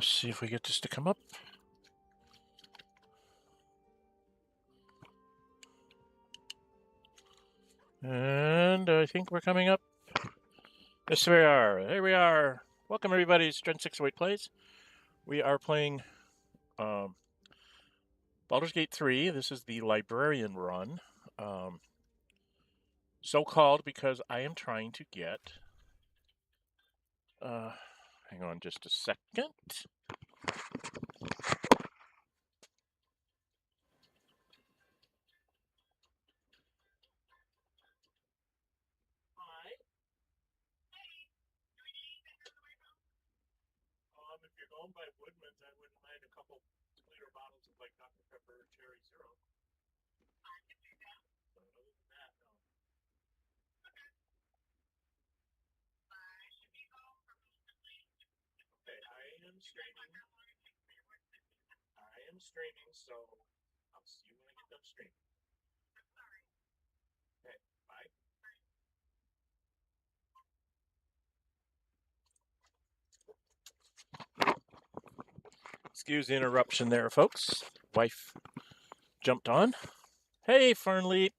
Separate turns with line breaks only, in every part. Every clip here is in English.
Let's see if we get this to come up. And I think we're coming up. Yes, we are. Here we are. Welcome, everybody. It's Dren608 Plays. We are playing Baldur's Gate 3. This is the Librarian run. So called because I am trying to get... hang on just a second. If you're going by Woodman's, I wouldn't mind a couple liter bottles of like Dr. Pepper or Cherry Zero. I can do that. But other than that, no. Okay, I am streaming. So I'll see you when I get done streaming. Okay, bye. Excuse the interruption there, folks. Wife jumped on. Hey, Fernleap.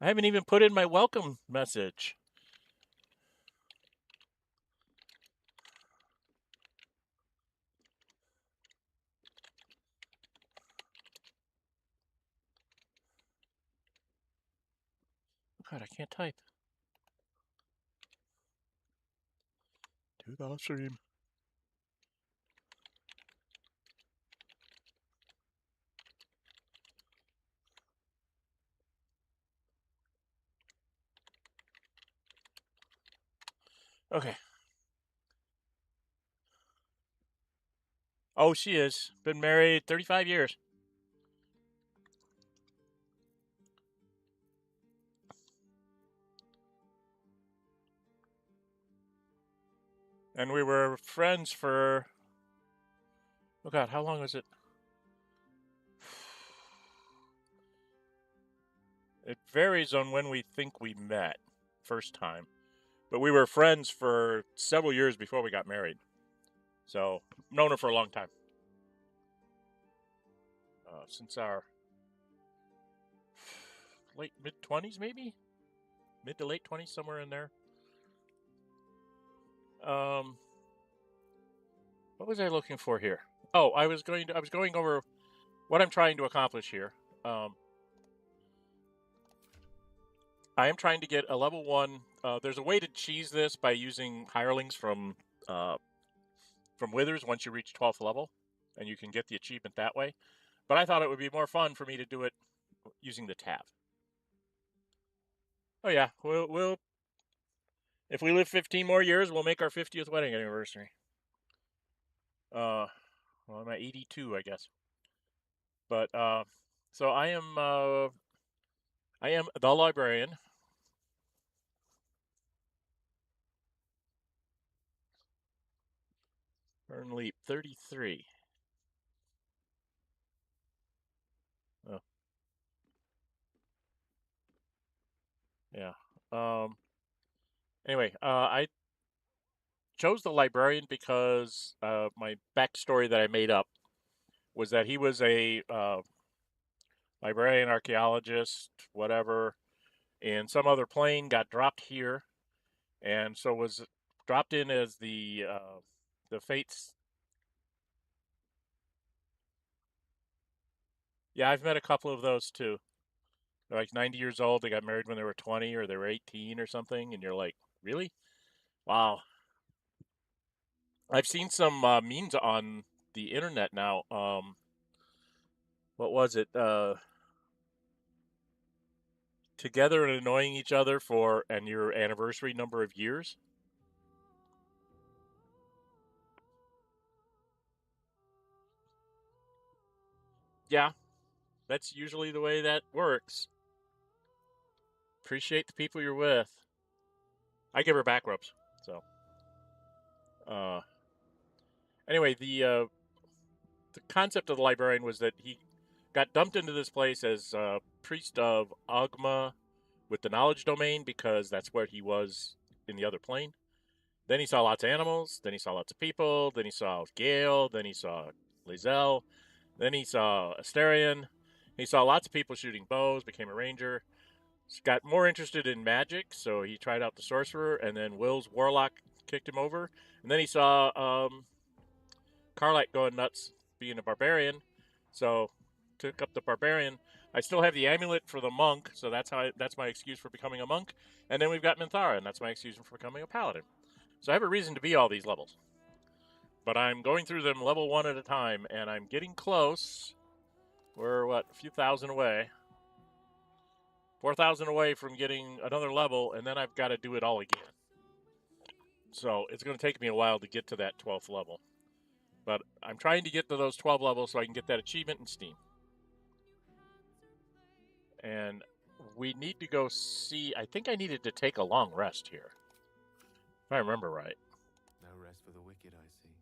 I haven't even put in my welcome message. God, I can't type. To the stream. Okay. Oh, she is. Been married 35 years. And we were friends for... Oh, God, how long was it? It varies on when we think we met first time. But we were friends for several years before we got married. So, known her for a long time. Since our late mid-20s, maybe? Mid to late 20s, somewhere in there. What was I looking for here? Oh, I was going over what I'm trying to accomplish here. I am trying to get a level 1. There's a way to cheese this by using hirelings from Withers once you reach 12th level, and you can get the achievement that way. But I thought it would be more fun for me to do it using the tab. Oh yeah, we'll if we live 15 more years, we'll make our 50th wedding anniversary. Well, I'm at 82, I guess. But so I am the librarian. Earn leap 33. Oh. Yeah. Anyway, I chose the librarian because my backstory that I made up was that he was a librarian, archaeologist, whatever, and some other plane got dropped here, and so was dropped in as the Fates. Yeah, I've met a couple of those too. They're like 90 years old. They got married when they were 20 or they were 18 or something, and you're like, really? Wow. I've seen some memes on the internet now. What was it? Together and annoying each other for your anniversary number of years. Yeah, that's usually the way that works. Appreciate the people you're with. I give her back rubs. So, anyway, the concept of the librarian was that he got dumped into this place as priest of Ohgma with the knowledge domain because that's where he was in the other plane. Then he saw lots of animals. Then he saw lots of people. Then he saw Gale. Then he saw Lizelle. Then he saw Asterion. He saw lots of people shooting bows, became a ranger. Got more interested in magic, so he tried out the sorcerer, and then Will's warlock kicked him over. And then he saw Carlite going nuts being a barbarian, so took up the barbarian. I still have the amulet for the monk, so that's my excuse for becoming a monk. And then we've got Minthara, and that's my excuse for becoming a paladin. So I have a reason to be all these levels. But I'm going through them level 1 at a time, and I'm getting close. We're, a few thousand away. 4,000 away from getting another level, and then I've got to do it all again. So it's going to take me a while to get to that 12th level. But I'm trying to get to those 12 levels so I can get that achievement in Steam. And we need to go see... I think I needed to take a long rest here. If I remember right.
No rest for the wicked, I see.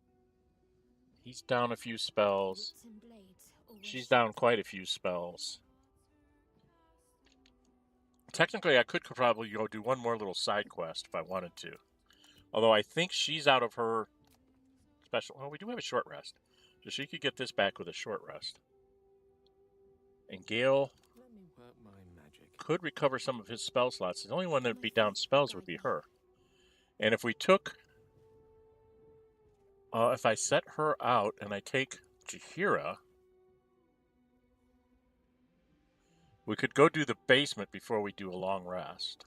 He's down a few spells. She's down quite a few spells. Technically, I could probably go do one more little side quest if I wanted to. Although I think she's out of her special... Well, we do have a short rest. So she could get this back with a short rest. And Gale could recover some of his spell slots. The only one that would be down spells would be her. And if we took... if I set her out and I take Jaheira... We could go do the basement before we do a long rest.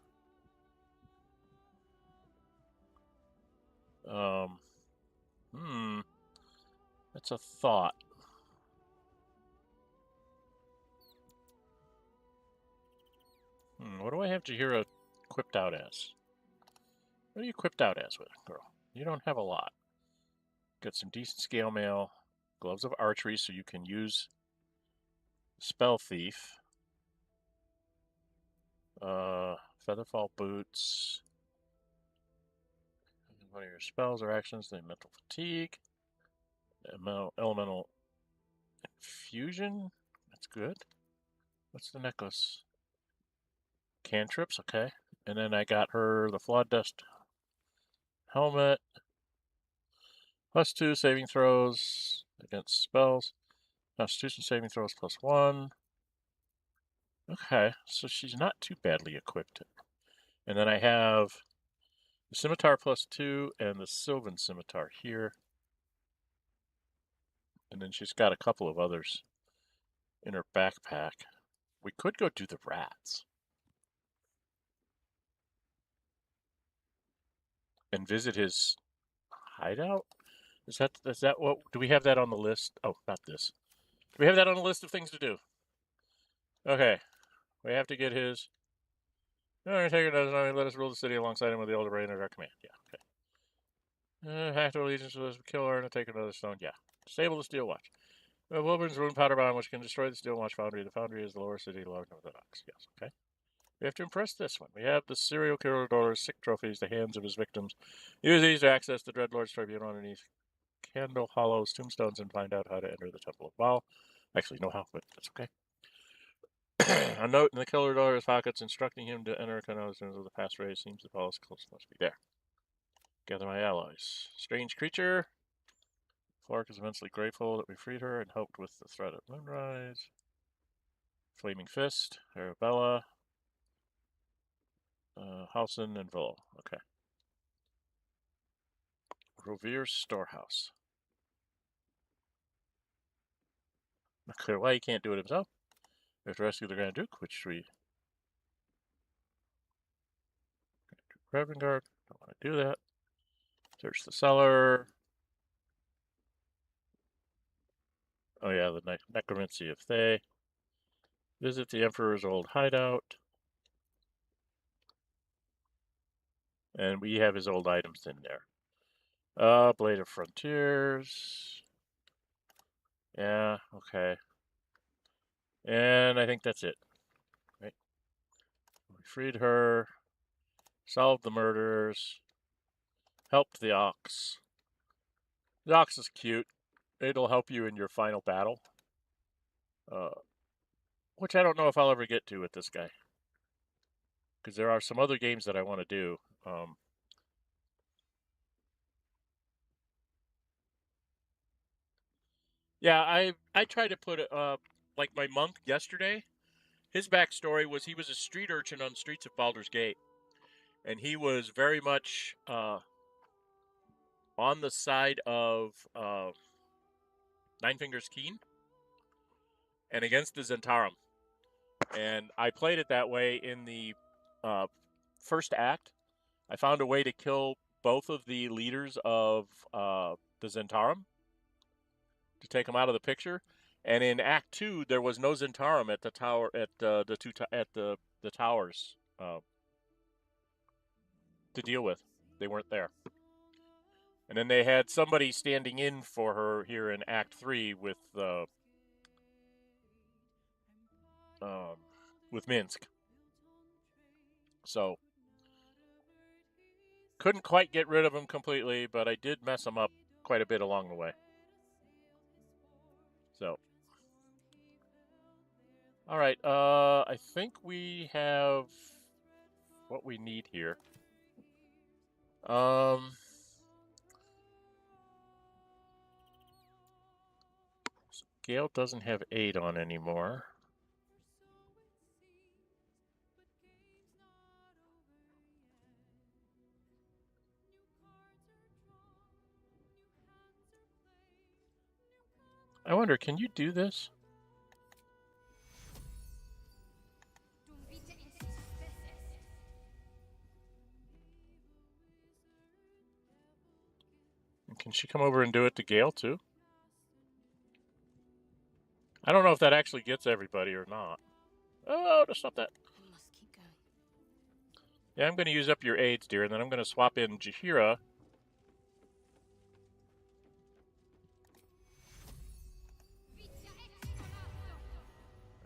That's a thought. What do I have Jaheira equipped out as? What are you equipped out as, girl? You don't have a lot. Got some decent scale mail, gloves of archery, so you can use Spell Thief. Featherfall boots. One of your spells or actions, the mental fatigue. Elemental infusion. That's good. What's the necklace? Cantrips, okay. And then I got her the Flawed Dust helmet. +2 saving throws against spells. Constitution saving throws +1. Okay, so she's not too badly equipped. And then I have the Scimitar +2 and the Sylvan Scimitar here. And then she's got a couple of others in her backpack. We could go do the rats. And visit his hideout? Is that what... Do we have that on the list? Oh, not this. Do we have that on the list of things to do? Okay. We have to get his... Undertaker doesn't let us rule the city alongside him with the older brain at our command. Yeah, okay. Act of allegiance to this killer and take another stone. Yeah. Disable the steel watch. Wilburn's rune powder bomb, which can destroy the steel watch foundry. The foundry is the lower city along with the docks. Yes, okay. We have to impress this one. We have the serial killer's sick trophies, the hands of his victims. Use these to access the Dreadlord's tribunal underneath Candle Hollow's tombstones and find out how to enter the Temple of Baal. Actually, know how, but that's okay. A note in the killer's pockets instructing him to enter cognizance of the past race. Seems the Baal's close must be there. Gather my allies. Strange creature. Clark is immensely grateful that we freed her and helped with the threat of Moonrise. Flaming Fist. Arabella. Hausen and Volo. Okay. Rovir's Storehouse. Not clear why he can't do it himself. We have to rescue the Grand Duke, which we... Revengard. Don't want to do that. Search the cellar. Oh yeah, the necromancy of Thay. Visit the Emperor's old hideout. And we have his old items in there. Blade of Frontiers. Yeah, okay. And I think that's it. Right? We freed her. Solved the murders. Helped the Ox. The Ox is cute. It'll help you in your final battle. Which I don't know if I'll ever get to with this guy. Because there are some other games that I want to do. Yeah, I tried to put it like my monk yesterday. His backstory was he was a street urchin on the streets of Baldur's Gate, and he was very much on the side of Nine Fingers Keen and against the Zentarum. And I played it that way in the uh, first act. I found a way to kill both of the leaders of the Zentarum to take them out of the picture. And in Act 2, there was no Zentarum at the tower at the towers to deal with. They weren't there. And then they had somebody standing in for her here in Act 3 um, with Minsk. So couldn't quite get rid of him completely, but I did mess him up quite a bit along the way. So, all right. I think we have what we need here. Gale doesn't have 8 on anymore. I wonder, can you do this? And can she come over and do it to Gale too? I don't know if that actually gets everybody or not. Oh, to stop that. Yeah, I'm going to use up your aids, dear, and then I'm going to swap in Jaheira.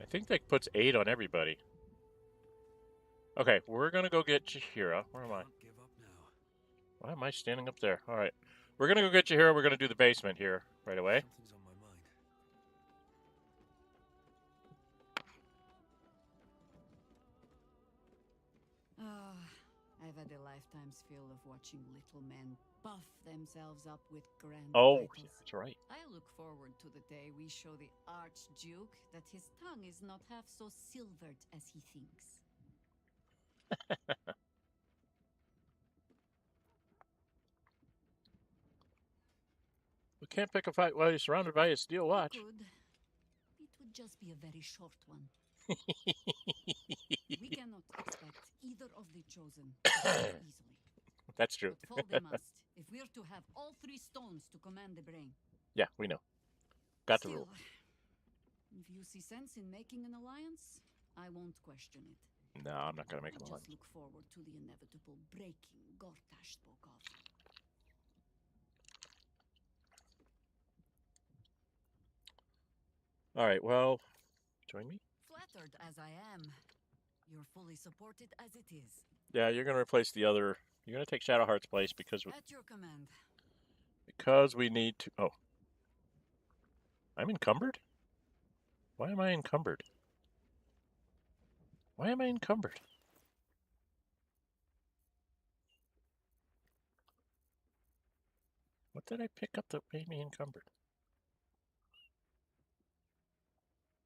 I think that puts 8 on everybody. Okay, we're going to go get Jaheira. Where am I? Why am I standing up there? All right. We're going to go get Jaheira. We're going to do the basement here right away.
I've had a lifetime's fill of watching little men buff themselves up with grand
Oh,
titles.
that's right.
I look forward to the day we show the Archduke that his tongue is not half so silvered as he thinks.
We can't pick a fight while you're surrounded by a steel watch.
Could. It would just be a very short one. We cannot expect either of the chosen easily.
That's true.
But fall they must, if we're to have all 3 stones to command the brain.
Yeah, we know. Got the
Still,
rule.
if you see sense in making an alliance, I won't question it.
No, I'm not going to make an
I
alliance.
just look forward to the inevitable breaking Gortash spoke of.
All right, well, join me?
Flattered as I am, you're fully supported as it is.
Yeah, you're going to replace the other. You're going to take Shadowheart's place because
At your command.
we need to. Oh, I'm encumbered. Why am I encumbered? Why am I encumbered? What did I pick up that made me encumbered?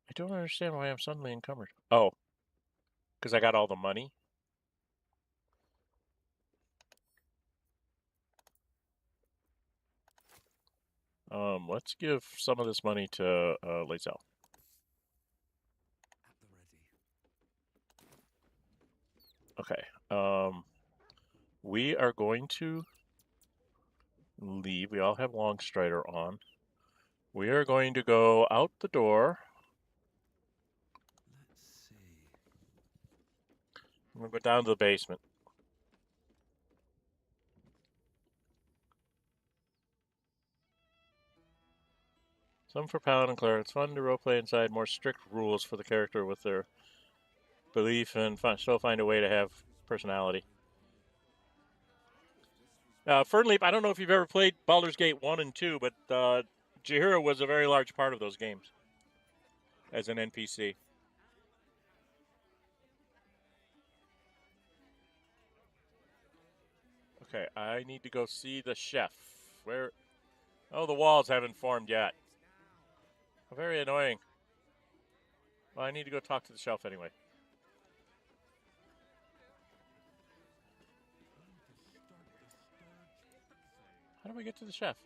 I don't understand why I'm suddenly encumbered. Oh, because I got all the money. Let's give some of this money to Lazel. Okay. We are going to leave. We all have Longstrider on. We are going to go out the door.
Let's see.
I'm going to go down to the basement. Some for Paladin Cleric. It's fun to roleplay inside more strict rules for the character with their belief and still find a way to have personality. Fernleap, I don't know if you've ever played Baldur's Gate 1 and 2, but Jaheira was a very large part of those games as an NPC. Okay, I need to go see the chef. Where? Oh, the walls haven't formed yet. Very annoying. Well, I need to go talk to the shelf anyway. How do we get to the chef?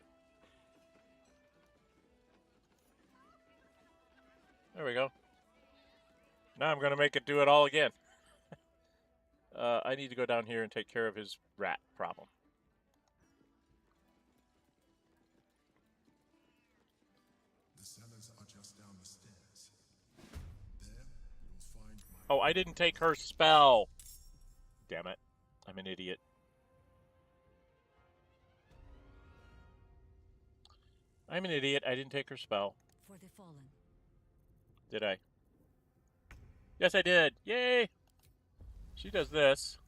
There we go. Now I'm going to make it do it all again. I need to go down here and take care of his rat problem.
The cellars are just down the stairs. There you'll find my...
Oh, I didn't take her spell. Damn it. I'm an idiot. I'm an idiot. I didn't take her spell.
For the fallen.
Did I? Yes, I did. Yay! She does this.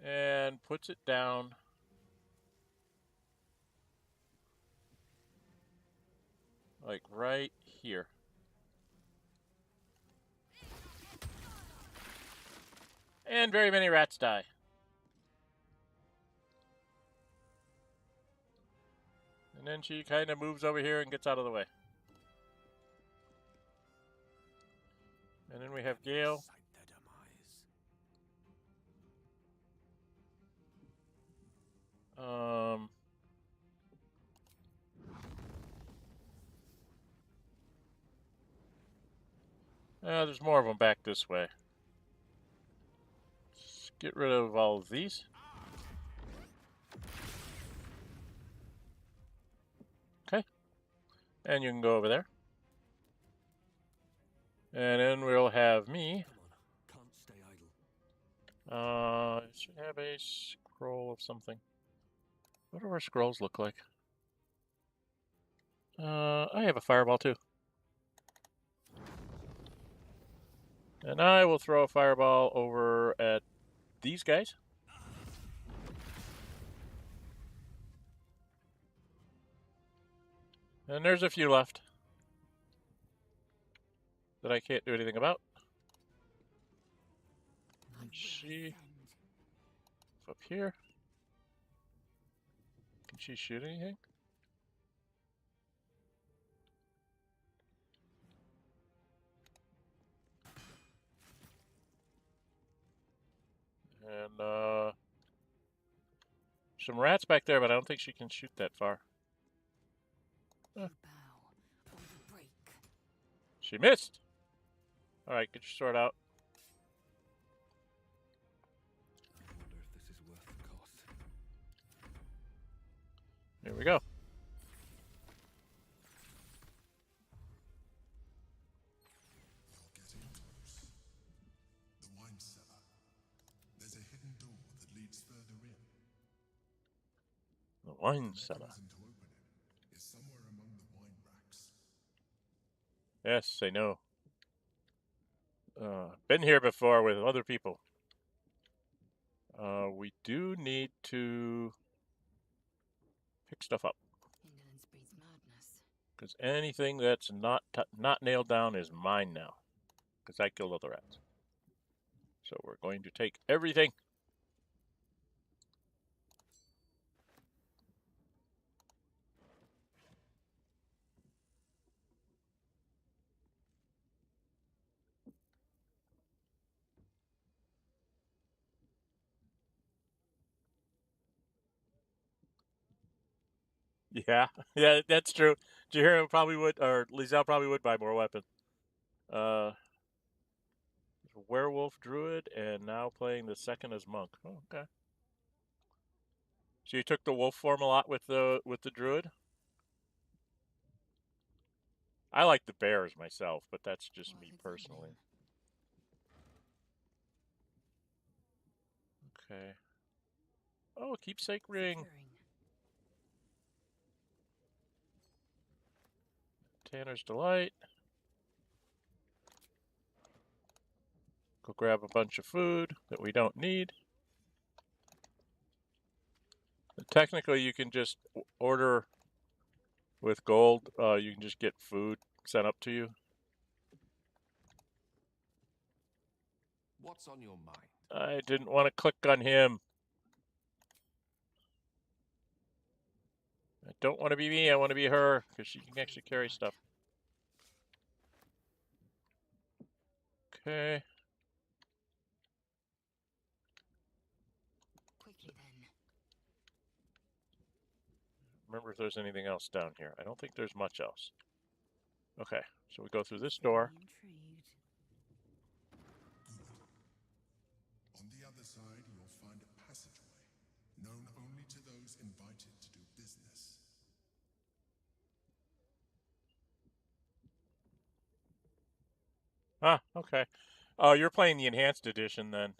And puts it down. Like right here. And very many rats die. And then she kind of moves over here and gets out of the way. And then we have Gale. There's more of them back this way. Let's get rid of all of these. Okay. And you can go over there. And then we'll have me.
Come on, can't stay idle.
It should have a scroll of something. What do our scrolls look like? I have a fireball too. And I will throw a fireball over at these guys. And there's a few left that I can't do anything about. And she up here. Can she shoot anything? And some rats back there, but I don't think she can shoot that far. She missed. All right, get your sword out.
I wonder if this is worth the cost.
Here we go.
You're getting close. The wine cellar. There's a hidden door that leads further in.
The wine
The
cellar.
mechanism to open it is somewhere among the wine racks.
Yes, I know. Been here before with other people. We do need to pick stuff up.
Indolence breeds madness.
Because anything that's not nailed down is mine now. Because I killed other rats. So we're going to take everything. Yeah, yeah, that's true. Jahira probably would, or Lizelle probably would buy more weapons. Werewolf druid, and now playing the second as monk. Oh, okay. So you took the wolf form a lot with the druid. I like the bears myself, but that's just me personally. Okay. Oh, keepsake ring. Tanner's Delight. Go grab a bunch of food that we don't need. Technically, you can just order with gold. You can just get food sent up to you.
What's on your mind?
I didn't want to click on him. I don't want to be me. I want to be her because she can actually carry stuff. Okay.
Quickly then.
Remember if there's anything else down here. I don't think there's much else. Okay, so we go through this door.
Intrigued.
Good. On the other side, you'll find a passageway, known only to those invited to do business.
Ah, okay. Oh, you're playing the enhanced edition then.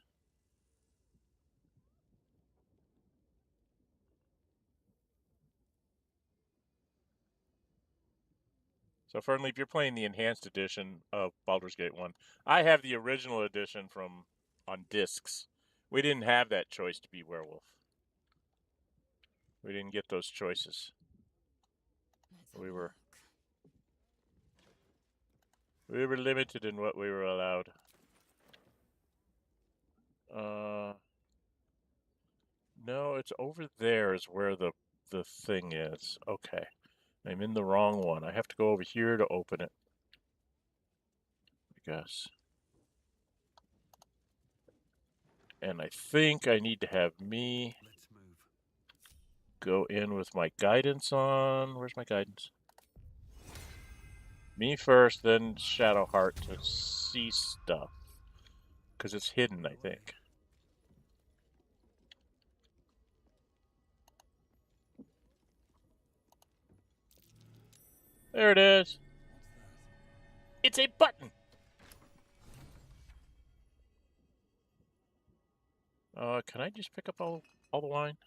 So, Fernley, if you're playing the enhanced edition of Baldur's Gate 1, I have the original edition from on discs. We didn't have that choice to be werewolf. We didn't get those choices. We were limited in what we were allowed. No, it's over there is where the thing is. Okay. I'm in the wrong one. I have to go over here to open it. I guess. And I think I need to have me go in with my guidance on. Where's my guidance? Me first, then Shadowheart to see stuff. Because it's hidden, I think. There it is. It's a button. Can I just pick up all the wine?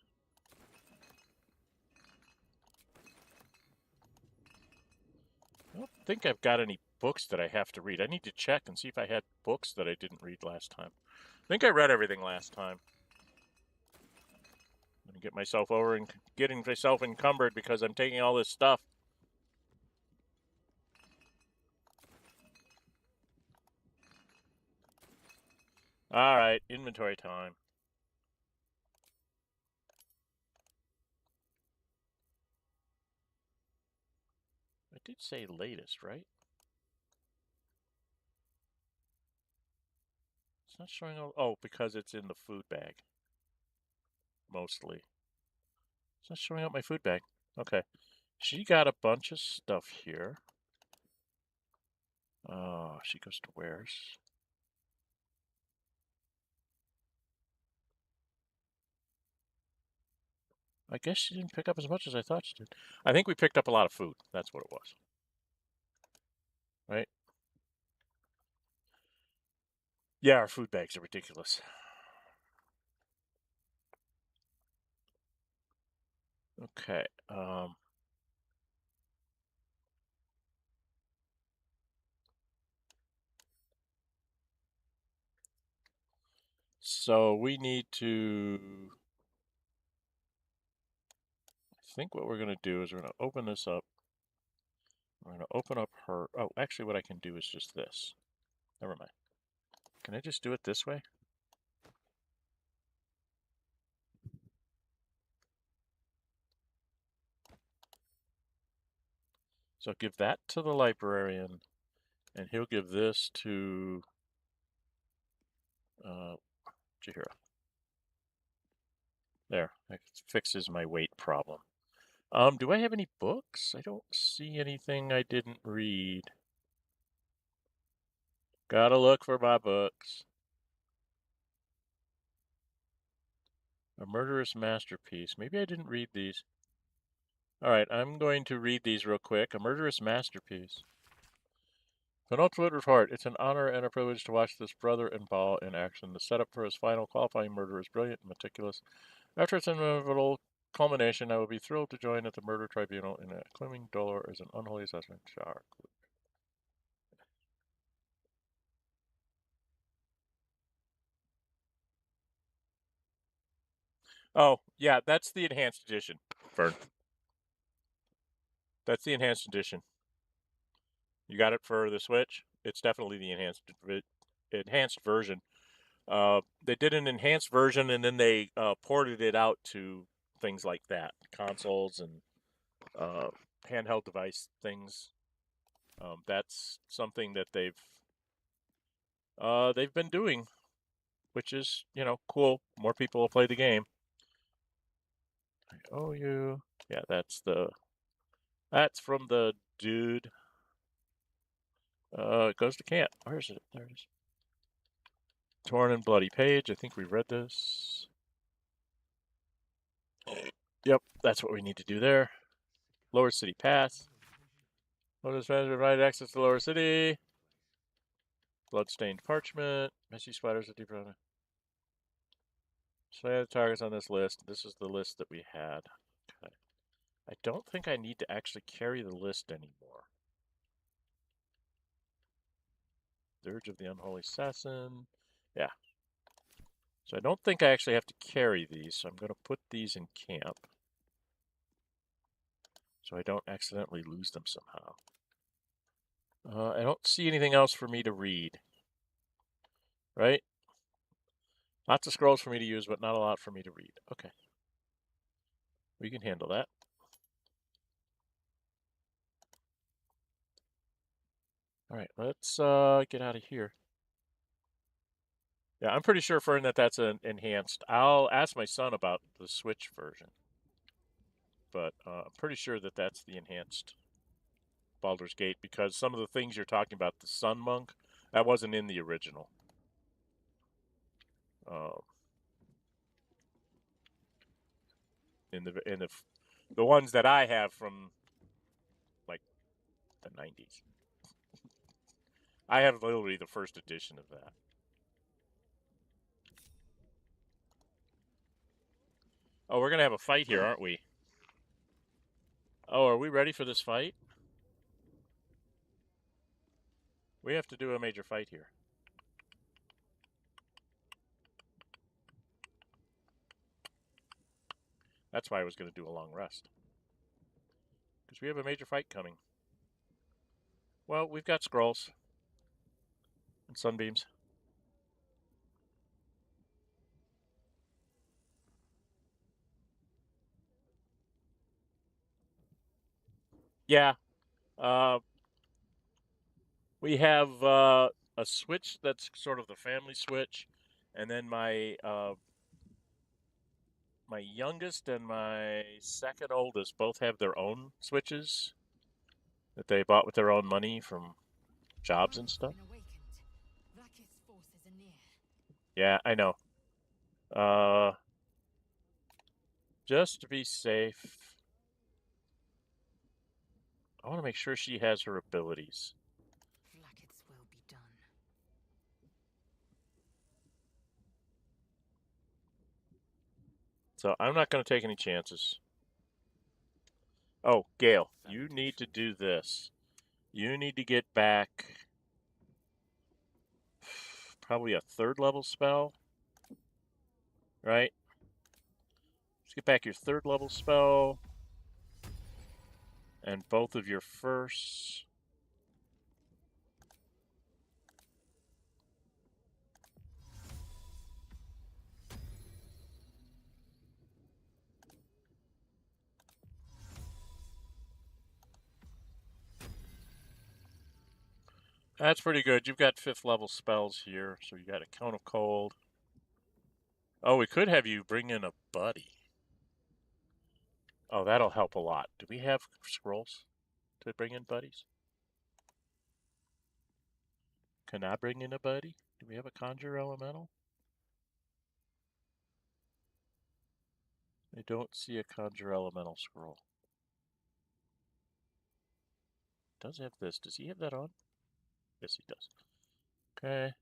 I don't think I've got any books that I have to read. I need to check and see if I had books that I didn't read last time. I think I read everything last time. I'm gonna get myself over and getting myself encumbered because I'm taking all this stuff. All right, inventory time. I did say latest, right? It's not showing all. Oh, because it's in the food bag. Mostly. It's not showing up my food bag. Okay. She got a bunch of stuff here. Oh, she goes to wares. I guess she didn't pick up as much as I thought she did. I think we picked up a lot of food. That's what it was. Right? Yeah, our food bags are ridiculous. Okay. So we need to. I think what we're going to do is we're going to open this up. We're going to open up her. Oh, actually, what I can do is just this. Never mind. Can I just do it this way? So give that to the librarian, and he'll give this to Jahira. There, that fixes my weight problem. Do I have any books? I don't see anything I didn't read. Gotta look for my books. A Murderous Masterpiece. Maybe I didn't read these. Alright, I'm going to read these real quick. A Murderous Masterpiece. Penultimate report. It's an honor and a privilege to watch this brother-in-law in action. The setup for his final qualifying murder is brilliant and meticulous. After its inevitable culmination, I will be thrilled to join at the murder tribunal in a claiming dolor as an unholy assassin. Oh, yeah, that's the enhanced edition, Fern. That's the enhanced edition. You got it for the Switch? It's definitely the enhanced version. They did an enhanced version and then they ported it out to things like that, consoles and handheld device things. That's something that they've been doing, which is, you know, cool. More people will play the game. Oh, yeah, that's from the dude. It goes to camp. Where is it? There it is. Torn and Bloody Page. I think we read this. Yep, that's what we need to do there. Lower City Pass. Lotus Manager provided access to Lower City. Bloodstained Parchment. Messy Spiders with Deep Running. So I have targets on this list. This is the list that we had. Okay. I don't think I need to actually carry the list anymore. Dirge of the Unholy Assassin. Yeah. So I don't think I actually have to carry these, so I'm going to put these in camp. So I don't accidentally lose them somehow. I don't see anything else for me to read. Right? Lots of scrolls for me to use, but not a lot for me to read. Okay. We can handle that. All right, let's get out of here. Yeah, I'm pretty sure, Fern, that that's an enhanced. I'll ask my son about the Switch version. But I'm pretty sure that that's the enhanced Baldur's Gate, because some of the things you're talking about, the Sun Monk, that wasn't in the original. In the ones that I have from like the 90s. I have literally the first edition of that. Oh, we're gonna have a fight here, aren't we? Oh, are we ready for this fight? We have to do a major fight here. That's why I was going to do a long rest. Because we have a major fight coming. Well, we've got scrolls. And sunbeams. Yeah. We have a switch that's sort of the family switch. And then my my youngest and my second oldest both have their own switches that they bought with their own money from jobs and stuff. Yeah, I know. Just to be safe, I want to make sure she has her abilities.
Will be done.
So I'm not going to take any chances. Oh, Gale, you need to do this. You need to get back probably a 3rd level spell, right? Just get back your 3rd level spell and both of your firsts. That's pretty good. You've got 5th level spells here, so you got a Count of Cold. Oh, we could have you bring in a buddy. Oh, that'll help a lot. Do we have scrolls to bring in buddies? Can I bring in a buddy? Do we have a Conjure Elemental? I don't see a Conjure Elemental scroll. Does have this. Does he have that on? Yes, he does. Okay.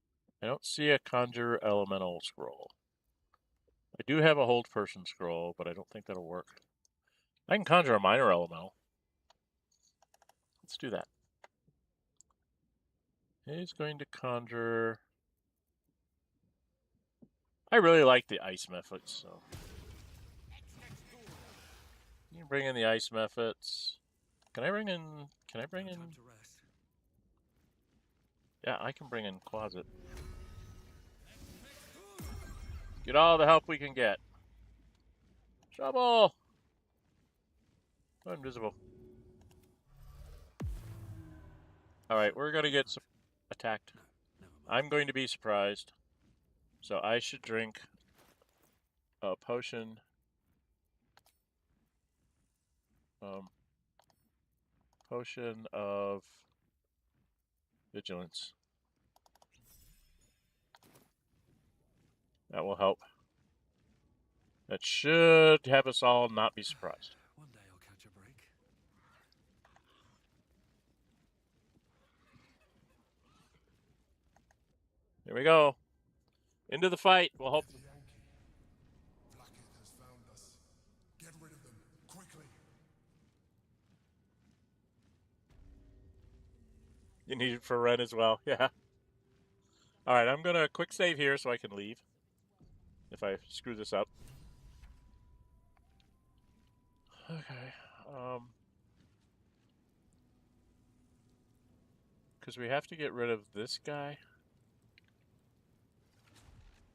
I don't see a Conjure Elemental scroll. I do have a Hold Person scroll, but I don't think that'll work. I can conjure a Minor Elemental. Let's do that. He's going to conjure... I really like the ice methods, so... You can bring in the ice methods. Can I bring in... Yeah, I can bring in Closet. Get all the help we can get. Trouble! Oh, invisible. Alright, we're gonna get attacked.
Never mind.
I'm going to be surprised. So I should drink a potion. Potion of vigilance. That will help. That should have us all not be surprised.
One day I'll catch a break.
Here we go. Into the fight. We'll hope.
The Yankee. Blackheath has found us. Get rid of them, quickly.
You need it for Ren as well. Yeah. Alright, I'm gonna quick save here so I can leave. If I screw this up. Okay. Because we have to get rid of this guy.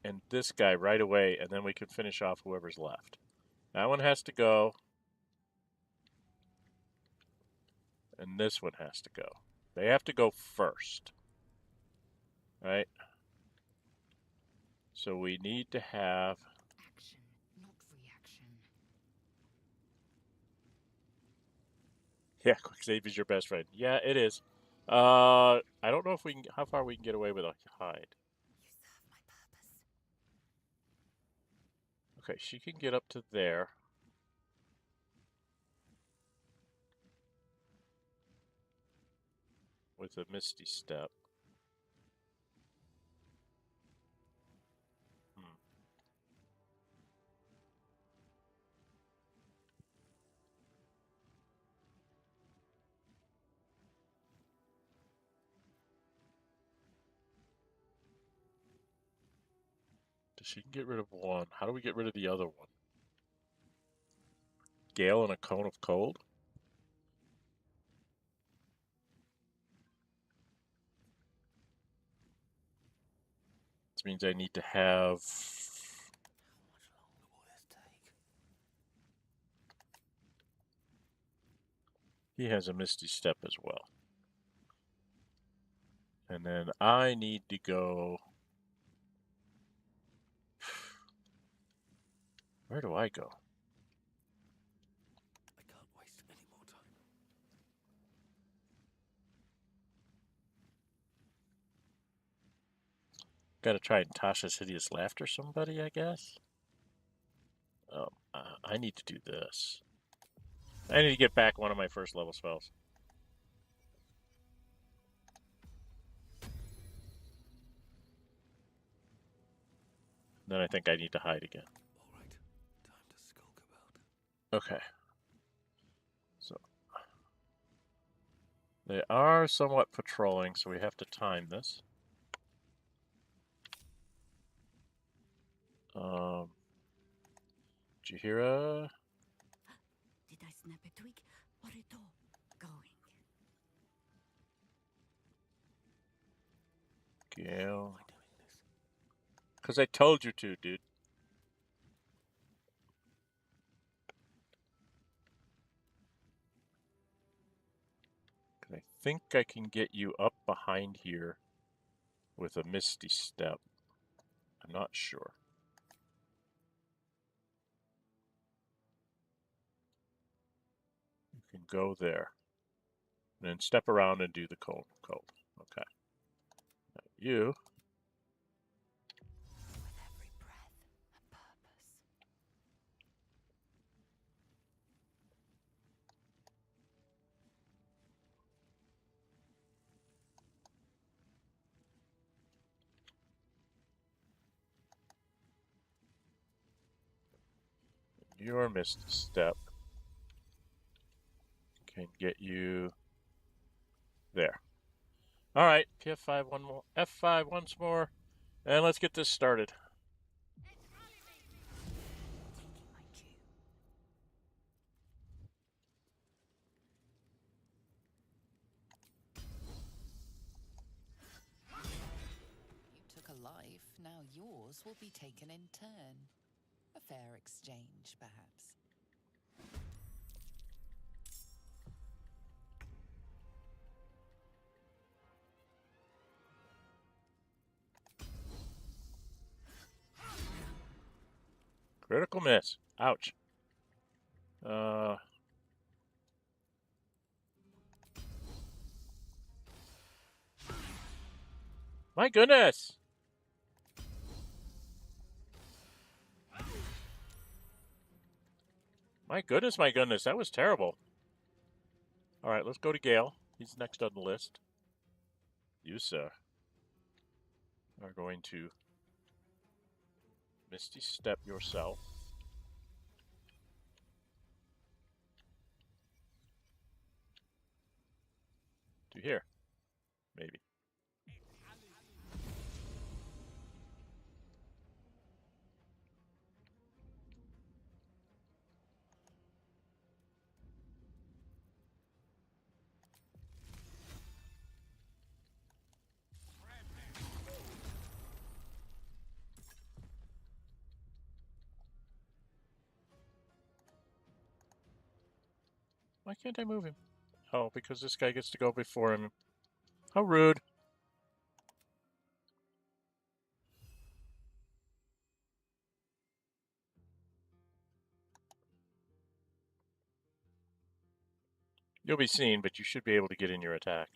And this guy right away, and then we can finish off whoever's left. That one has to go. And this one has to go. They have to go first. Right? So we need to have...
Action, not reaction.
Yeah, quick save is your best friend. Yeah, it is. I don't know if we can... how far we can get away with a hide.
You serve my purpose.
Okay, she can get up to there. With a Misty Step. She can get rid of one. How do we get rid of the other one? Gale and a Cone of Cold? This means I need to have...
How much longer will this take?
He has a Misty Step as well. And then I need to go... Where do I go?
I can't waste any more time.
Gotta try Tasha's Hideous Laughter somebody, I guess? I need to do this. I need to get back one of my first level spells. Then I think I need to hide again.
All right, time to skulk about.
Okay. So they are somewhat patrolling, so we have to time this. Jahira.
Did I snap a twig or a toe? Going.
Gale.
Why doing this?
Because I told you to, dude. I think I can get you up behind here with a Misty Step. I'm not sure. You can go there. And then step around and do the cone cold. Okay. Now you.
With every breath, a purpose.
Your Misty Step can get you there. All right, F5 one more, F5 once more, and let's get this started.
Taking my cue. You took a life, now yours will be taken in turn. A fair exchange, perhaps.
Critical miss. Ouch. My goodness! My goodness, that was terrible. Alright, let's go to Gale. He's next on the list. You, sir, are going to Misty Step yourself. To here. Maybe. Why can't I move him? Oh, because this guy gets to go before him. How rude. You'll be seen, but you should be able to get in your attack.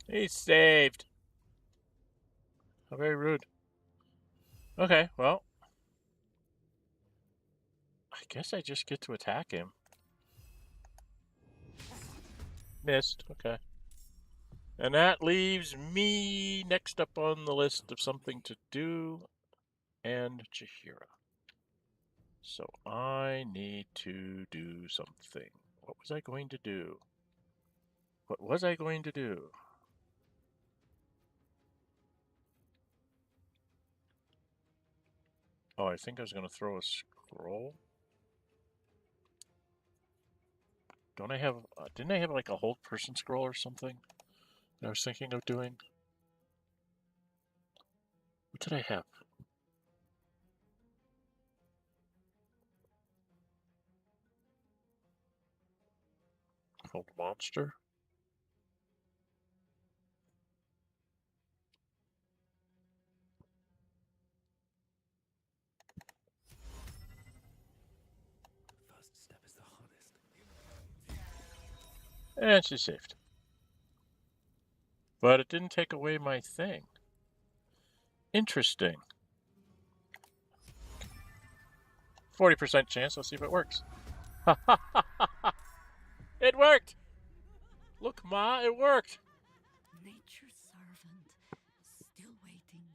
He's saved. How very rude. Okay, well. I guess I just get to attack him. Missed, okay. And that leaves me next up on the list of something to do, and Chihira. So I need to do something. What was I going to do? What was I going to do? Oh, I think I was going to throw a scroll. Don't I have, didn't I have like a hold person scroll or something that I was thinking of doing? What did I have? Hold monster?
First step is the hardest.
And she's saved. But it didn't take away my thing. Interesting. 40% chance. Let's see if it works. It worked! Look, Ma, it worked!
Nature's servant, still waiting.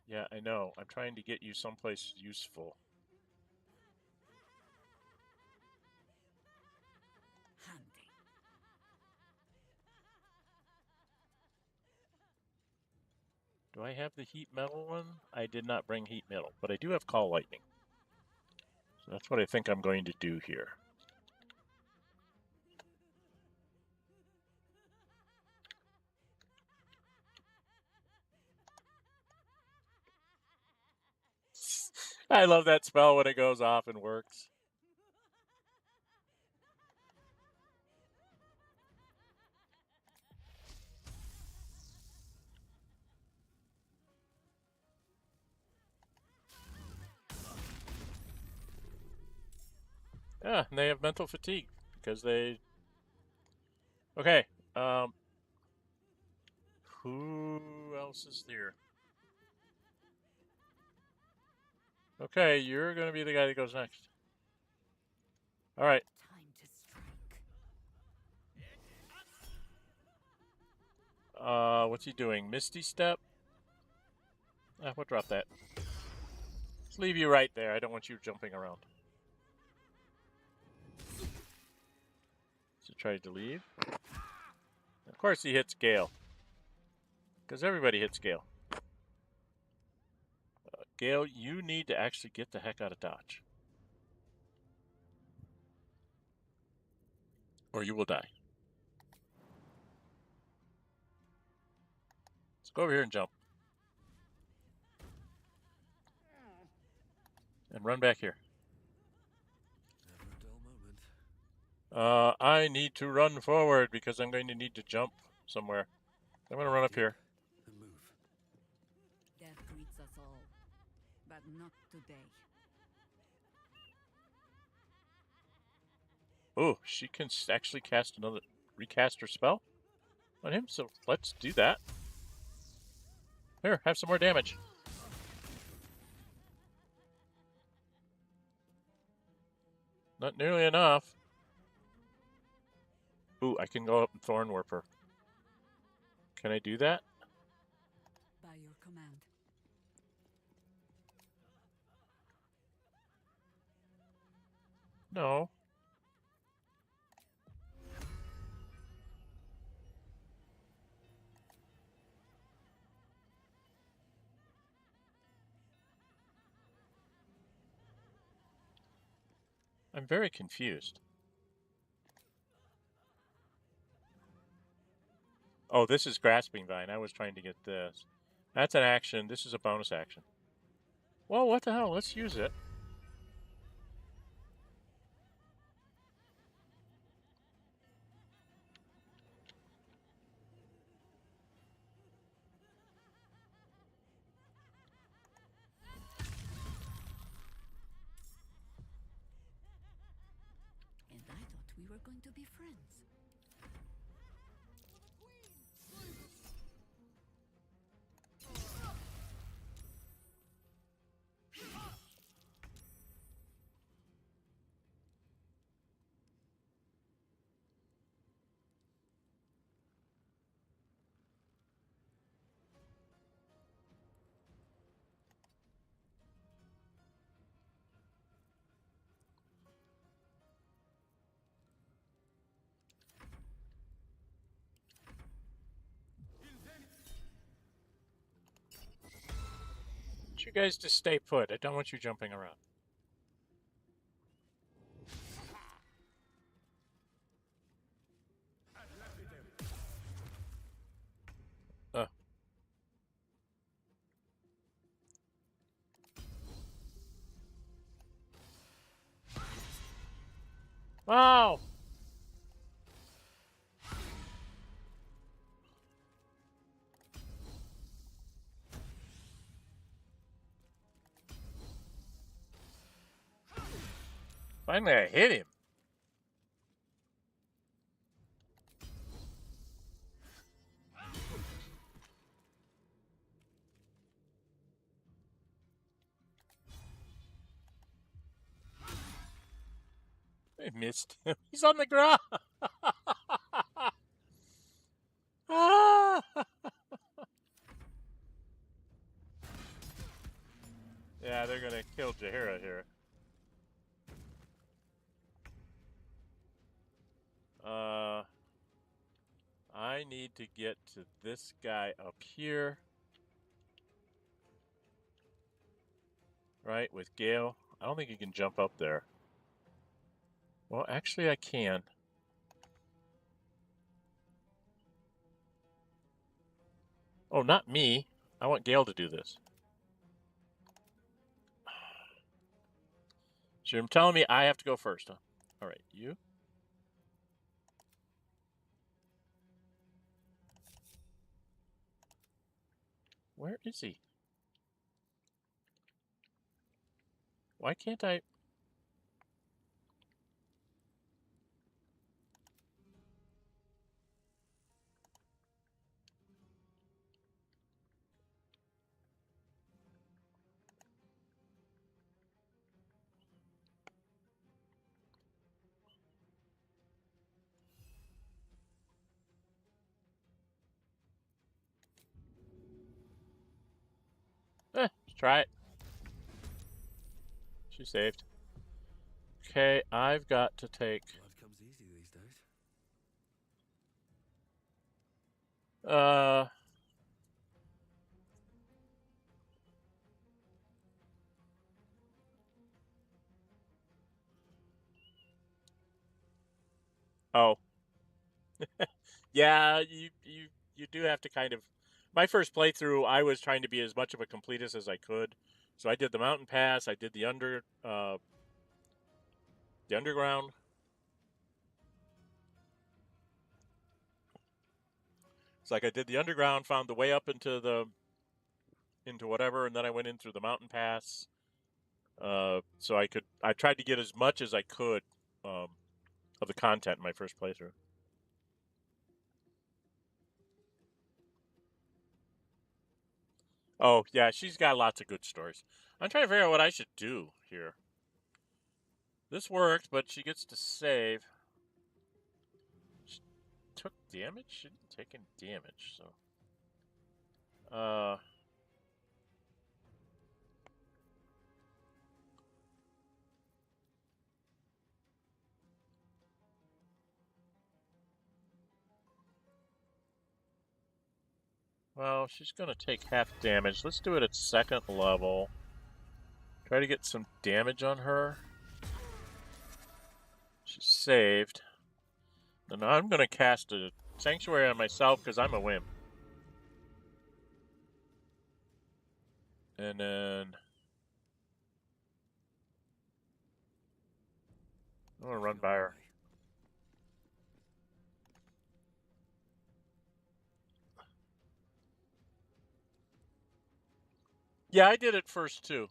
Yeah, I know. I'm trying to get you someplace useful.
Handy.
Do I have the heat metal one? I did not bring heat metal, but I do have call lightning. So that's what I think I'm going to do here. I love that spell when it goes off and works. Yeah, and they have mental fatigue because they... Okay, who else is there? Okay, you're going to be the guy that goes next. All right.
Time to strike.
What's he doing? Misty Step? We'll drop that. Let's leave you right there. I don't want you jumping around. So tried to leave. Of course he hits Gale. Because everybody hits Gale. Gale, you need to actually get the heck out of Dodge. Or you will die. Let's go over here and jump. And run back here.
Never a dull moment.
I need to run forward because I'm going to need to jump somewhere. I'm going to run up here.
And move.
Death greets us all, but not today.
Oh, she can actually cast recast her spell on him, so let's do that. Here, have some more damage. Not nearly enough. Ooh, I can go up and Thorn Warp her. Can I do that?
By your command.
No. I'm very confused. Oh, this is Grasping Vine. I was trying to get this. That's an action. This is a bonus action. Well, what the hell? Let's use it.
And I thought we were going to be friends.
You guys just stay put. I don't want you jumping around. Wow! Finally, I hit him. I missed him. He's on the ground. Yeah, they're gonna kill Jaheira here. I need to get to this guy up here. Right, with Gale. I don't think he can jump up there. Well, actually I can. Oh, not me. I want Gale to do this. So you're telling me I have to go first, huh? All right, you. Where is he? Why can't I? Let's try it. She saved. Okay, I've got to take.
Blood comes easy these days.
Oh. Yeah, you do have to kind of. My first playthrough, I was trying to be as much of a completist as I could, so I did the mountain pass, I did the underground. It's like I did the underground, found the way up into whatever, and then I went in through the mountain pass. So I tried to get as much as I could of the content in my first playthrough. Oh yeah, she's got lots of good stories. I'm trying to figure out what I should do here. This worked, but she gets to save. She took damage? She didn't take any damage, so. Well, she's gonna take half damage. Let's do it at second level. Try to get some damage on her. She's saved. And I'm gonna cast a Sanctuary on myself because I'm a wimp. And then I'm gonna run by her. Yeah, I did it first too.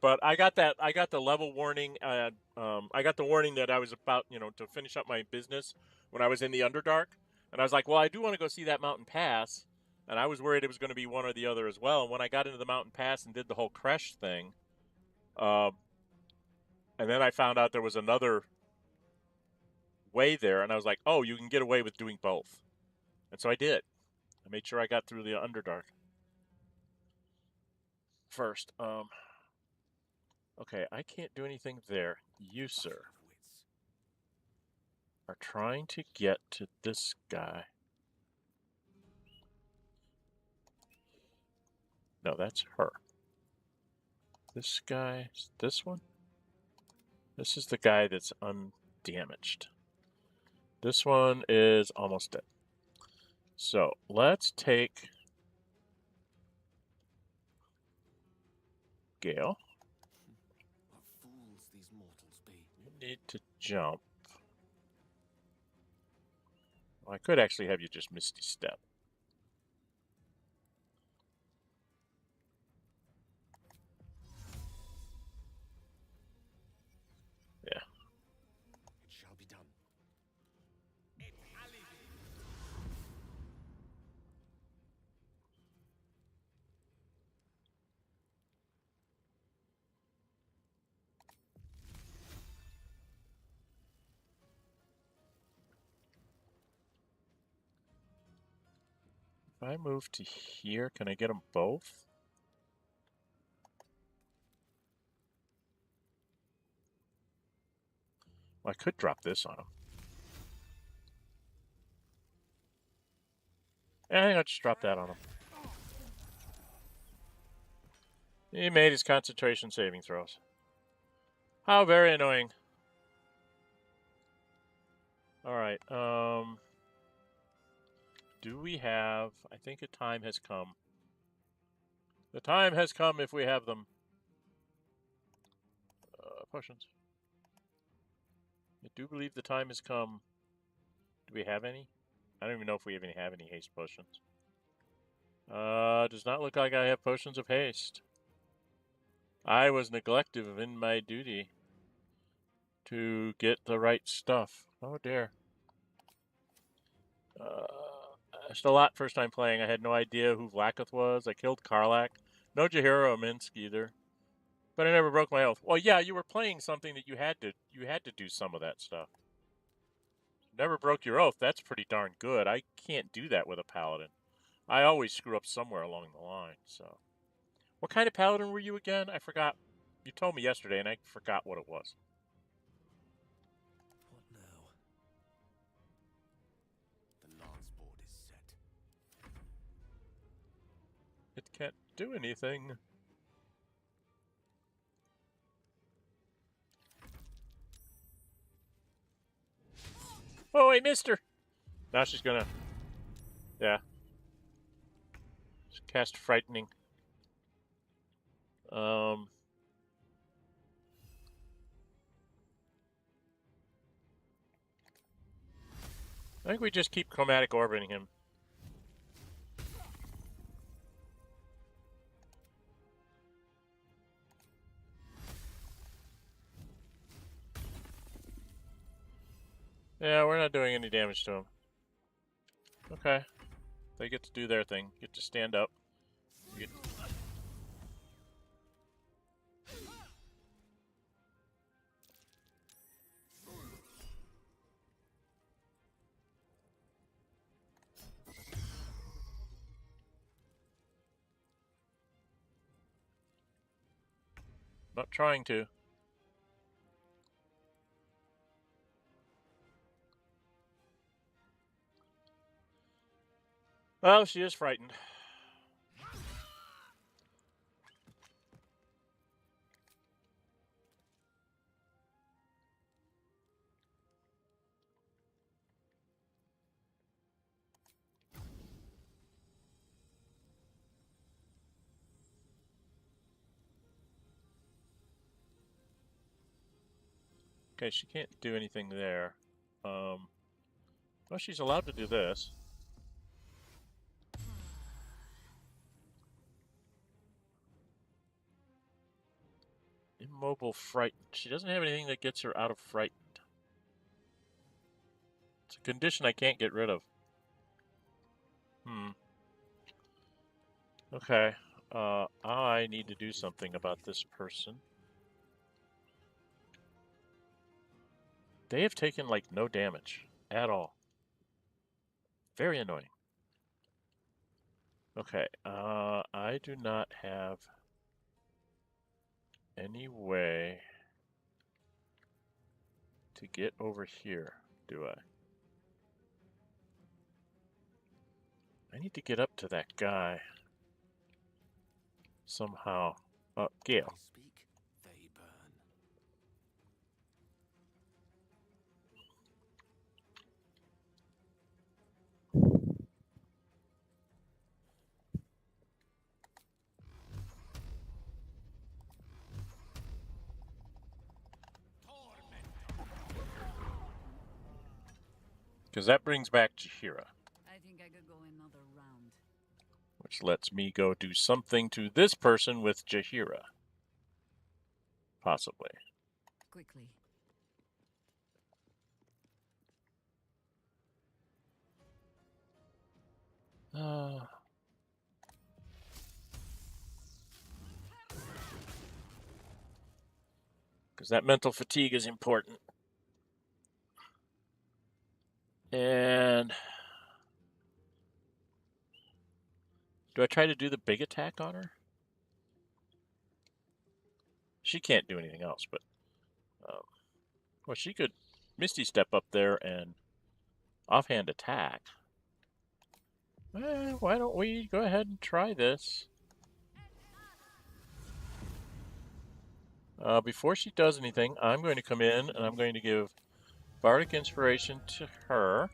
But I got the level warning. I got the warning that I was about, to finish up my business when I was in the Underdark, and I was like, well, I do want to go see that mountain pass, and I was worried it was going to be one or the other as well. And when I got into the mountain pass and did the whole Kresh thing, and then I found out there was another way there, and I was like, oh, you can get away with doing both, and so I did. I made sure I got through the Underdark first. Okay, I can't do anything there. You, sir, are trying to get to this guy. No, that's her. This guy, this one? This is the guy that's undamaged. This one is almost dead. So let's take Gale.
What fools these mortals be.
You need to jump. Well, I could actually have you just Misty Step. Yeah.
It shall be done.
If I move to here, can I get them both? Well, I could drop this on him. Yeah, I think I'll just drop that on him. He made his concentration saving throws. How very annoying. Alright, do we have... I think a time has come. The time has come if we have them. Potions. I do believe the time has come. Do we have any? I don't even know if we even have any haste potions. Does not look like I have potions of haste. I was neglective in my duty to get the right stuff. Oh dear. Just a lot first time playing. I had no idea who Vlakith was. I killed Karlach. No Jahira or Minsk either. But I never broke my oath. Well, yeah, you were playing something that you had to do some of that stuff. Never broke your oath. That's pretty darn good. I can't do that with a paladin. I always screw up somewhere along the line, so. What kind of paladin were you again? I forgot. You told me yesterday, and I forgot what it was.
What now? The lance board is set.
It can't do anything. Oh, I missed her. Now she's gonna, yeah. Just cast Frightening. I think we just keep chromatic orbiting him. Yeah, we're not doing any damage to him. Okay. They get to do their thing. Get to stand up. Get... Not trying to. Well, she is frightened. Okay, she can't do anything there. Well, she's allowed to do this. Immobile frightened. She doesn't have anything that gets her out of frightened. It's a condition I can't get rid of. Okay. I need to do something about this person. They have taken, like, no damage at all. Very annoying. Okay, I do not have any way to get over here, do I? I need to get up to that guy somehow. Gale.
They speak, they burn.
Because that brings back Jaheira.
I think I could go another round.
Which lets me go do something to this person with Jaheira. Possibly.
Quickly.
Because that mental fatigue is important. And do I try to do the big attack on her? She can't do anything else, but well, she could Misty Step up there and offhand attack. Why don't we go ahead and try this? Before she does anything, I'm going to come in and I'm going to give Bardic Inspiration to her.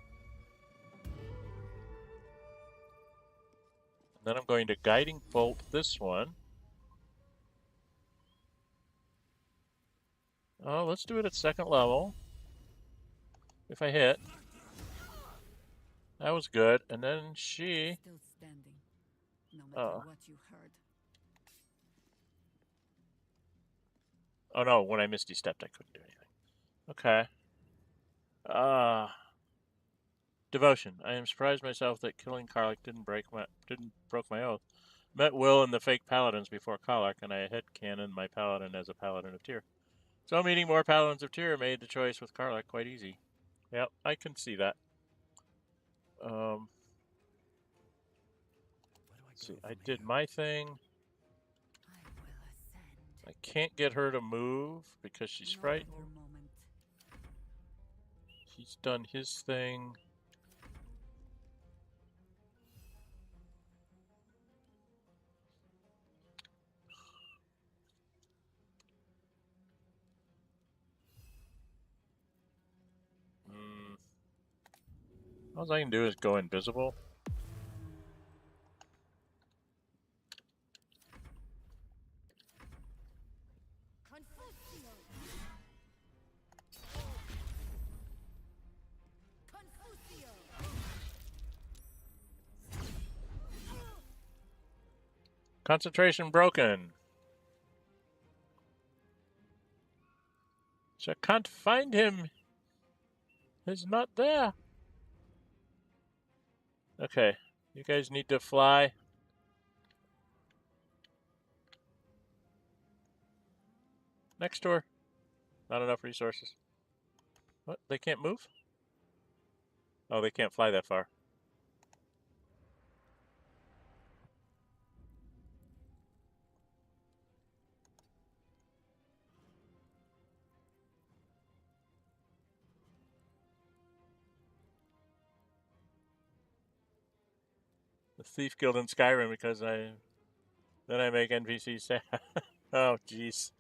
Then I'm going to Guiding Bolt this one. Oh, let's do it at second level. If I hit. That was good. And then she...
Still standing, no matter what you heard.
Oh no, when I Misty Stepped, I couldn't do anything. Okay. Devotion. I am surprised myself that killing Karlach didn't broke my oath. Met Will and the fake paladins before Karlach, and I headcanon my paladin as a paladin of Tyr. So meeting more paladins of Tyr made the choice with Karlach quite easy. Yep, I can see that. See, I did my thing. I can't get her to move because she's frightened. He's done his thing. All I can do is go invisible. Concentration broken. So I can't find him. He's not there. Okay, you guys need to fly. Next door. Not enough resources. What? They can't move? Oh, they can't fly that far. The Thief Guild in Skyrim because then I make NPCs sad. Oh, jeez.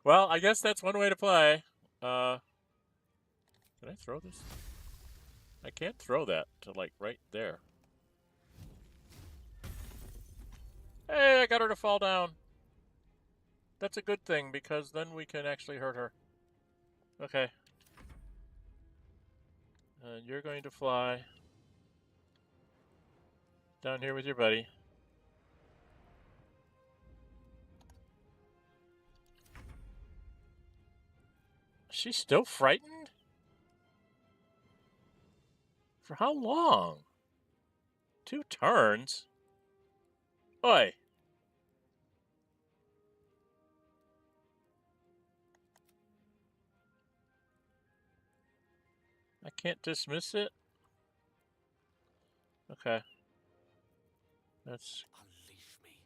Well, I guess that's one way to play. Can I throw this? I can't throw that to, like, right there. Hey, I got her to fall down. That's a good thing, because then we can actually hurt her. Okay. And you're going to fly down here with your buddy. She's still frightened? For how long? 2 turns? Oi! I can't dismiss it? Okay. That's...
Unleash me.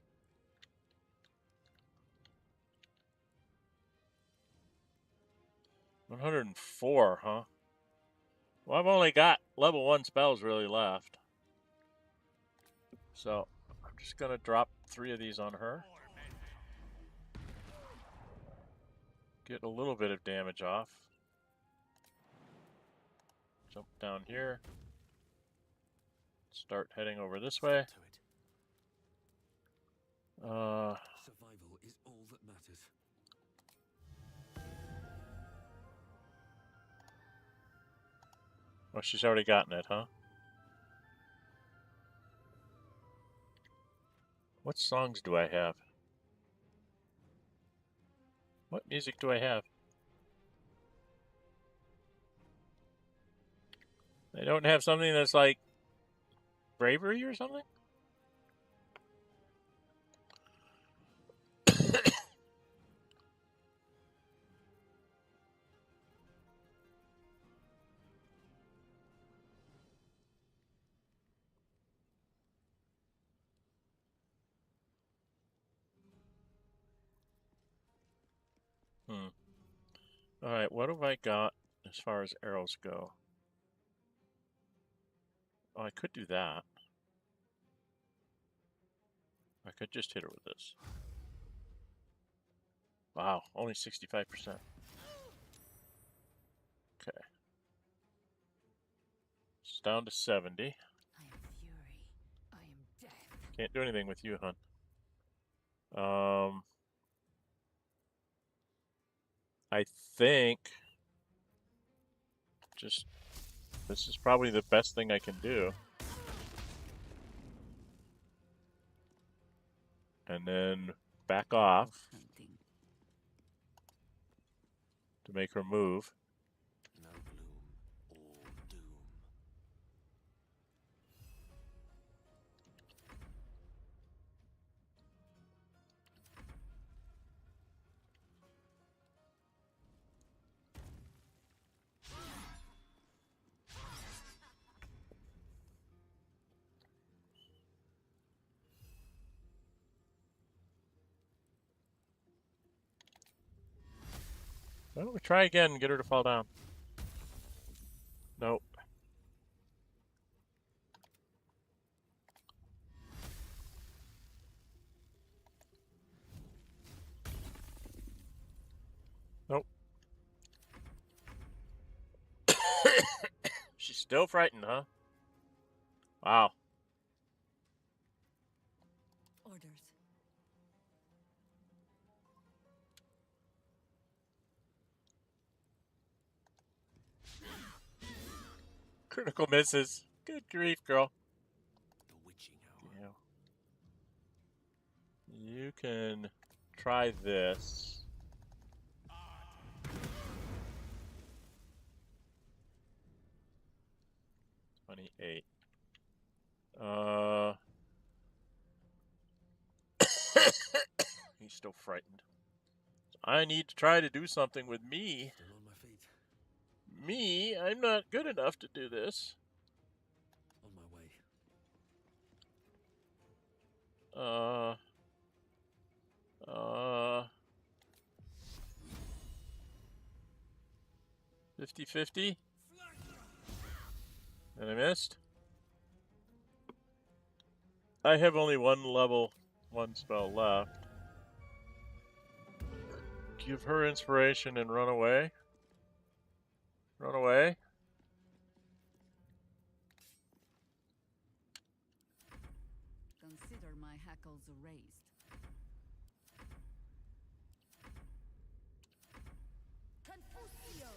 104, huh? Well, I've only got level 1 spells really left. So, I'm just gonna drop 3 of these on her. Get a little bit of damage off. Jump down here. Start heading over this way.
Survival is all that matters.
Oh, she's already gotten it, huh? What songs do I have? What music do I have? I don't have something that's like bravery or something? Alright, what have I got as far as arrows go? Oh, I could do that. I could just hit her with this. Wow, only 65%. Okay. It's down to 70.
I am fury. I am death.
Can't do anything with you, hun. I think just this is probably the best thing I can do. And then back off to make her move.
No gloom or doom.
Why don't we try again and get her to fall down? Nope. Nope. She's still frightened, huh? Wow.
Orders.
Critical misses. Good grief, girl.
The witching hour.
Yeah. You can try this. 28. He's still frightened. I need to try to do something with me.
Still on my feet.
Me? I'm not good enough to do this.
On my way.
50-50? And I missed? I have only one level, one spell left. Give her inspiration and run away. Run away.
Consider my hackles raised. Confusio.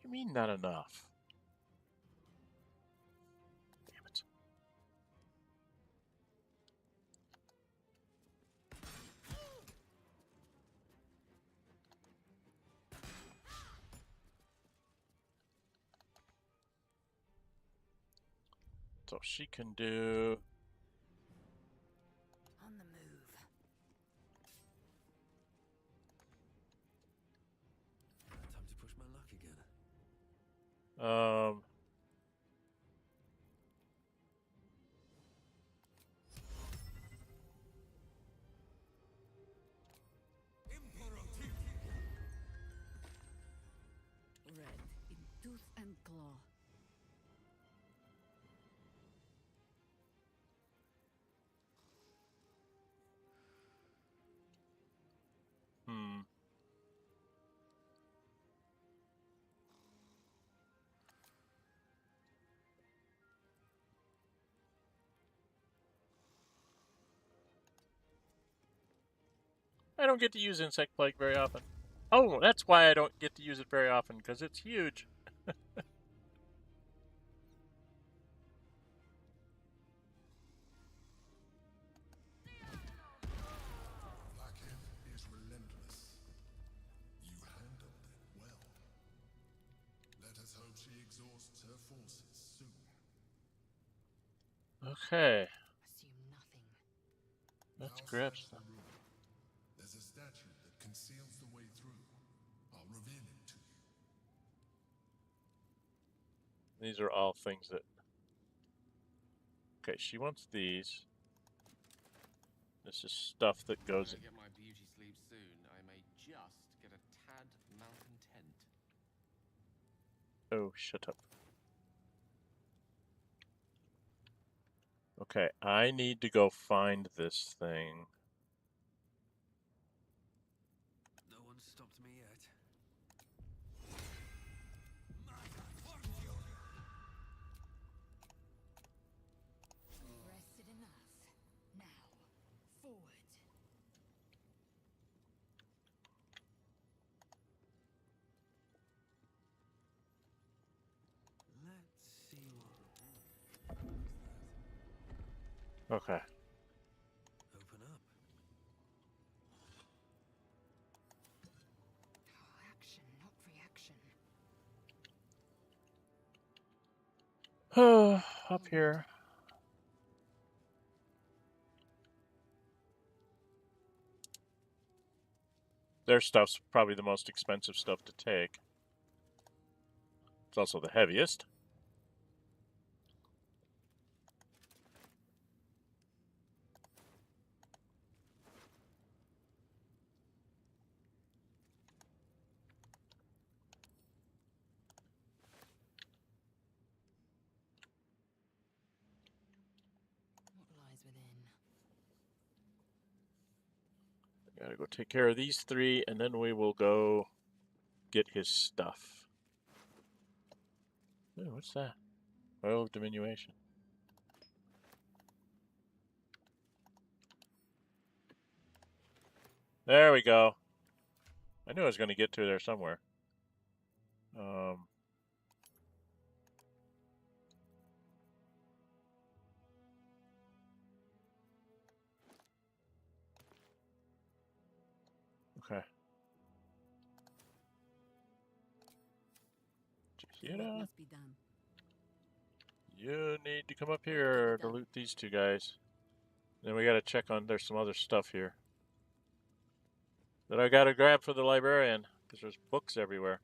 What do you mean not enough? Damn it. So she can do...
On the move.
Time to push my luck again.
Red in tooth and claw.
I don't get to use Insect Plague very often. Oh, that's why I don't get to use it very often, because it's huge.
Blackhead is relentless. You handled it well. Let us hope she exhausts her forces soon.
Okay.
Assume nothing.
Let's
Now
grab
search the
stuff.
room. There's a statue that conceals the way through. I'll reveal it to you.
These are all things that... Okay, she wants these. This is stuff that goes...
When I get my beauty sleep soon, I may just get a tad malcontent.
Oh, shut up. Okay, I need to go find this thing.
No one's stopped me yet.
Rested enough. Now, forward.
Let's see what...
Okay.
Open up.
Action, not reaction.
Up here. their stuff's probably the most expensive stuff to take. It's also the heaviest.
What lies within?
Gotta go take care of these three, and then we will go get his stuff. Ooh, what's that? Oil of diminution. There we go. I knew I was going to get to there somewhere. Okay.
What must be done?
You need to come up here to loot these two guys. Then we got to check on, there's some other stuff here that I got to grab for the librarian, because there's books everywhere.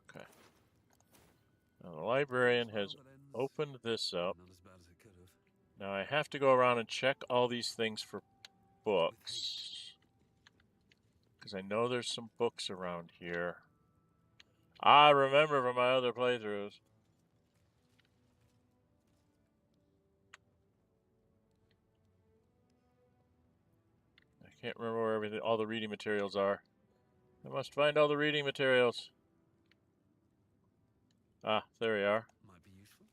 Okay. Now the librarian has opened this up.
Not as bad as it could have.
Now I have to go around and check all these things for books, because I know there's some books around here. I remember from my other playthroughs. I can't remember where all the reading materials are. I must find all the reading materials. Ah, there we are.
Might be useful.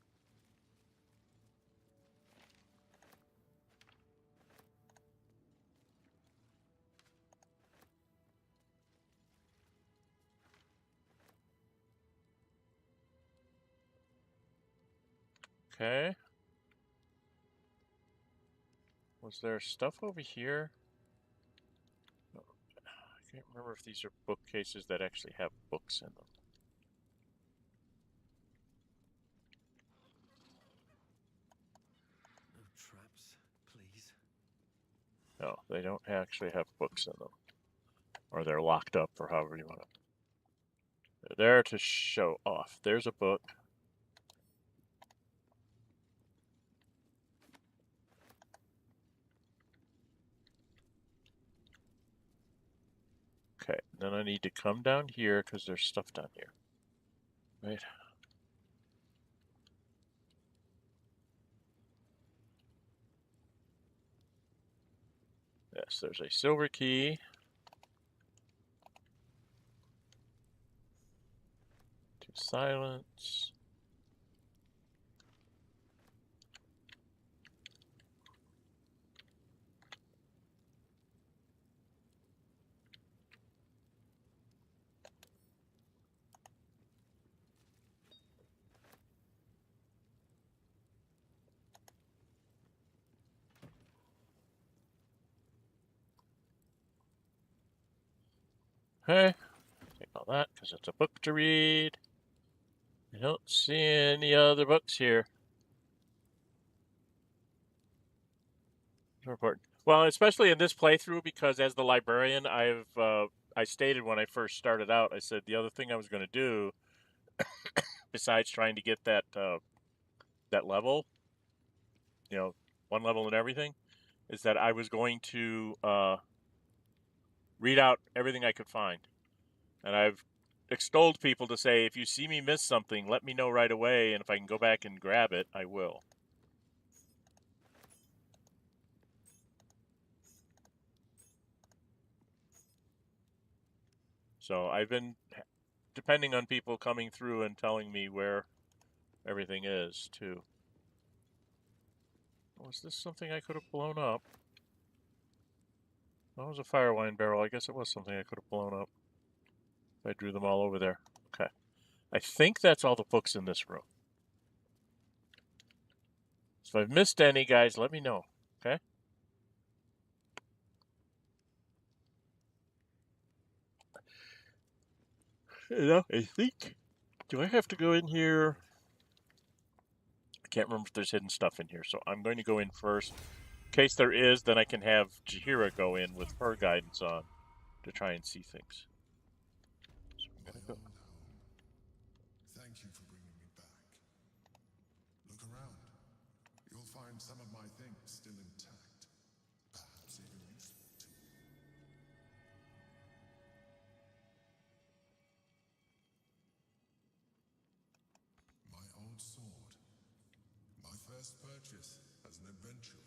Okay. Was there stuff over here? No, I can't remember if these are bookcases that actually have books in them.
No traps, please.
No, they don't actually have books in them. Or they're locked up, or however you want to. They're there to show off. There's a book. Okay, then I need to come down here because there's stuff down here. Right. Yes, there's a silver key. To silence. Okay, take all that because it's a book to read. I don't see any other books here. Important. Well, especially in this playthrough, because as the librarian, I stated when I first started out, I said the other thing I was going to do, besides trying to get that that level, you know, one level and everything, is that I was going to read out everything I could find. And I've extolled people to say, if you see me miss something, let me know right away, and if I can go back and grab it, I will. So I've been depending on people coming through and telling me where everything is, too. Was this something I could have blown up? That was a fire wine barrel. I guess it was something I could have blown up. I drew them all over there. Okay. I think that's all the books in this room. So if I've missed any, guys, let me know. Okay? I think. Do I have to go in here? I can't remember if there's hidden stuff in here, so I'm going to go in first. In case there is, then I can have Jahira go in with her guidance on to try and see things. So I'm gonna go.
Thank you for bringing me back. Look around. You'll find some of my things still intact. Perhaps even useful too. My old sword. My first purchase as an adventurer.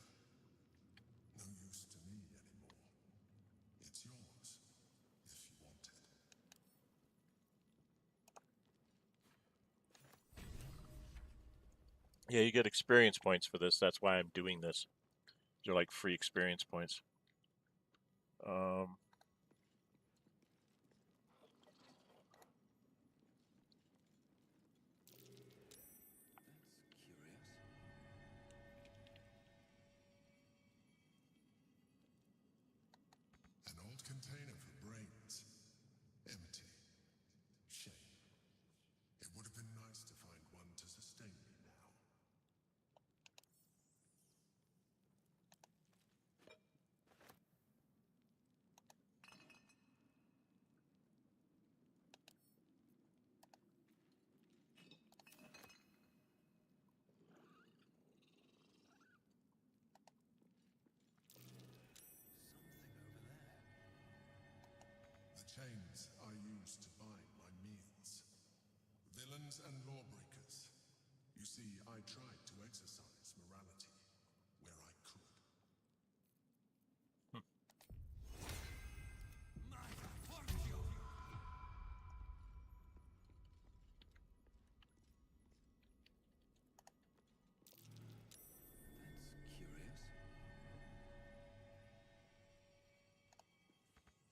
No use to me anymore. It's yours, if you want it.
Yeah, you get experience points for this. That's why I'm doing this. They're like free experience points.
An old container for brains. Empty. Shame. It would have been nice to find one to sustain me now. The chains I used to bind my meals. Villains and lawbreakers. You see, I tried to exercise morality where I could.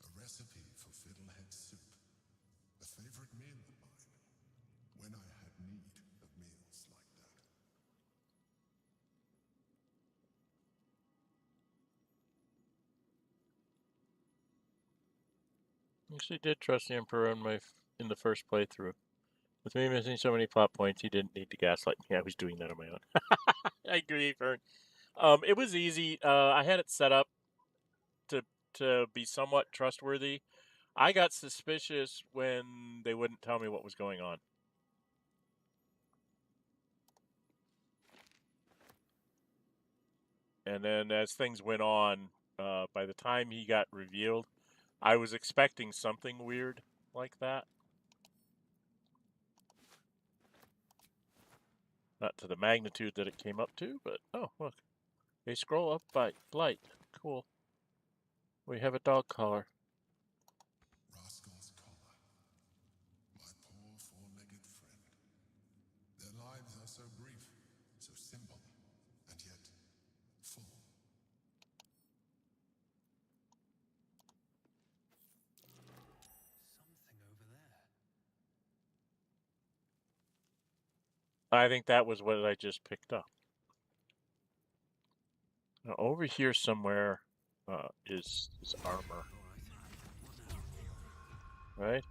A recipe for fiddlehead soup. A favorite meal of mine. When I had need of meals like that.
Actually did trust the Emperor in the first playthrough. With me missing so many plot points, he didn't need to gaslight me. I was doing that on my own. I agree, Fern. It was easy. I had it set up to be somewhat trustworthy. I got suspicious when they wouldn't tell me what was going on. And then as things went on, by the time he got revealed, I was expecting something weird like that. Not to the magnitude that it came up to, but oh, look. A scroll up by light. Cool. We have a dog collar.
Rascal's collar. My poor four-legged friend. Their lives are so brief, so simple, and yet full.
Something over there.
I think that was what I just picked up. Now, over here somewhere is armor. Right?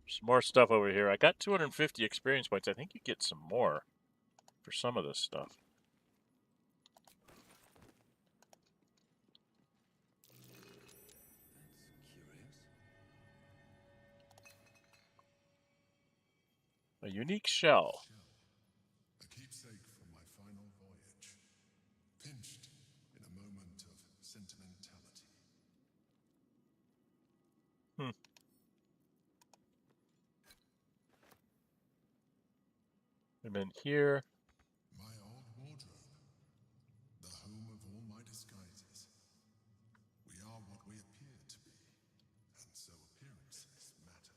Some more stuff over here. I got 250 experience points. I think you get some more for some of this stuff. A unique shell.
A keepsake from my final voyage. Pinched in a moment of sentimentality.
And then here.
My old wardrobe. The home of all my disguises. We are what we appear to be. And so appearances matter.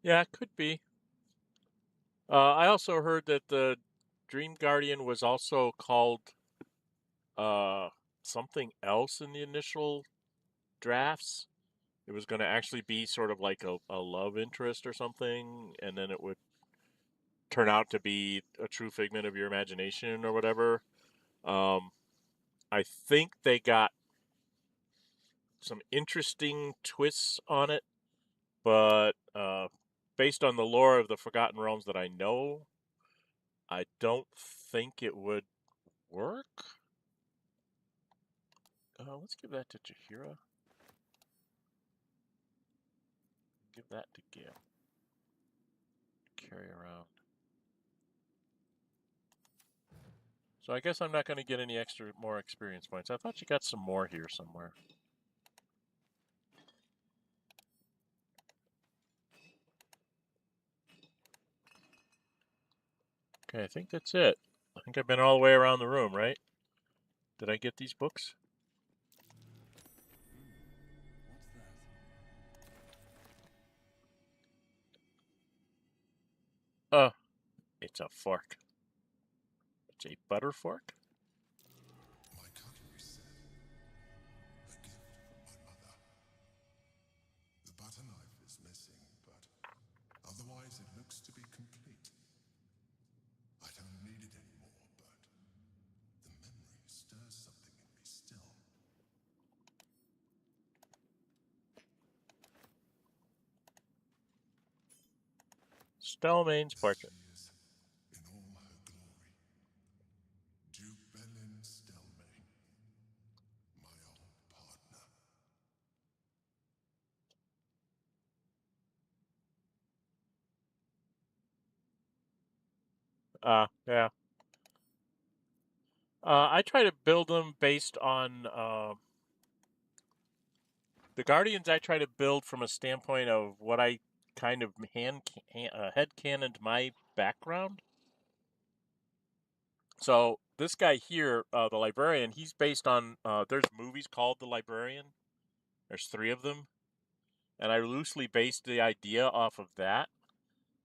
Yeah, it could be. I also heard that the Dream Guardian was also called something else in the initial drafts. it was going to actually be sort of like a love interest or something, and then it would turn out to be a true figment of your imagination or whatever. I think they got some interesting twists on it, but based on the lore of the Forgotten Realms that I know, I don't think it would work. Let's give that to Jaheira. Give that to Gale. Carry around. So I guess I'm not going to get any more experience points. I thought you got some more here somewhere. Okay, I think that's it. I think I've been all the way around the room, right? Did I get these books?
What's that?
It's a fork. It's a butter fork?
My cutlery set. A gift from my mother. The butter knife is missing, but otherwise it looks to be complete. I don't need it anymore, but the memory stirs something in me still.
Stelmane's portrait.
She is in all her glory. Duke Belin Stelmane, my old partner.
Yeah. I try to build them based on the Guardians. I try to build from a standpoint of what I kind of headcanoned my background. So this guy here, the Librarian, he's based on. There's movies called The Librarian. There's 3 of them, and I loosely based the idea off of that.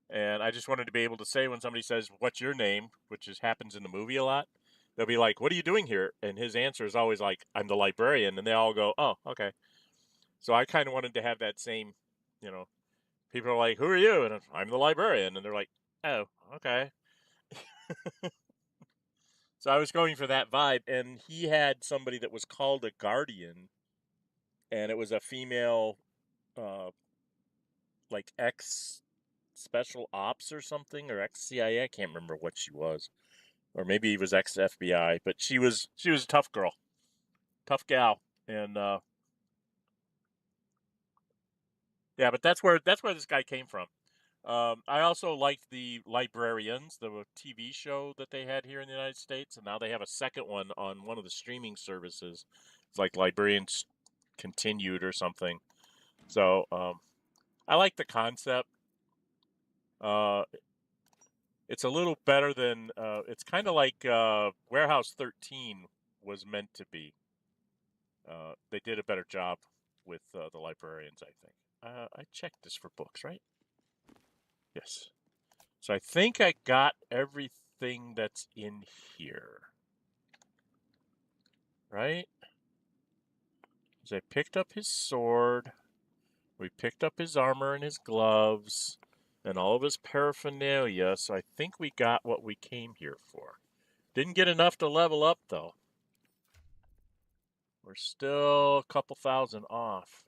And I just wanted to be able to say when somebody says, "What's your name?" which happens in the movie a lot, they'll be like, "What are you doing here?" And his answer is always like, "I'm the librarian." And they all go, "Oh, okay." So I kind of wanted to have that same, people are like, "Who are you?" And I'm the librarian. And they're like, "Oh, okay." So I was going for that vibe. And he had somebody that was called a guardian. And it was a female, like ex special ops or something, or ex CIA. I can't remember what she was. Or maybe he was ex FBI, but she was a tough girl, tough gal, and yeah. But that's where this guy came from. I also liked the Librarians, the TV show that they had here in the United States, and now they have a second one on one of the streaming services. It's like Librarians Continued or something. So I like the concept. It's a little better than it's kind of like Warehouse 13 was meant to be. They did a better job with the Librarians, I think. I checked this for books, right? Yes. So I think I got everything that's in here. Right? So I picked up his sword. We picked up his armor and his gloves and all of his paraphernalia. So I think we got what we came here for. Didn't get enough to level up, though. We're still a couple thousand off.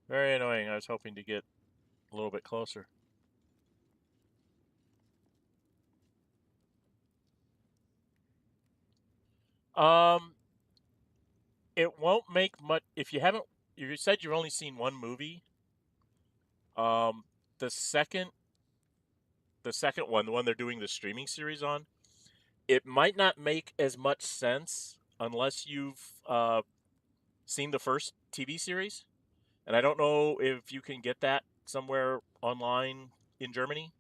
Very annoying. I was hoping to get a little bit closer. It won't make much if you haven't. You said you've only seen one movie. The second one, the one they're doing the streaming series on, it might not make as much sense unless you've seen the first TV series. And I don't know if you can get that somewhere online in Germany.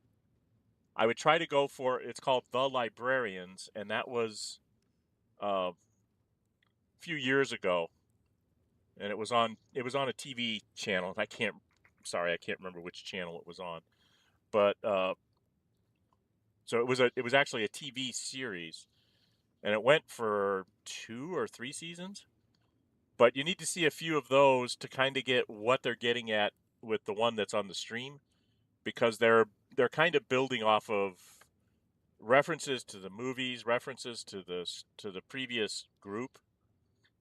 I would try to go for it's called The Librarians, and that was a few years ago, and it was on a TV channel. I can't remember which channel it was on, but so it was actually a TV series, and it went for 2 or 3 seasons. But you need to see a few of those to kind of get what they're getting at with the one that's on the stream, because they're kind of building off of references to the movies, references to the previous group,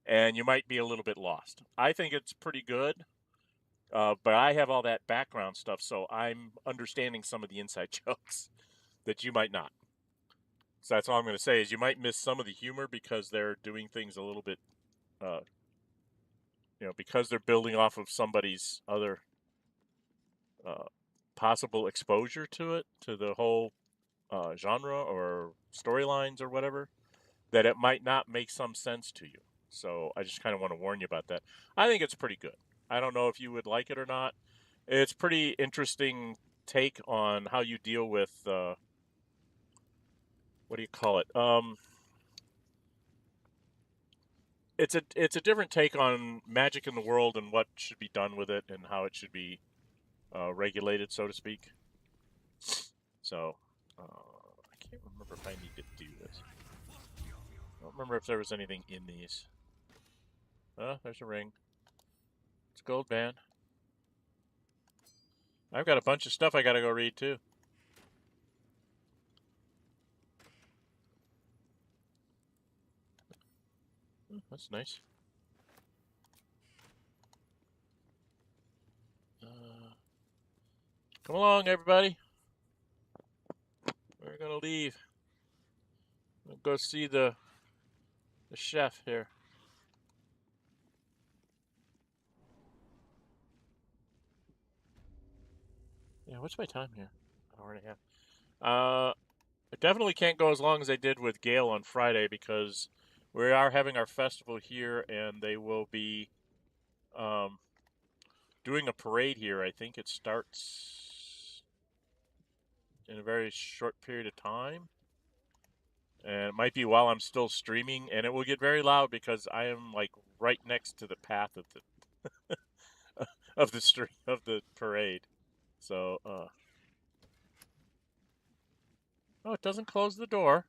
and you might be a little bit lost. I think it's pretty good, but I have all that background stuff, so I'm understanding some of the inside jokes that you might not. So that's all I'm going to say is you might miss some of the humor because they're doing things a little bit, because they're building off of somebody's other possible exposure to it, to the whole genre or storylines or whatever, that it might not make some sense to you. So I just kind of want to warn you about that. I think it's pretty good. I don't know if you would like it or not. It's pretty interesting take on how you deal with what do you call it? It's a different take on magic in the world and what should be done with it and how it should be regulated, so to speak. So I can't remember if I need to do this. I don't remember if there was anything in these. There's a ring. It's a gold band. I've got a bunch of stuff I gotta go read too. That's nice. Come along, everybody. We're gonna leave. We'll go see the chef here. Yeah, what's my time here? An hour and a half. I definitely can't go as long as I did with Gale on Friday because we are having our festival here, and they will be doing a parade here. I think it starts in a very short period of time, and it might be while I'm still streaming, and it will get very loud because I am like right next to the path of the of the street of the parade. So, oh, it doesn't close the door.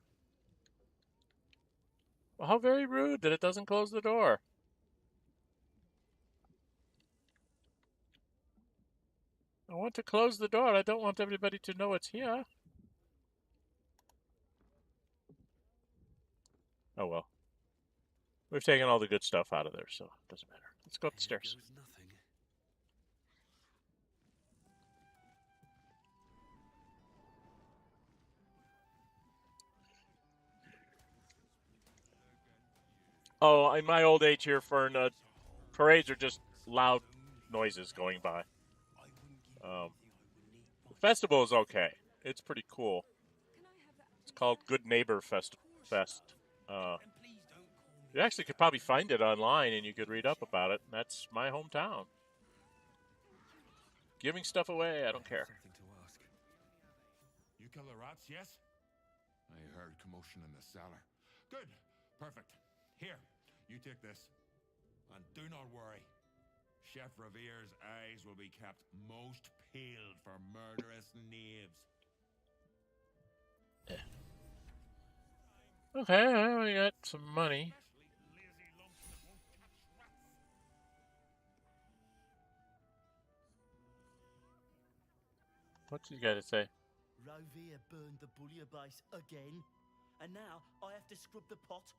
Well, how very rude that it doesn't close the door. I want to close the door. I don't want everybody to know it's here. Oh well. We've taken all the good stuff out of there, so it doesn't matter. Let's go up the stairs. Oh, in my old age here, Fern, parades are just loud noises going by. The festival is okay. It's pretty cool. It's called Good Neighbor Fest. You actually could probably find it online and you could read up about it. That's my hometown. Giving stuff away, I don't care.
You kill the rats, yes? I heard commotion in the cellar. Good. Perfect. Here, you take this. And do not worry. Chef Revere's eyes will be kept most peeled for murderous knaves.
Okay, we got some money. What's you got to say?
Rovere burned the bullier base again, and now I have to scrub the pot.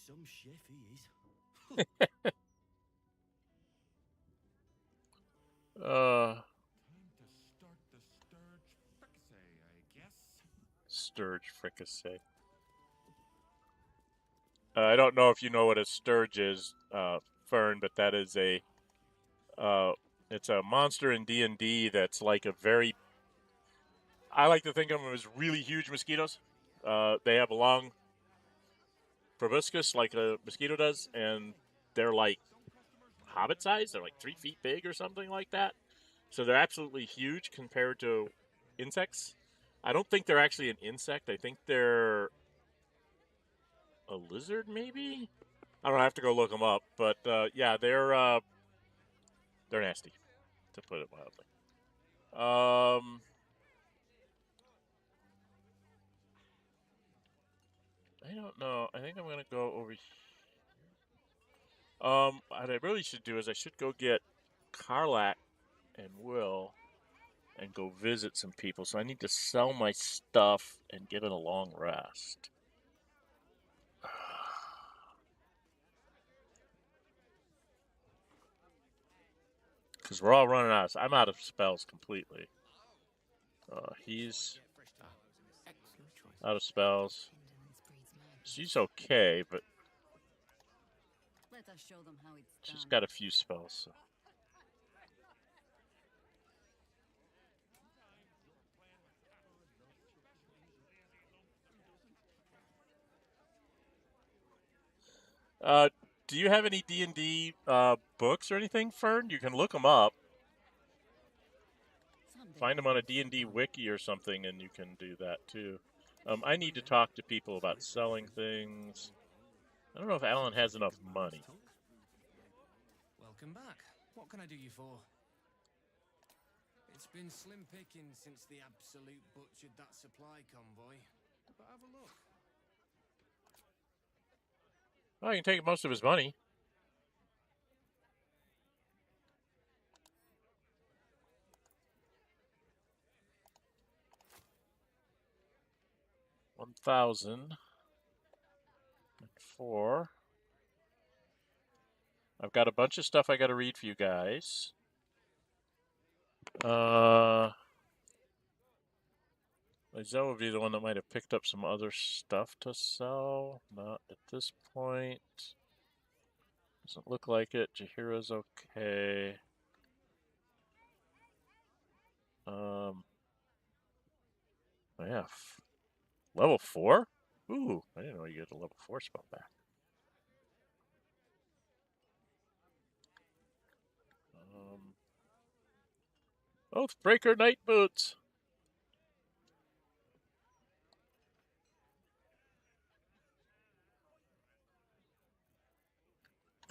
Some chef he is.
Time to start the sturge fricassee, I guess.
Sturge fricassee. I don't know if you know what a sturge is, Fern, but that is it's a monster in D&D that's like a very, I like to think of them as really huge mosquitoes. They have a long proboscis like a mosquito does, and they're like hobbit size. They're like 3 feet big or something like that. So they're absolutely huge compared to insects. I don't think they're actually an insect. I think they're a lizard, maybe? I don't have to go look them up, but yeah, they're nasty, to put it mildly. I don't know. I think I'm going to go over here. What I really should do is I should go get Karlak and Will and go visit some people. So I need to sell my stuff and get in a long rest. Because we're all running out. I'm out of spells completely. He's out of spells. She's okay, but
Let us show them how it's
she's
done.
got a few spells. So. Do you have any D&D books or anything, Fern? You can look them up. Find them on a D&D wiki or something, and you can do that too. I need to talk to people about selling things. I don't know if Alan has enough money.
Welcome back. What can I do you for? It's been slim pickings since the Absolute butchered that supply convoy. But have a look.
Oh, you can take most of his money. $1,004. I've got a bunch of stuff I got to read for you guys. Zoe would be the one that might have picked up some other stuff to sell. Not at this point. Doesn't look like it. Jahira's okay. Yeah. Level 4? Ooh, I didn't know you get a level 4 spell back. Oathbreaker Night Boots.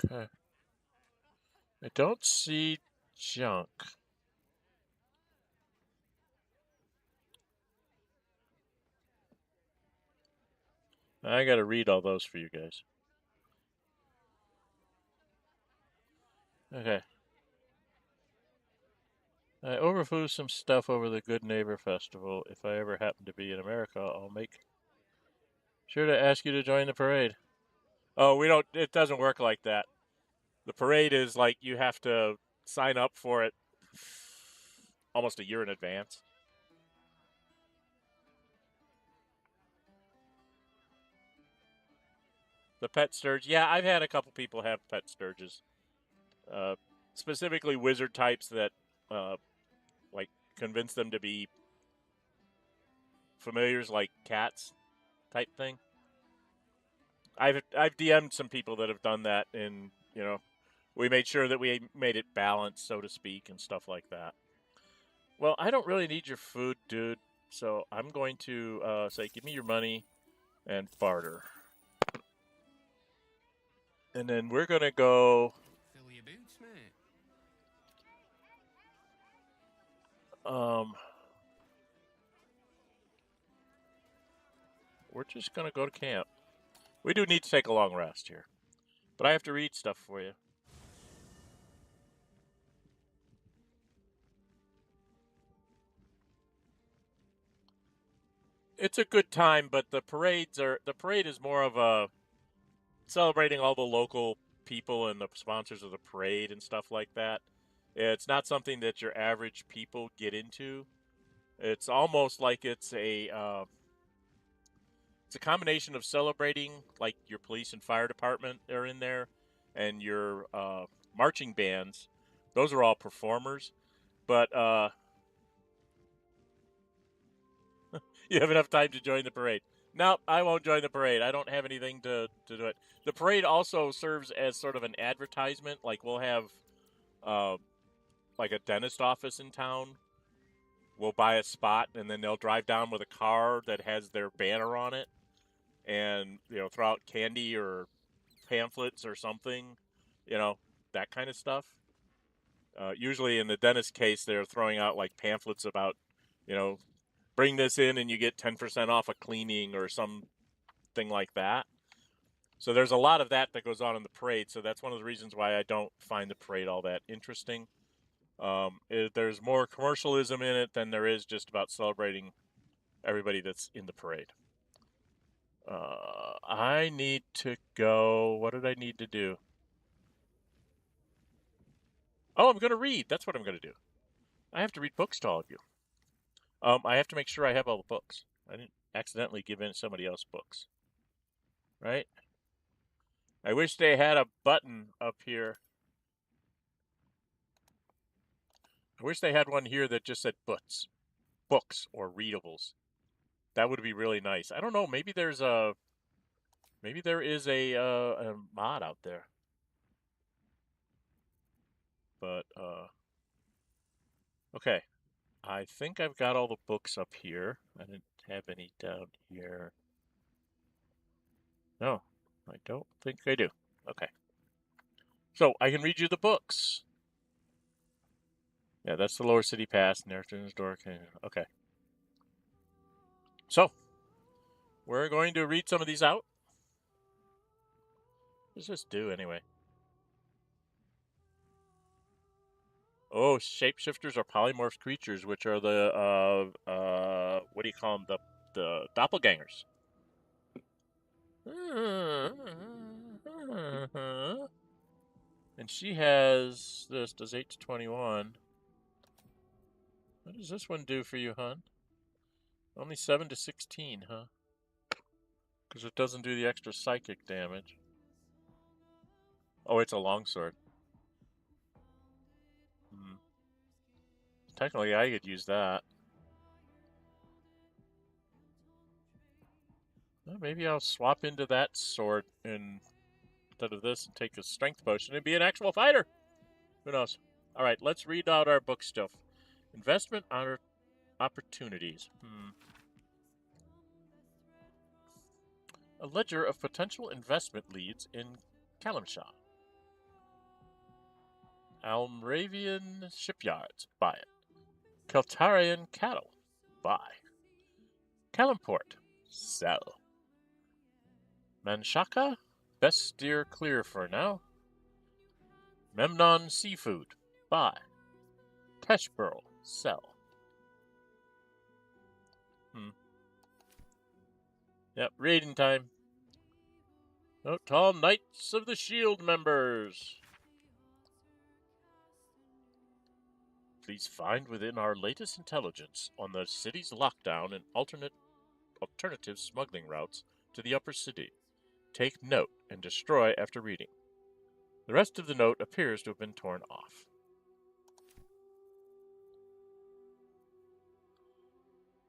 Okay. I don't see junk. I gotta read all those for you guys. Okay. I overflew some stuff over the Good Neighbor Festival. If I ever happen to be in America, I'll make sure to ask you to join the parade. Oh, we don't. It doesn't work like that. The parade is like you have to sign up for it almost a year in advance. The pet sturge. Yeah, I've had a couple people have pet sturges. Specifically wizard types that like convince them to be familiars like cats type thing. I've DM'd some people that have done that, and we made sure that we made it balanced, so to speak, and stuff like that. Well, I don't really need your food, dude, so I'm going to say, give me your money and barter. And then we're going to go...
Fill your boots, mate.
We're just going to go to camp. We do need to take a long rest here. But I have to read stuff for you. It's a good time, but the parade is more of a celebrating all the local people and the sponsors of the parade and stuff like that. It's not something that your average people get into. It's almost like it's a combination of celebrating, like your police and fire department are in there, and your marching bands. Those are all performers, but you have enough time to join the parade. No, I won't join the parade. I don't have anything to do it. The parade also serves as sort of an advertisement. Like we'll have like a dentist office in town. We'll buy a spot, and then they'll drive down with a car that has their banner on it, and throw out candy or pamphlets or something, that kind of stuff. Usually in the dentist case, they're throwing out like pamphlets about, bring this in and you get 10% off a cleaning or some something like that. So there's a lot of that goes on in the parade. So that's one of the reasons why I don't find the parade all that interesting. There's more commercialism in it than there is just about celebrating everybody that's in the parade. I need to go. What did I need to do? Oh, I'm going to read. That's what I'm going to do. I have to read books to all of you. I have to make sure I have all the books. I didn't accidentally give in somebody else books. Right? I wish they had a button up here. I wish they had one here that just said books or readables. That would be really nice. I don't know. Maybe there is a mod out there. But okay. I think I've got all the books up here. I didn't have any down here. No, I don't think I do. Okay. So I can read you the books. Yeah, that's the Lower City Pass, Narrator's Door. Okay. So, we're going to read some of these out. Let's just do anyway. Oh, shapeshifters are polymorph creatures, which are the, what do you call them? The doppelgangers. And she has, this does 8 to 21. What does this one do for you, hon? Only 7 to 16, huh? Because it doesn't do the extra psychic damage. Oh, it's a longsword. Technically, I could use that. Well, maybe I'll swap into that sword instead of this and take a strength potion and be an actual fighter. Who knows? All right, let's read out our book stuff. Investment opportunities. A ledger of potential investment leads in Kalimsha. Almravian shipyards. Buy it. Keltarian cattle. Buy. Kalimport. Sell. Manshaka. Best steer clear for now. Memnon seafood. Buy. Teshburl. Sell. Yep, raiding time. Note to all Knights of the Shield members. Please find within our latest intelligence on the city's lockdown and alternative smuggling routes to the upper city. Take note and destroy after reading. The rest of the note appears to have been torn off.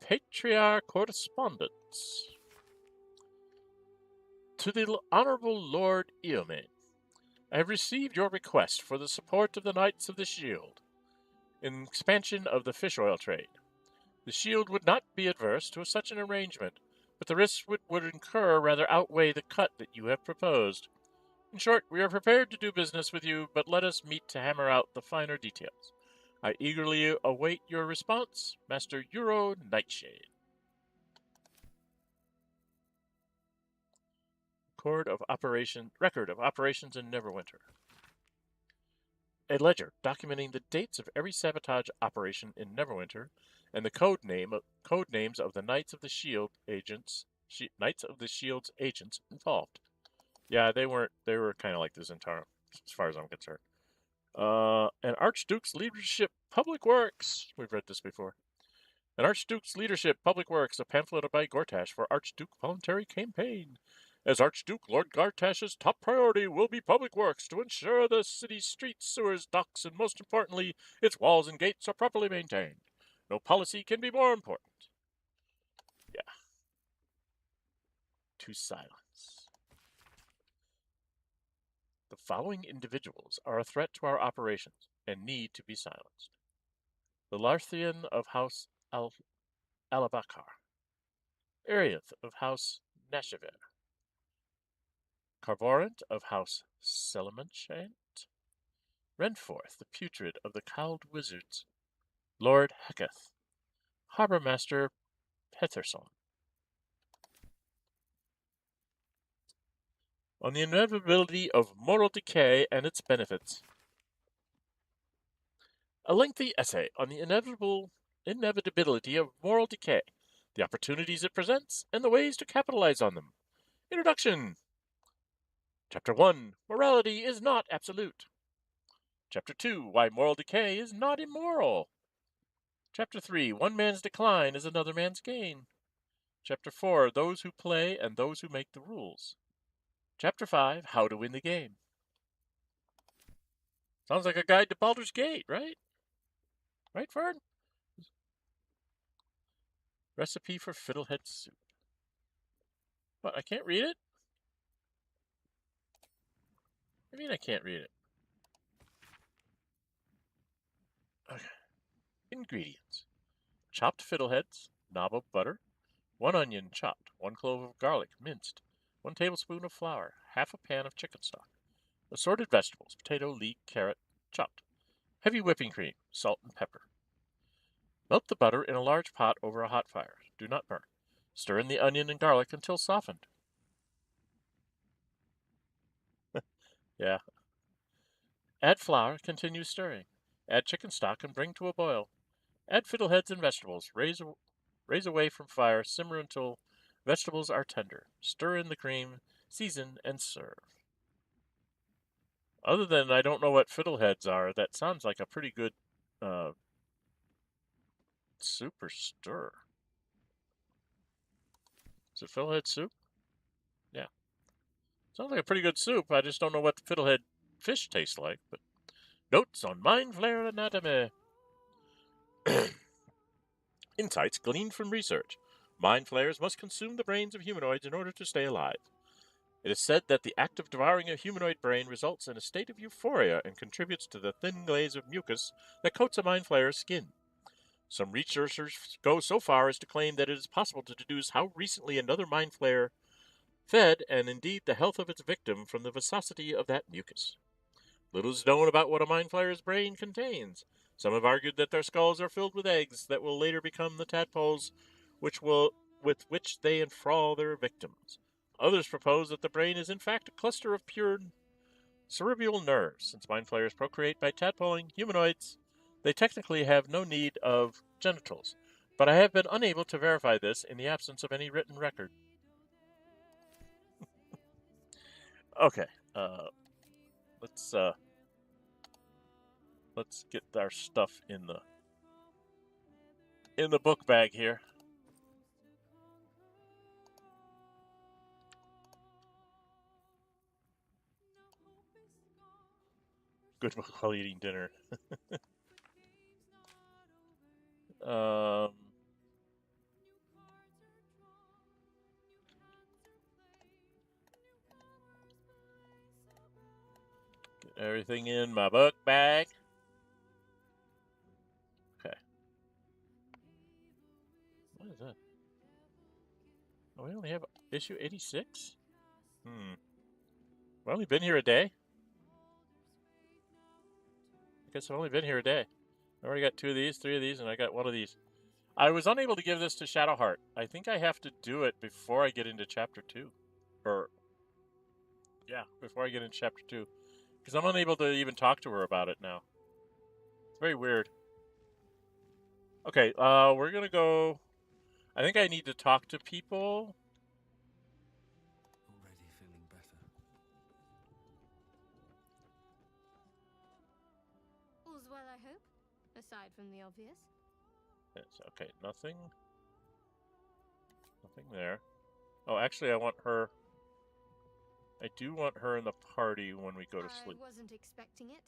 Patriarch Correspondence. To the Honorable Lord Eomain, I have received your request for the support of the Knights of the Shield in expansion of the fish oil trade. The Shield would not be adverse to such an arrangement, but the risks would incur rather outweigh the cut that you have proposed. In short, we are prepared to do business with you, but let us meet to hammer out the finer details. I eagerly await your response, Master Euro Nightshade. Record of operations in Neverwinter. A ledger documenting the dates of every sabotage operation in Neverwinter and the code names of the Knights of the Shield agents, Knights of the Shield's agents involved. Yeah, they were kind of like the Zentara, as far as I'm concerned. An Archduke's Leadership Public Works. We've read this before. An Archduke's Leadership Public Works, a pamphlet by Gortash for Archduke voluntary campaign. As Archduke, Lord Gortash's top priority will be public works to ensure the city's streets, sewers, docks, and most importantly, its walls and gates are properly maintained. No policy can be more important. Yeah. To silence. The following individuals are a threat to our operations and need to be silenced. The Larian of House Alabakar. Ariath of House Nashaver. Carborant of House Selamanchant. Renforth, the Putrid of the Cowled Wizards. Lord Heketh. Harbour Master Peterson. on the inevitability of moral decay and its benefits. A lengthy essay on the inevitability of moral decay, the opportunities it presents, and the ways to capitalize on them. Introduction. Chapter 1. Morality is not absolute. Chapter 2. Why moral decay is not immoral. Chapter 3. One man's decline is another man's gain. Chapter 4. Those who play and those who make the rules. Chapter 5. How to win the game. Sounds like a guide to Baldur's Gate, right? Right, Fern? Recipe for fiddlehead soup. What, I can't read it? What do you mean I can't read it? Okay. Ingredients. Chopped fiddleheads, knob of butter, 1 onion chopped, 1 clove of garlic minced, 1 tablespoon of flour, half a pan of chicken stock, assorted vegetables, potato, leek, carrot, chopped, heavy whipping cream, salt and pepper. Melt the butter in a large pot over a hot fire. Do not burn. Stir in the onion and garlic until softened. Yeah. Add flour, continue stirring. Add chicken stock and bring to a boil. Add fiddleheads and vegetables. Raise away from fire. Simmer until vegetables are tender. Stir in the cream, season, and serve. Other than I don't know what fiddleheads are, that sounds like a pretty good soup or stir. Is it fiddlehead soup? Yeah. Sounds like a pretty good soup. I just don't know what the fiddlehead fish tastes like. But notes on Mind Flayer anatomy. Insights gleaned from research. Mind flayers must consume the brains of humanoids in order to stay alive. It is said that the act of devouring a humanoid brain results in a state of euphoria and contributes to the thin glaze of mucus that coats a mind flayer's skin. Some researchers go so far as to claim that it is possible to deduce how recently another mind flayer fed, and indeed the health of its victim, from the viscosity of that mucus. Little is known about what a mind flayer's brain contains. Some have argued that their skulls are filled with eggs that will later become the tadpoles with which they enthrall their victims. Others propose that the brain is in fact a cluster of pure cerebral nerves. Since mind flayers procreate by tadpoling humanoids, they technically have no need of genitals, but I have been unable to verify this in the absence of any written record. Okay, let's get our stuff in the book bag here. Good book while eating dinner. Get everything in my book bag. Okay. What is that? Oh, we only have issue 86? I've only been here a day? I guess I've only been here a day. I already got 2 of these, 3 of these, and I got 1 of these. I was unable to give this to Shadowheart. I think I have to do it before I get into Chapter 2. Before I get into Chapter 2. Because I'm unable to even talk to her about it now. It's very weird. Okay, we're gonna go... I think I need to talk to people.
Already feeling better.
All's well, I hope, aside from the obvious.
Yes, okay, nothing there. Oh, actually, I want her... I do want her in the party when we go to sleep.
I wasn't expecting it,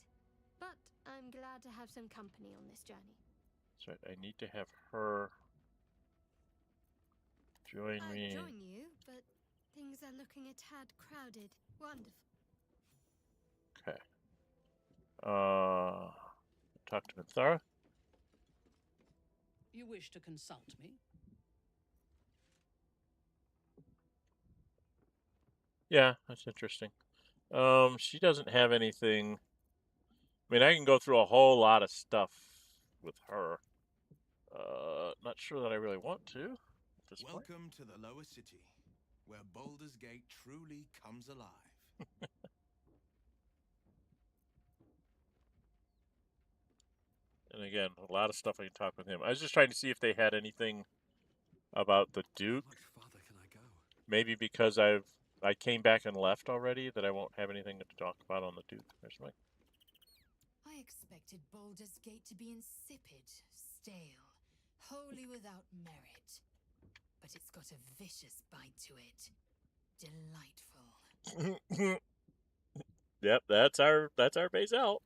but I'm glad to have some company on this journey.
That's right, I need to have her join me.
I'd join you, but things are looking a tad crowded. Wonderful.
Okay. Talk to Minthara.
You wish to consult me?
Yeah, that's interesting. She doesn't have anything. I mean, I can go through a whole lot of stuff with her. Not sure that I really want to at this point.
Welcome to the lower city, where Baldur's Gate truly comes alive.
And again, a lot of stuff I can talk with him. I was just trying to see if they had anything about the Duke.
How much farther can I go?
Maybe because I came back and left already, that I won't have anything to talk about on the Duke. There's my...
I expected Baldur's Gate to be insipid, stale, wholly without merit. But it's got a vicious bite to it. Delightful.
Yep, that's our base out.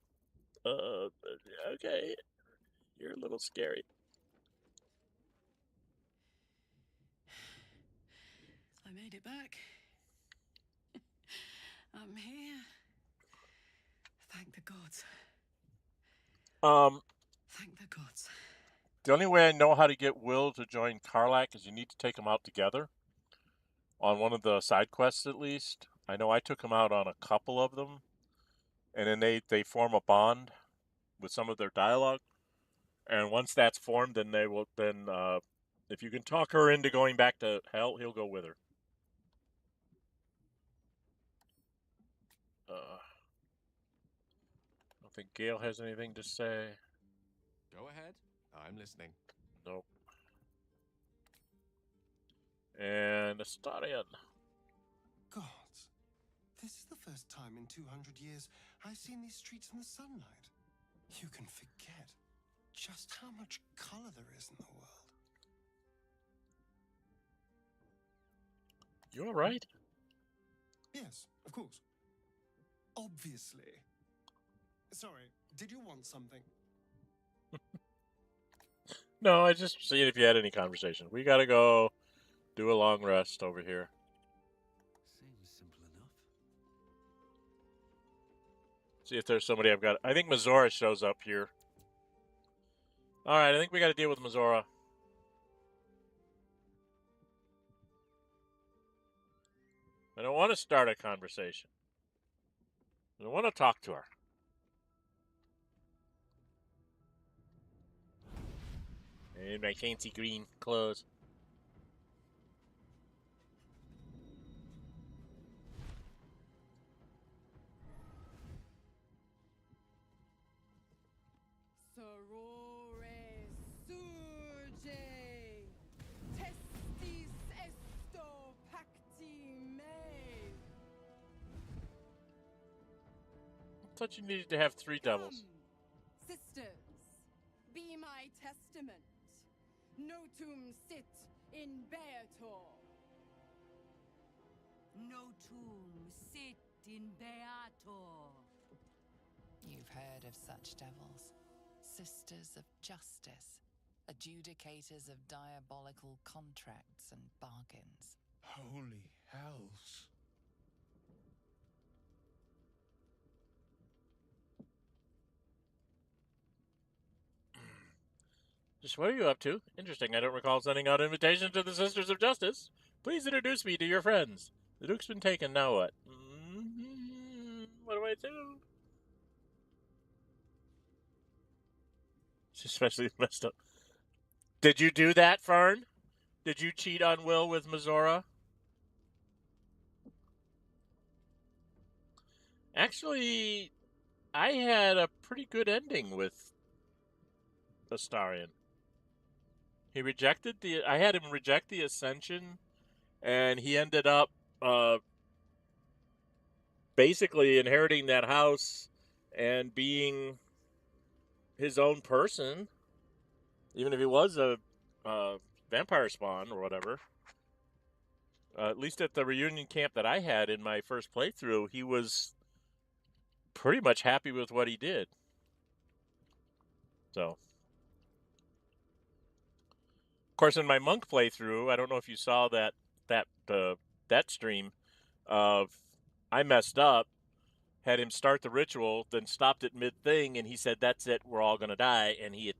Okay. You're a little scary.
I made it back. I'm here. Thank the gods. Thank the gods.
The only way I know how to get Will to join Karlach is you need to take them out together. On one of the side quests, at least. I know I took him out on a couple of them. And then they form a bond with some of their dialogue. And once that's formed, then they will, if you can talk her into going back to hell, he'll go with her. I don't think Gale has anything to say.
Go ahead. I'm listening.
Nope. And Astarion.
Gods, this is the first time in 200 years I've seen these streets in the sunlight. You can forget just how much color there is in the world.
You all right?
Yes, of course. Obviously. Sorry, did you want something?
No, I just seeing if you had any conversation. We gotta go do a long rest over here.
Seems simple enough.
See if there's somebody I've got. I think Mizora shows up here. Alright, I think we gotta deal with Mizora. I don't want to start a conversation. I want to talk to her. And my fancy green clothes.
Sorore suje, testis esto pacti me.
I thought you needed to have 3 devils.
Come, sisters, be my testament. Notum sit in Beator.
Notum sit in Beator.
You've heard of such devils. Sisters of justice. Adjudicators of diabolical contracts and bargains.
Holy hells.
Just what are you up to? Interesting. I don't recall sending out invitations to the Sisters of Justice. Please introduce me to your friends. The Duke's been taken. Now what? What do I do? It's especially messed up. Did you do that, Fern? Did you cheat on Will with Mizora? Actually, I had a pretty good ending with Astarion. He rejected I had him reject the Ascension, and he ended up basically inheriting that house and being his own person, even if he was a vampire spawn or whatever. At least at the reunion camp that I had in my first playthrough, he was pretty much happy with what he did. So, of course, in my monk playthrough, I don't know if you saw that stream of I messed up, had him start the ritual, then stopped at mid-thing, and he said, "That's it, we're all going to die," and he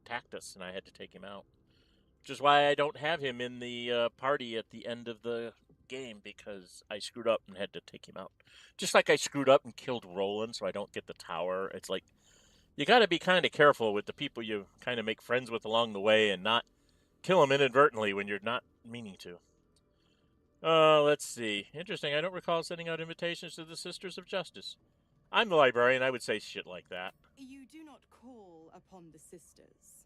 attacked us, and I had to take him out. Which is why I don't have him in the party at the end of the game, because I screwed up and had to take him out. Just like I screwed up and killed Roland so I don't get the tower. It's like, you got to be kind of careful with the people you kind of make friends with along the way and not kill them inadvertently when you're not meaning to. Let's see. Interesting. I don't recall sending out invitations to the Sisters of Justice. I'm the librarian. I would say shit like that.
You do not call upon the sisters.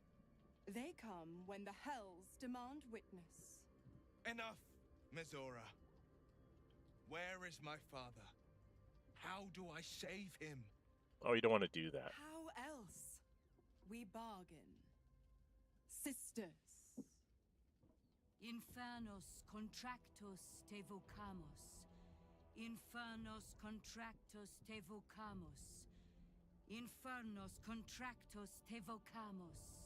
They come when the hells demand witness.
Enough, Mizora. Where is my father? How do I save him?
Oh, you don't want to do that.
How else? We bargain. Sisters.
Infernos contractos te vocamos. Infernos contractos te vocamos. Infernos contractos te vocamos.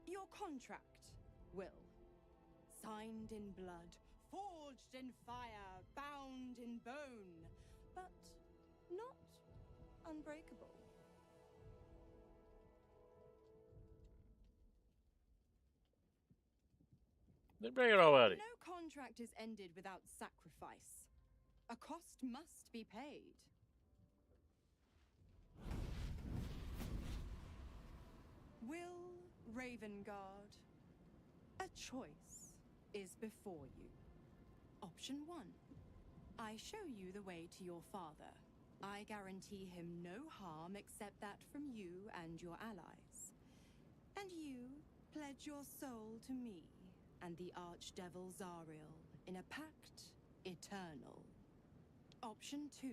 Your contract, Will. Signed in blood, forged in fire, bound in bone, but not unbreakable.
Then bring it all out.
No contract is ended without sacrifice. A cost must be paid. Will Ravengard, a choice is before you. Option 1. I show you the way to your father. I guarantee him no harm except that from you and your allies. And you pledge your soul to me and the Archdevil Zariel in a pact eternal. Option 2.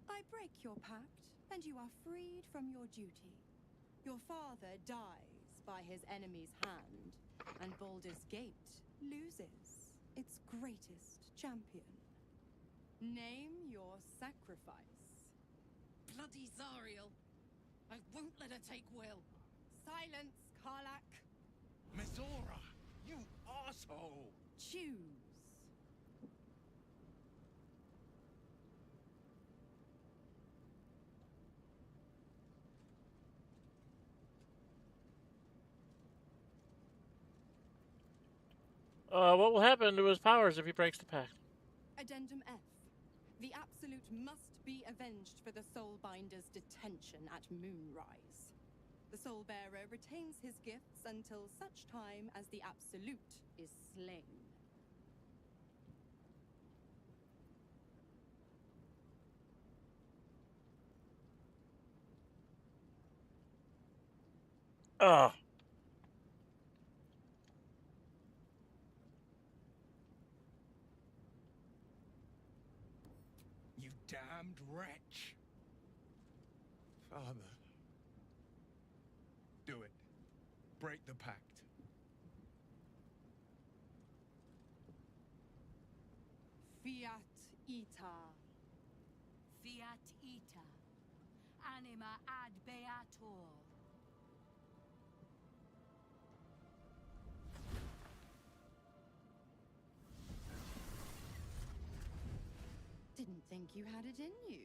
I break your pact and you are freed from your duty. Your father dies by his enemy's hand, and Baldur's Gate loses its greatest champion. Name your sacrifice.
Bloody Zariel! I won't let her take Will.
Silence, Karlak.
Mizora, you asshole!
Choose.
What will happen to his powers if he breaks the pact?
Addendum F. The Absolute must be avenged for the Soulbinder's detention at Moonrise. The Soulbearer retains his gifts until such time as the Absolute is slain.
Ugh.
You damned wretch! Father. Do it. Break the pact.
Fiat Ita.
Fiat ita. Anima ad beator.
Didn't think you had it in you.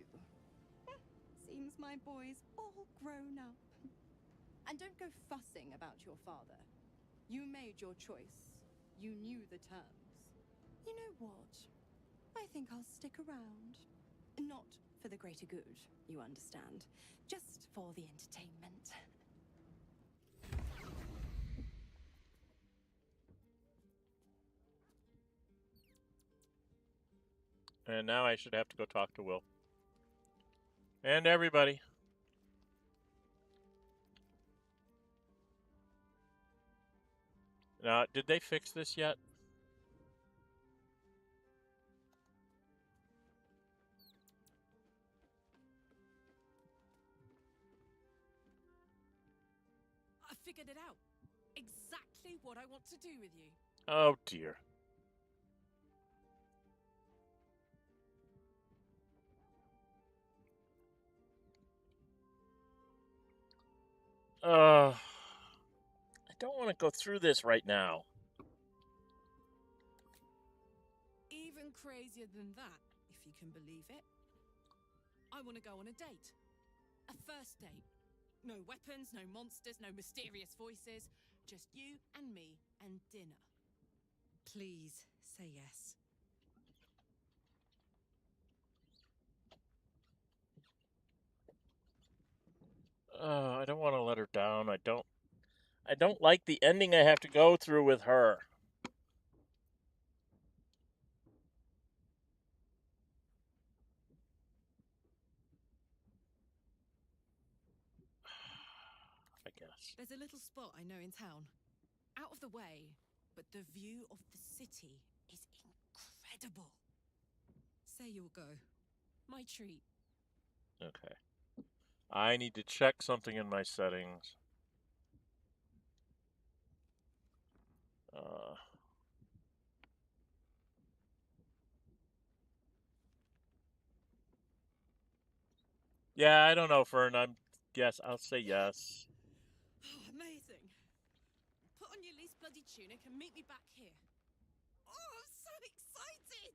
Seems my boy's all grown up. And don't go fussing about your father. You made your choice. You knew the terms. You know what? I think I'll stick around. Not for the greater good, you understand. Just for the entertainment.
And now I should have to go talk to Will. And everybody. Now, did they fix this yet?
I figured it out. Exactly what I want to do with you.
Oh, dear. I don't want to go through this right now.
Even crazier than that, if you can believe it. I want to go on a date. A first date. No weapons, no monsters, no mysterious voices. Just you and me and dinner. Please say yes.
I don't want to let her down. I don't like the ending I have to go through with her. I guess.
There's a little spot I know in town. Out of the way, but the view of the city is incredible. Say you'll go. My treat.
Okay. I need to check something in my settings. Yeah, I don't know, Fern. I'll say yes.
Oh, amazing. Put on your least bloody tunic and meet me back here. Oh, I'm so excited!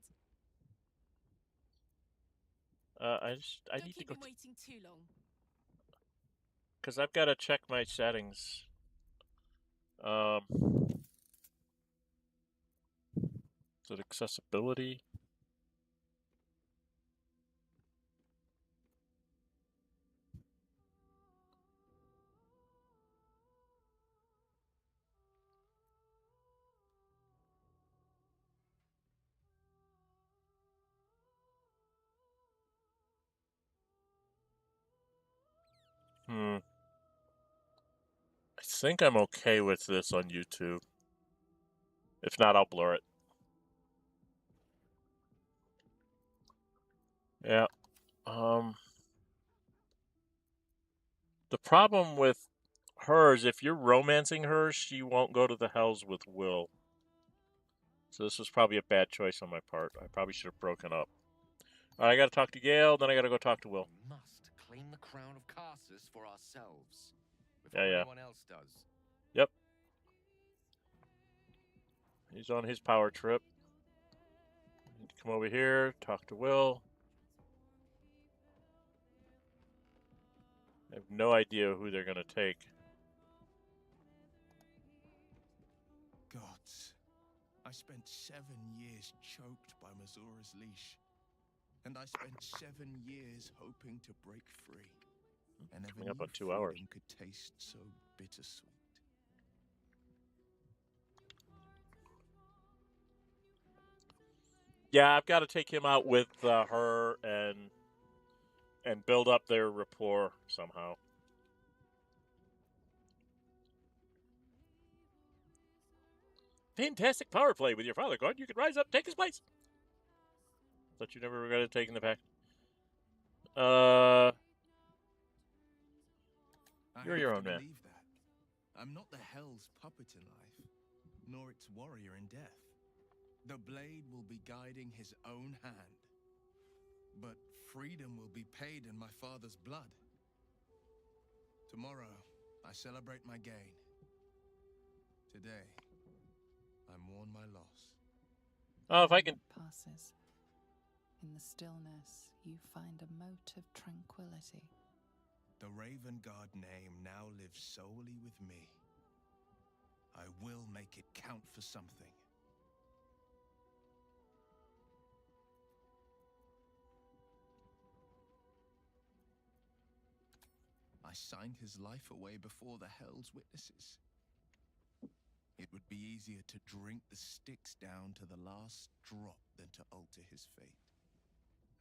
I
Don't
need to
keep
go
me waiting too long.
because I've got to check my settings. Is it accessibility? I think I'm okay with this on YouTube. If not, I'll blur it. Yeah. The problem with her is if you're romancing her, she won't go to the hells with Will. So this was probably a bad choice on my part. I probably should have broken up. All right, I got to talk to Gale, then I got to go talk to Will.
We must claim the crown of Carsus for ourselves before
Yeah.
anyone else does.
Yep. He's on his power trip. I need to come over here, talk to Will. I have no idea who they're going to take.
Gods, I spent 7 years choked by Mazora's leash. And I spent 7 years hoping to break free. And never
Coming up
knew
on 2 hours.
freedom could taste so bittersweet.
Yeah, I've got to take him out with her and build up their rapport somehow. Fantastic power play with your father, God. You can rise up, take his place. Thought you never regretted taking the pack. You're your own man.
Believe that. I'm not the Hell's puppet in life, nor its warrior in death. The blade will be guiding his own hand. But freedom will be paid in my father's blood. Tomorrow, I celebrate my gain. Today, I mourn my loss.
Oh, if I can...
Passes. In the stillness, you find a mote of tranquility.
The Raven Guard name now lives solely with me. I will make it count for something. I signed his life away before the Hell's witnesses. It would be easier to drink the sticks down to the last drop than to alter his fate.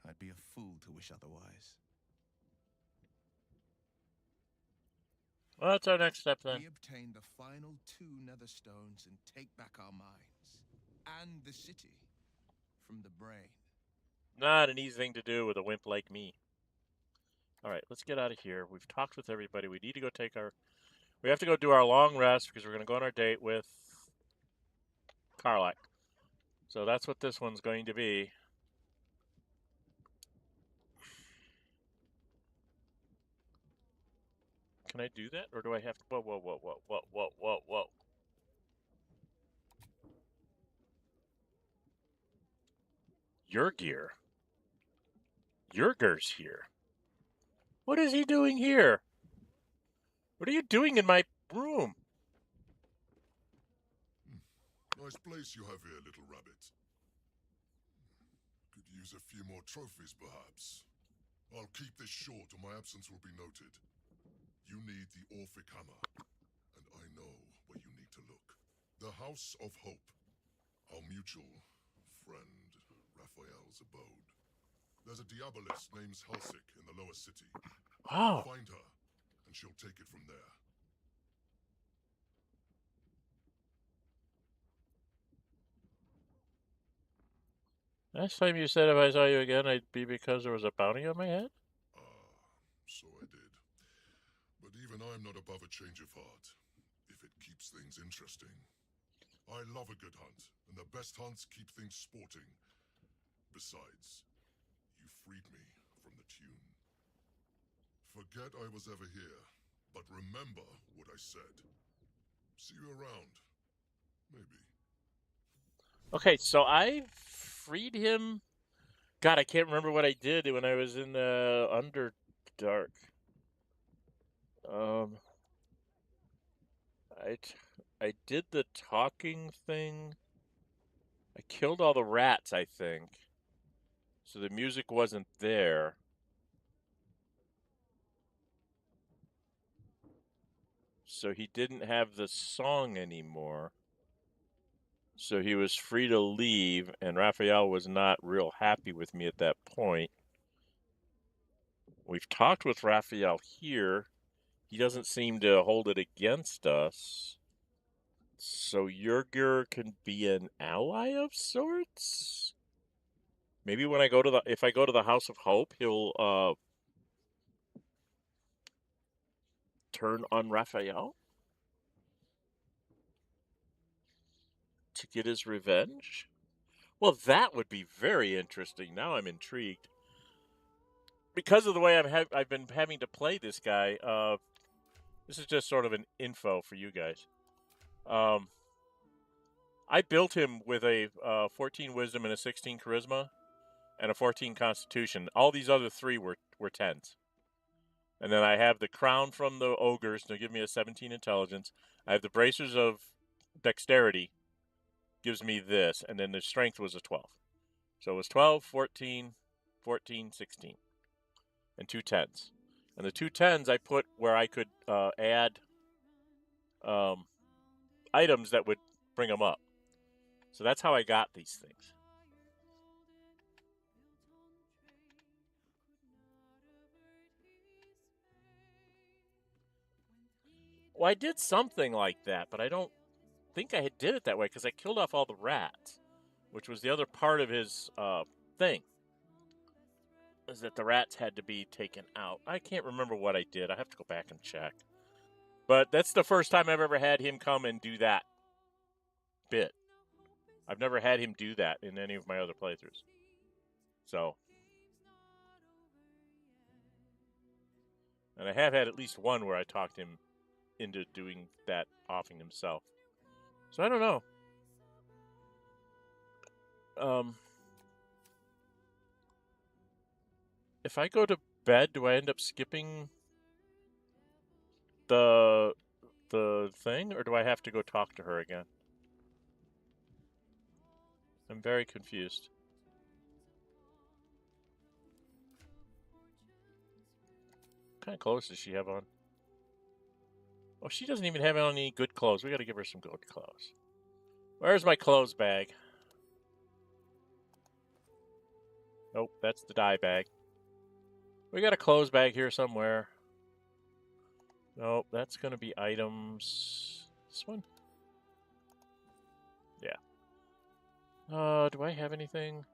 I'd be a fool to wish otherwise.
Well, that's our next step then.
We obtain the final 2 nether stones and take back our minds. And the city. From the brain.
Not an easy thing to do with a wimp like me. Alright, let's get out of here. We've talked with everybody. We need to go take our... We have to go do our long rest because we're going to go on our date with Karlach. So that's what this one's going to be. Can I do that? Or do I have to... Whoa. Your gear. Yerger's here. What is he doing here? What are you doing in my room?
Nice place you have here, little rabbit. Could use a few more trophies, perhaps. I'll keep this short or my absence will be noted. You need the Ohgma, and I know where you need to look. The House of Hope, our mutual friend Raphael's abode. There's a Diabolist named Halsik in the lower city.
Wow.
Find her, and she'll take it from there.
Last time you said if I saw you again, I'd be because there was a bounty on my head?
So I did. But even I'm not above a change of heart, if it keeps things interesting. I love a good hunt, and the best hunts keep things sporting. Besides, you freed me from the tune. Forget I was ever here, but remember what I said. See you around. Maybe.
Okay, so I freed him. God, I can't remember what I did when I was in the Underdark. I did the talking thing. I killed all the rats, I think. So the music wasn't there. So he didn't have the song anymore. So he was free to leave, and Raphael was not real happy with me at that point. We've talked with Raphael here. He doesn't seem to hold it against us. So Yerger can be an ally of sorts? Maybe when I go to if I go to the House of Hope, he'll turn on Raphael to get his revenge? Well, that would be very interesting. Now I'm intrigued. Because of the way I've been having to play this guy, this is just sort of an info for you guys. I built him with a 14 Wisdom and a 16 Charisma and a 14 Constitution. All these other three were 10s. And then I have the Crown from the Ogres to give me a 17 Intelligence. I have the Bracers of Dexterity, gives me this. And then the Strength was a 12. So it was 12, 14, 14, 16. And 2 10s. And the 2 10s I put where I could add items that would bring them up. So that's how I got these things. Well, I did something like that, but I don't think I did it that way because I killed off all the rats, which was the other part of his thing, is that the rats had to be taken out. I can't remember what I did. I have to go back and check. But that's the first time I've ever had him come and do that bit. I've never had him do that in any of my other playthroughs. So. And I have had at least one where I talked him into doing that offing himself. So I don't know. If I go to bed, do I end up skipping the thing, or do I have to go talk to her again? I'm very confused. What kind of clothes does she have on? Oh, she doesn't even have any good clothes. We got to give her some good clothes. Where's my clothes bag? Nope, that's the dye bag. We got a clothes bag here somewhere. Nope, that's going to be items. This one? Yeah. Do I have anything?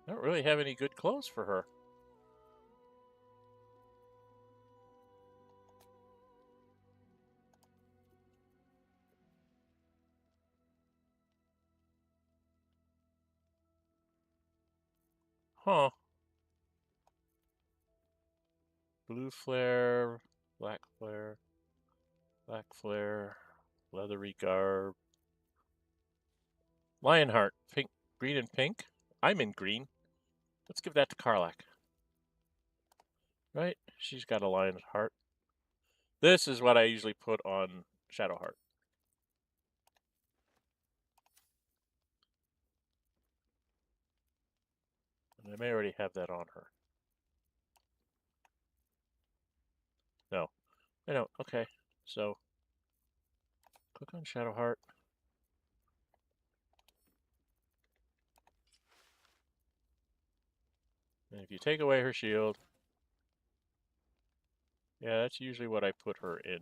I don't really have any good clothes for her. Huh. Blue flare, black flare, leathery garb. Lionheart, pink, green and pink. I'm in green. Let's give that to Karlach. Right? She's got a Lionheart. This is what I usually put on Shadowheart. And I may already have that on her. No. I don't. Okay. So, click on Shadowheart. And if you take away her shield, yeah, that's usually what I put her in.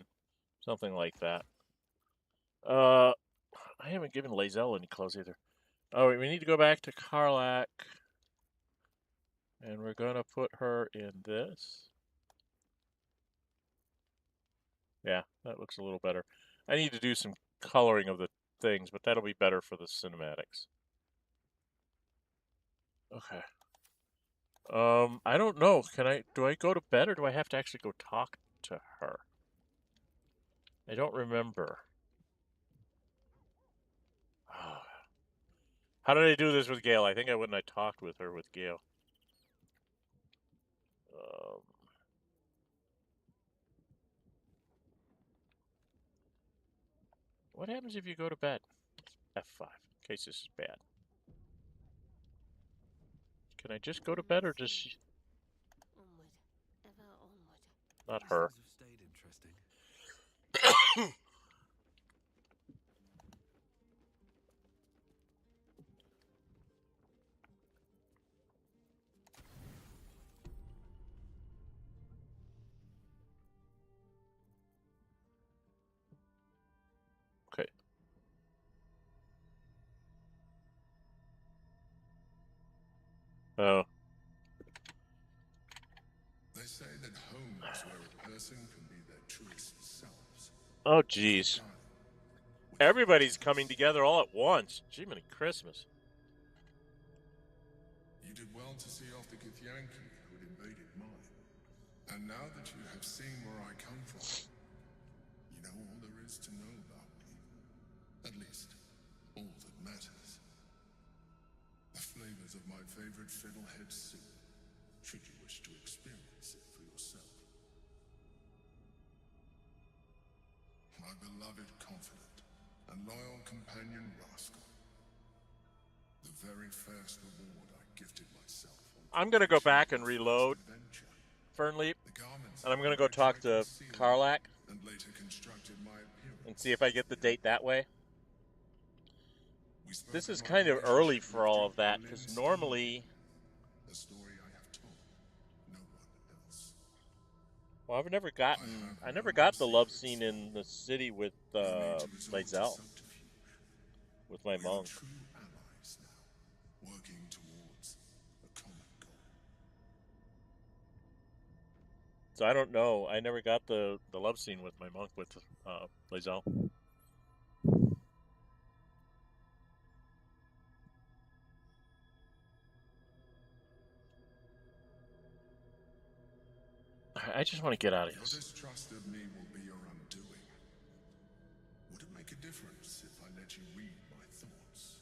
Something like that. I haven't given Lae'zel any clothes either. Oh, we need to go back to Karlach. And we're going to put her in this. Yeah, that looks a little better. I need to do some coloring of the things, but that'll be better for the cinematics. Okay. I don't know. Do I go to bed or do I have to actually go talk to her? I don't remember. How did I do this with Gale? I think I talked with her with Gale. What happens if you go to bed? F5, in case this is bad. Can I just go to bed or does she...
Onward, ever onward.
Not her.
Stayed interesting.
Okay. Oh.
They say that home is where a person can be their truest selves.
Oh, jeez. Everybody's coming together all at once. Jiminy Christmas.
You did well to see off the Githyanki who had invaded mine. And now that you have seen where I come from, you know all there is to know about me. At least, all that matters. The flavors of my favorite fiddlehead soup, should you wish to experience it for yourself. My beloved confidant and loyal companion Rascal. The very first reward I gifted myself.
I'm going to go back and reload Fernleap, and I'm going to go talk to Karlach and see if I get the date that way. This is kind of early for all of that, because normally... Well, I never got the love scene in the city with Lae'zel, with my monk. So I don't know. I never got the love scene with my monk with Lae'zel. I just want to get out of here.
Your distrust of me will be your undoing. Would it make a difference if I let you read my thoughts?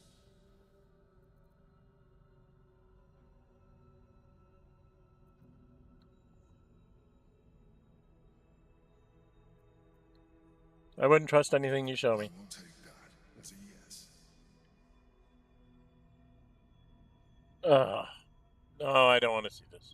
I wouldn't trust anything you show me.
I will take that as a yes.
No, I don't want to see this.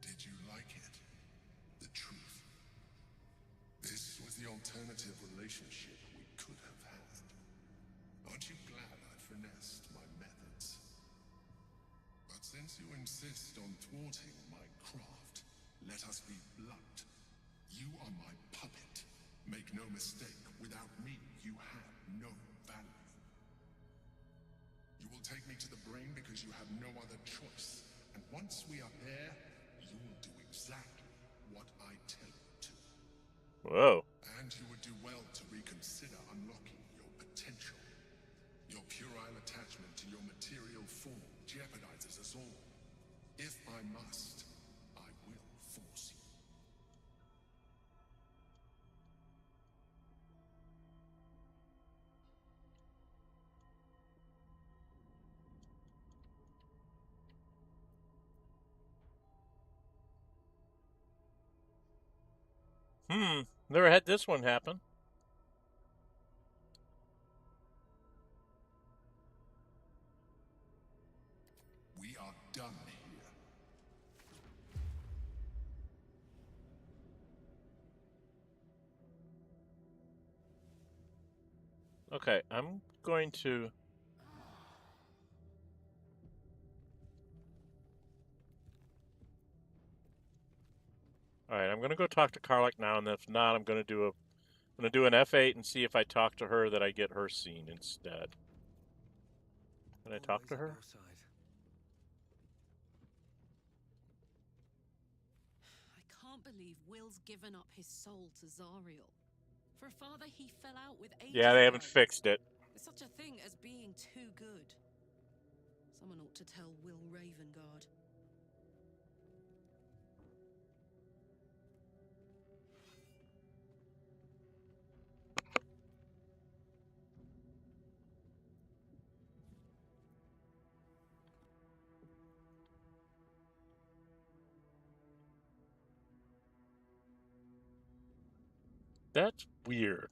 Did you like it? The truth. This was the alternative relationship we could have had. Aren't you glad I finessed my methods? But since you insist on thwarting my craft, let us be blunt. You are my puppet. Make no mistake, without me, you have no value. You will take me to the brain because you have no other choice. And once we are there, you will do exactly what I tell you to.
Whoa.
And you would do well to reconsider unlocking your potential. Your puerile attachment to your material form jeopardizes us all. If I must,
Never had this one happen.
We are done here.
Okay, I'm going to... Alright, I'm going to go talk to Karlach now, and if not, I'm going to do an F8 and see if I talk to her that I get her scene instead. Can I talk to her?
I can't believe Will's given up his soul to Zariel. For a father he fell out with ages
Yeah, they haven't
ago.
fixed it.
There's such a thing as being too good. Someone ought to tell Will Ravengard.
That's weird.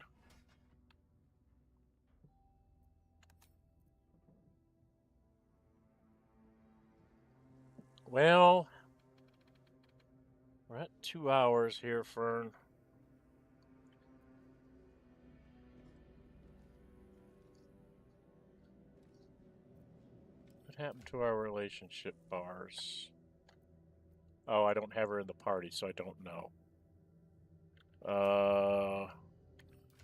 Well, we're at 2 hours here, Fern. What happened to our relationship bars? Oh, I don't have her in the party, so I don't know.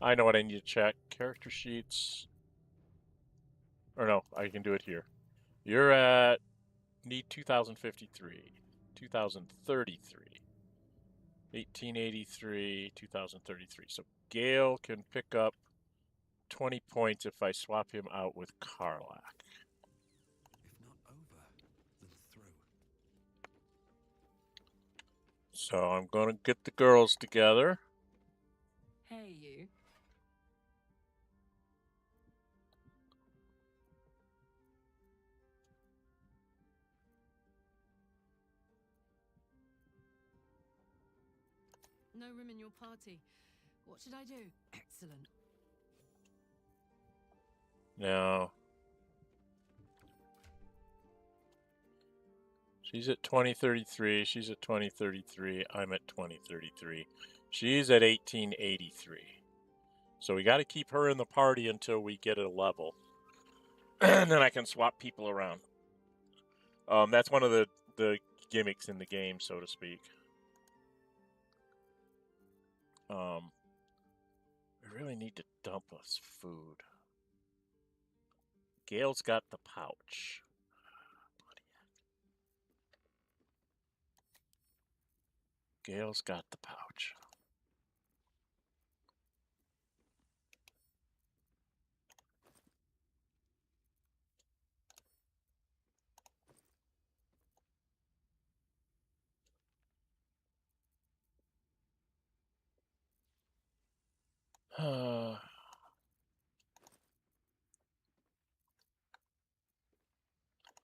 I know what I need to check. Character sheets. Or no, I can do it here. You're at... Need 2053. 2033. 1883, 2033. So Gale can pick up 20 points if I swap him out with Karlach.
If not over, then through.
So I'm going to get the girls together.
Hey, you. No room in your party. What should I do? Excellent.
No. She's at 2033. She's at 2033. I'm at 2033. She's at 1883. So we got to keep her in the party until we get a level. And then I can swap people around. That's one of the gimmicks in the game, so to speak. We really need to dump us food. Gale's got the pouch. Gale's got the pouch.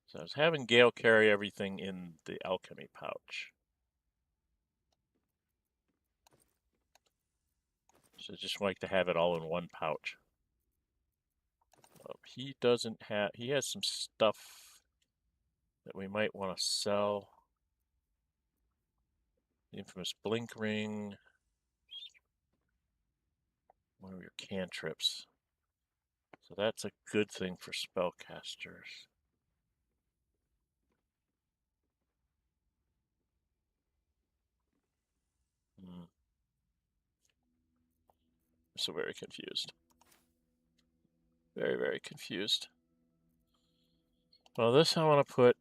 So I was having Gale carry everything in the alchemy pouch. So I just like to have it all in one pouch. He doesn't have... He has some stuff that we might want to sell. The infamous blink ring. One of your cantrips. So that's a good thing for spellcasters. I'm so very confused. Very, very confused. Well, this I want to put...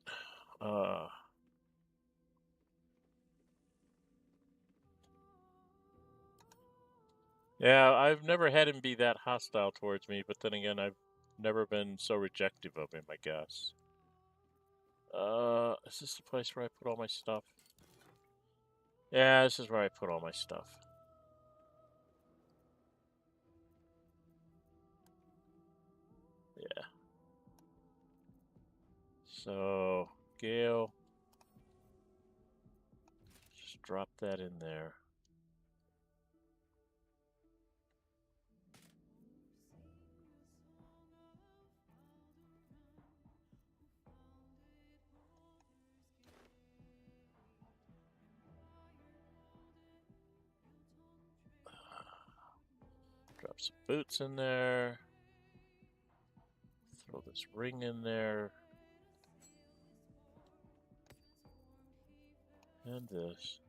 Yeah, I've never had him be that hostile towards me, but then again, I've never been so rejective of him, I guess. Is this the place where I put all my stuff? Yeah, this is where I put all my stuff. Yeah. So, Gale. Just drop that in there. Drop some boots in there. Throw this ring in there. And this.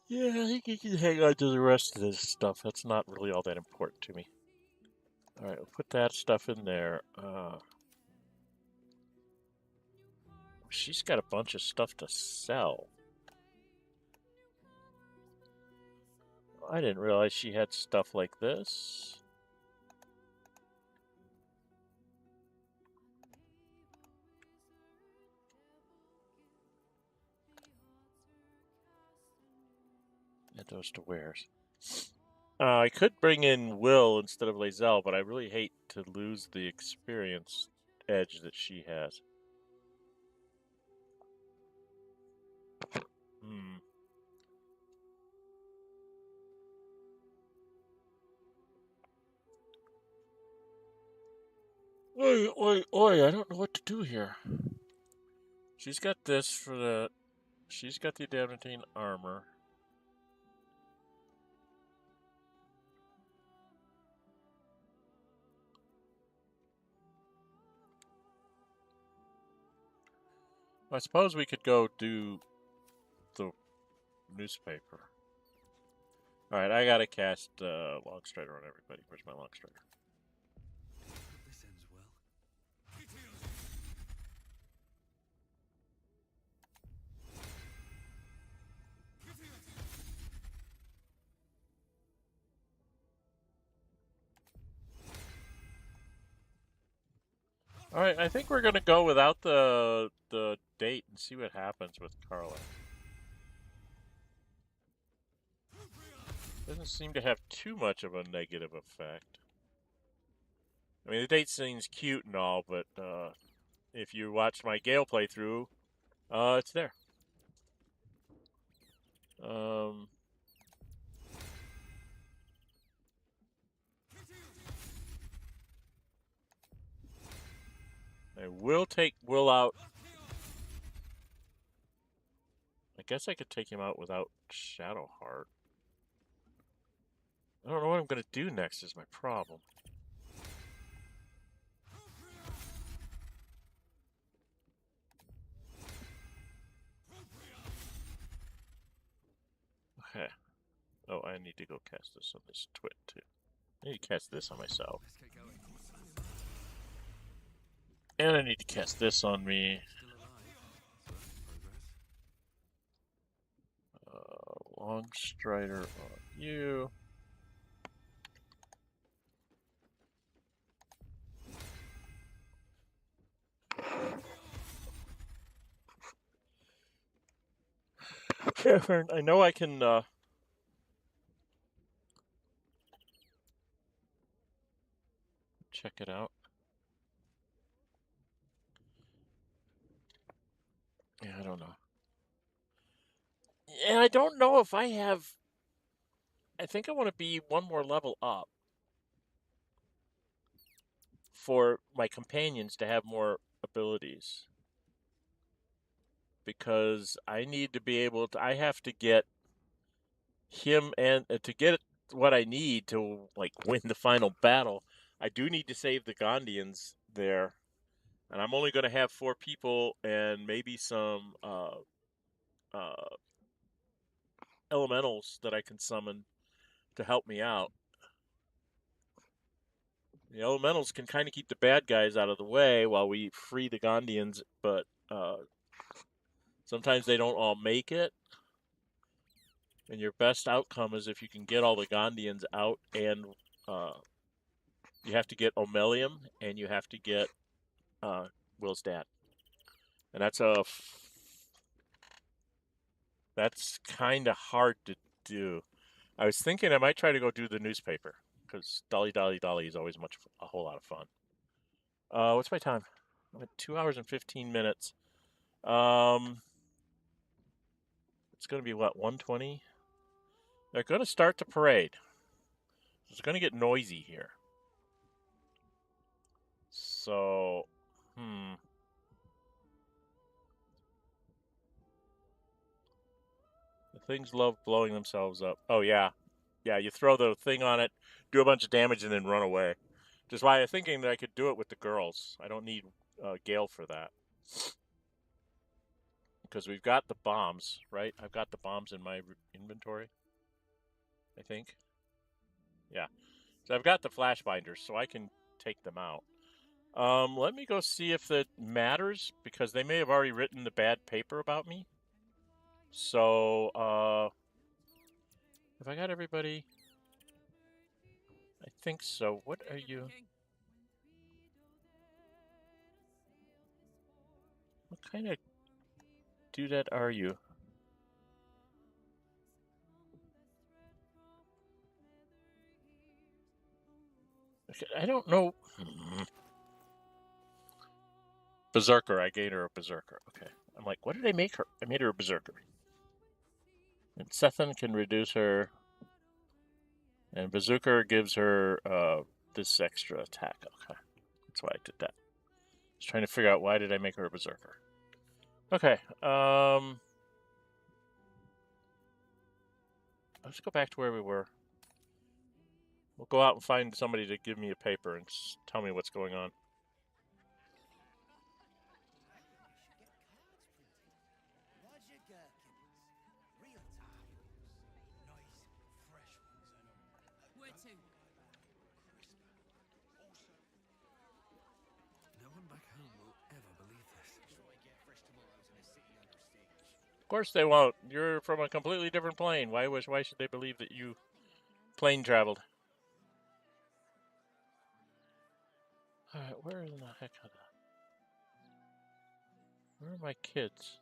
Yeah, I think you can hang on to the rest of this stuff. That's not really all that important to me. Alright, we'll put that stuff in there. She's got a bunch of stuff to sell. I didn't realize she had stuff like this. Add those to wares. I could bring in Will instead of Lazelle, but I really hate to lose the experience edge that she has. Oi, I don't know what to do here. She's got this for the... She's got the adamantine armor. I suppose we could go do the newspaper. Alright, I gotta cast Longstrider on everybody. Where's my Longstrider?
This ends well.
Alright, I think we're gonna go without the date and see what happens with Carla. Doesn't seem to have too much of a negative effect. I mean, the date seems cute and all, but if you watch my Gale playthrough, it's there. I will take Will out. I guess I could take him out without Shadowheart. I don't know what I'm going to do next is my problem. Okay. Oh, I need to go cast this on this twit too. I need to cast this on myself. And I need to cast this on me. Longstrider on you. I know I can check it out. Yeah, I don't know. And I don't know if I have... I think I want to be one more level up for my companions to have more abilities. Because I need to be able to... I have to get him and... to get what I need to, like, win the final battle, I do need to save the Gondians there. And I'm only going to have 4 people and maybe some elementals that I can summon to help me out. The elementals can kind of keep the bad guys out of the way while we free the Gondians, but sometimes they don't all make it. And your best outcome is if you can get all the Gondians out, and you have to get Omelium, and you have to get Will's dad. And that's kind of hard to do. I was thinking I might try to go do the newspaper, because Dolly Dolly Dolly is always a whole lot of fun. What's my time? I'm at 2 hours and 15 minutes. It's going to be, what, 1:20? They're going to start the parade. It's going to get noisy here. So, Things love blowing themselves up. Oh, yeah. Yeah, you throw the thing on it, do a bunch of damage, and then run away. Which is why I'm thinking that I could do it with the girls. I don't need Gale for that. Because we've got the bombs, right? I've got the bombs in my inventory, I think. Yeah. So I've got the flash binders, so I can take them out. Let me go see if that matters, because they may have already written the bad paper about me. So, have I got everybody? I think so. What are you? What kind of doodad are you? I don't know. Berserker. I gave her a berserker. Okay. I'm like, what did I make her? I made her a berserker. And Sethan can reduce her. And berserker gives her this extra attack. Okay. That's why I did that. I was trying to figure out why did I make her a berserker. Okay. Let's go back to where we were. We'll go out and find somebody to give me a paper and tell me what's going on.
Where to?
No one back home will ever believe this.
Of course they won't. You're from a completely different plane. Why should they believe that you plane traveled? Alright, where in the heck are they? Where are my kids?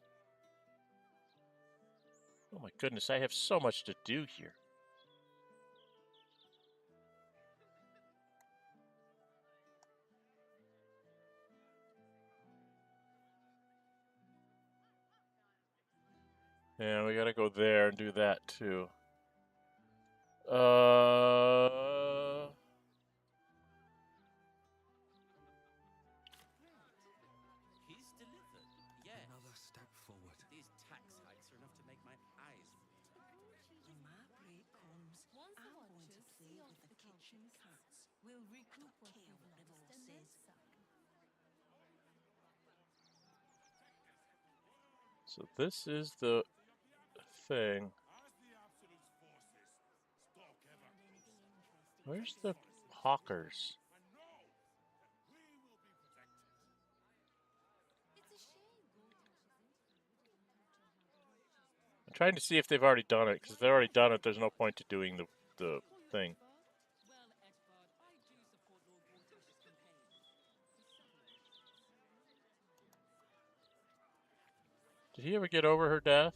Oh my goodness, I have so much to do here. Yeah, we gotta go there and do that too.
He's delivered. Yes.
Another step forward.
These tax hikes are enough to make my eyes.
When my break comes, I'm going to play with the kitchen cats. We'll recoup care what divorces.
So this is the thing. Where's the hawkers? I'm trying to see if they've already done it, because if they've already done it, there's no point to doing the thing. Did he ever get over her death?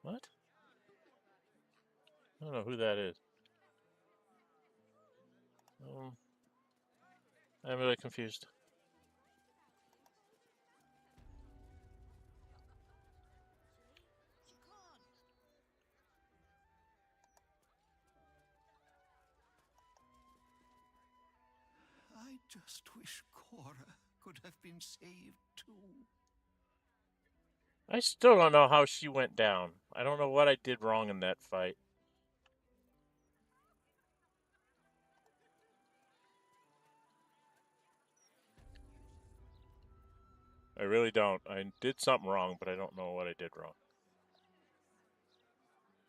What? I don't know who that is. I'm really confused.
I just wish Cora could have been saved too.
I still don't know how she went down. I don't know what I did wrong in that fight. I really don't. I did something wrong, but I don't know what I did wrong.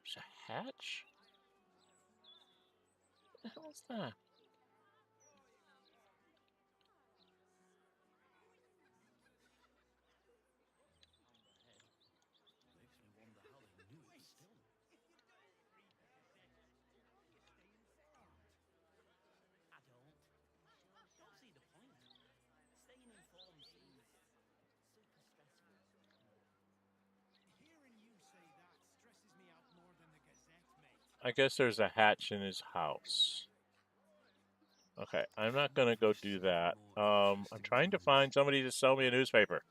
There's a hatch? What the hell is that? I guess there's a hatch in his house. Okay, I'm not gonna go do that. I'm trying to find somebody to sell me a newspaper.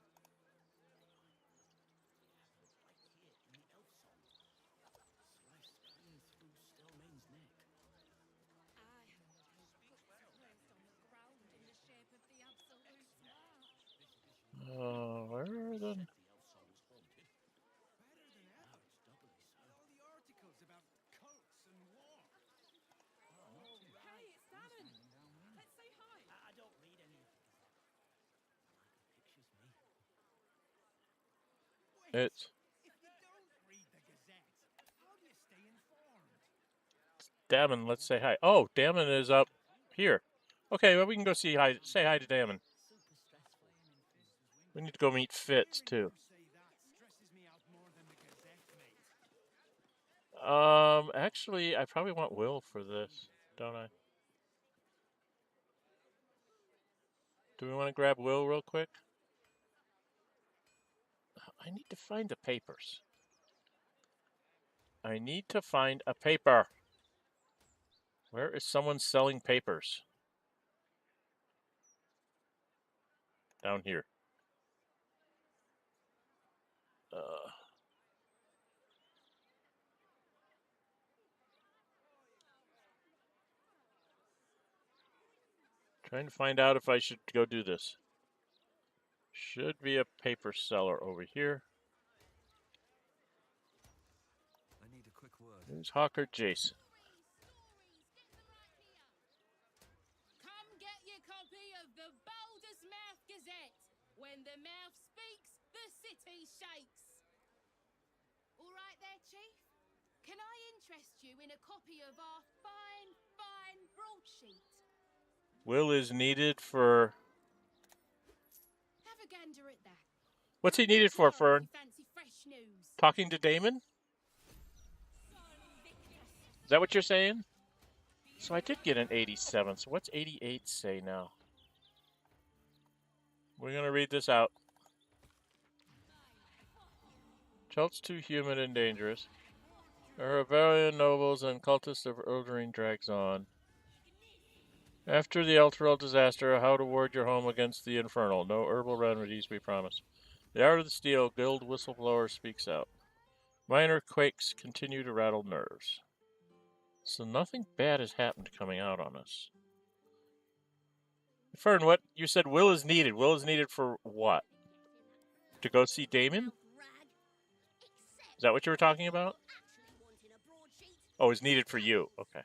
It's Damon. Let's say hi. Oh, Damon is up here. Okay, well we can go say hi to Damon. We need to go meet Fitz too. Actually, I probably want Will for this, don't I? Do we want to grab Will real quick? I need to find the papers. I need to find a paper. Where is someone selling papers? Down here. Trying to find out if I should go do this. Should be a paper seller over here.
I need a quick word.
Who's Hawker Jason?
Come get your copy of the Baldur's Mouth Gazette. When the mouth speaks, the city shakes.
All right there, Chief. Can I interest you in a copy of our fine broadsheet?
Will is needed for...
Have a gander at that.
What's he needed for, Fern?
Fancy fresh news.
Talking to Damon? Is that what you're saying? So I did get an 87. So what's 88 say now? We're going to read this out. JoaT's too human and dangerous. Our rebellion nobles and cultists of Eldraine drags on. After the Elturel disaster, how to ward your home against the Infernal. No herbal remedies, we promise. The Art of the Steel, guild whistleblower speaks out. Minor quakes continue to rattle nerves. So nothing bad has happened coming out on us. Fern, what? You said Will is needed. Will is needed for what? To go see Damon? Is that what you were talking about? Oh, it's needed for you. Okay.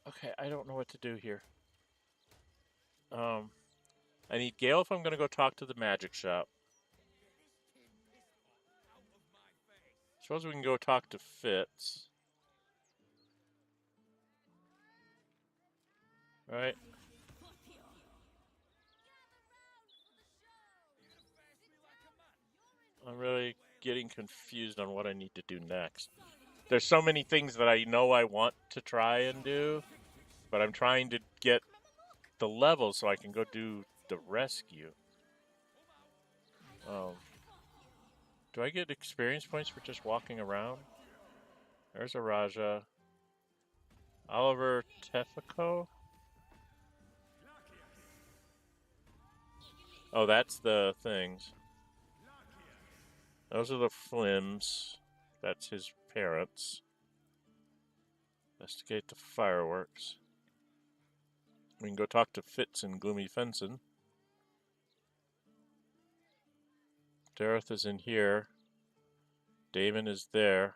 Okay, I don't know what to do here. I need Gale if I'm going to go talk to the magic shop. Suppose we can go talk to Fitz. Right. I'm really getting confused on what I need to do next. There's so many things that I know I want to try and do, but I'm trying to get the level so I can go do the rescue. Do I get experience points for just walking around? There's a Raja. Oliver Tefico? Oh, that's the things. Those are the Flims. That's his parents. Investigate the fireworks. We can go talk to Fitz and Gloomy Fenson. Dareth is in here. Damon is there.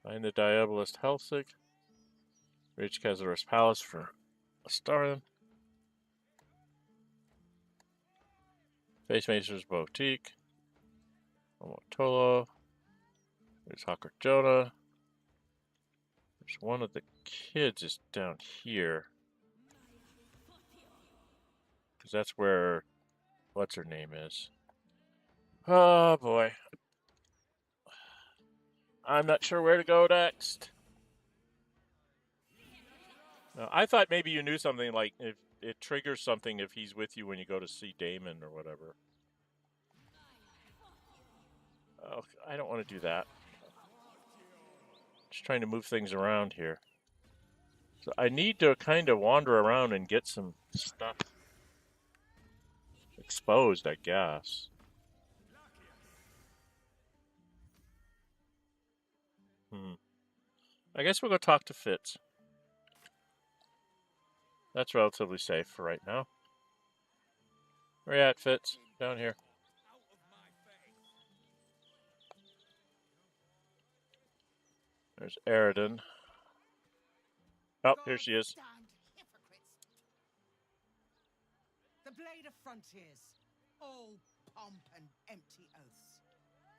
Find the Diabolist Helsig. Reach Kazar's Palace for Astarion. Face Master's Boutique. Omotolo. There's Hawker Jonah. There's one of the kids is down here. Because that's where... what's her name is. Oh boy. I'm not sure where to go next. I thought maybe you knew something like if it triggers something if he's with you when you go to see Damon or whatever. Oh, I don't want to do that. Just trying to move things around here. So I need to kind of wander around and get some stuff exposed, I guess. I guess we'll go talk to Fitz. That's relatively safe for right now. Where you at, Fitz? Down here. There's Eridan. Oh, here she is.
frontiers. All pomp and empty oaths.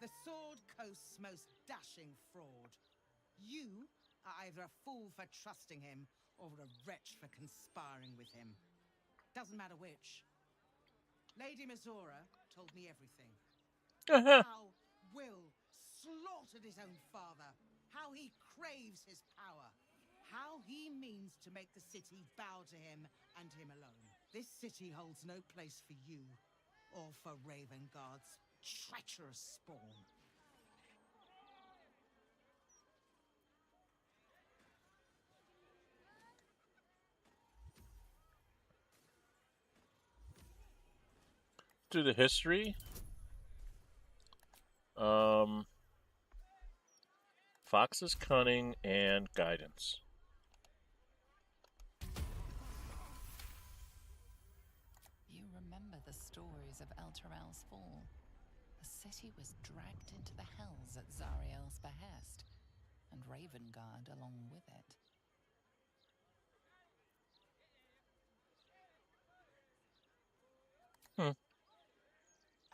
The Sword Coast's most dashing fraud. You are either a fool for trusting him or a wretch for conspiring with him. Doesn't matter which. Lady Mizora told me everything. How Will slaughtered his own father. How he craves his power. How he means to make the city bow to him and him alone. This city holds no place for you or for Ravengard's treacherous spawn.
To the history. Fox's cunning and guidance.
You remember the stories of Elturel's fall. The city was dragged into the hells at Zariel's behest, and Ravengard along with it.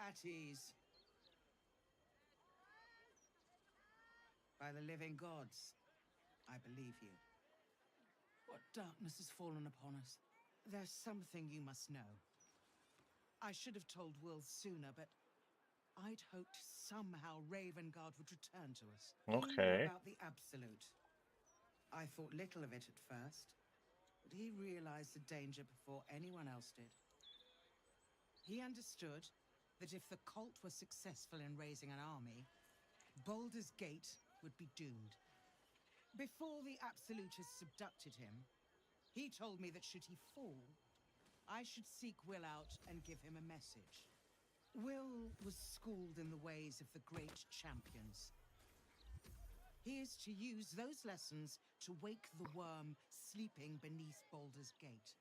At ease. By the living gods, I believe you. What darkness has fallen upon us? There's something you must know. I should have told Will sooner, but I'd hoped somehow Ravengard would return to us.
Okay.
About the Absolute. I thought little of it at first, but he realized the danger before anyone else did. He understood that if the cult was successful in raising an army, Baldur's Gate would be doomed. Before the Absolutists abducted him, he told me that should he fall, I should seek Will out and give him a message. Will was schooled in the ways of the great champions. He is to use those lessons to wake the worm sleeping beneath Baldur's Gate.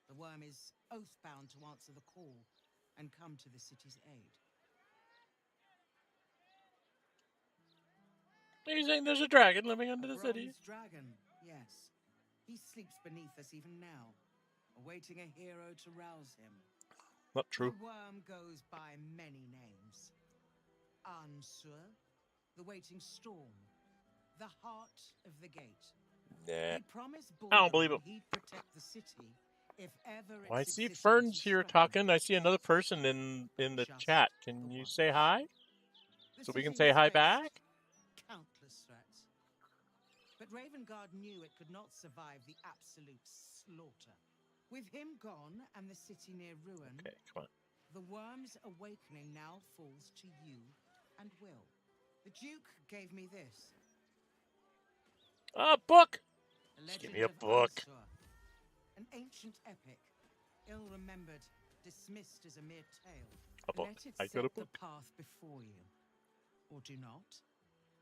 The worm is oath-bound to answer the call and come to the city's aid.
Are you saying there's a dragon living under the city?
A dragon, yes. He sleeps beneath us even now, awaiting a hero to rouse him.
Not true.
The worm goes by many names. Ansur, the waiting storm, the heart of the gate.
Nah.
He promised
I don't believe him.
he'd protect the city if ever its
Well, I see
existence
Fern's
was
here
threatened.
talking. I see another person in the chat. Can you say hi?
The
So we can
city
say
has
hi
faced
back?
countless threats. But Ravengard knew it could not survive the absolute slaughter. With him gone and the city near ruin,
Okay, come on.
the worm's awakening now falls to you and Will. The Duke gave me this.
A book!
A
Just give
legend
me a
of
book.
Ansur, an ancient epic, ill-remembered, dismissed as a mere tale.
A book.
Let it
I
set
got a
the
book.
path before you, or do not,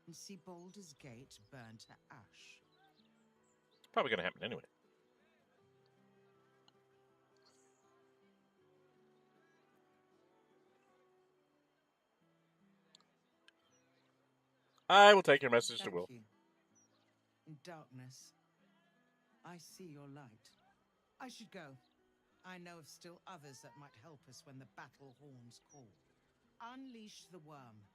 and see Baldur's Gate burn to ash.
It's probably going to happen anyway. I will take your message to
Thank
Will.
you. In darkness, I see your light. I should go. I know of still others that might help us when the battle horns call. Unleash the worm.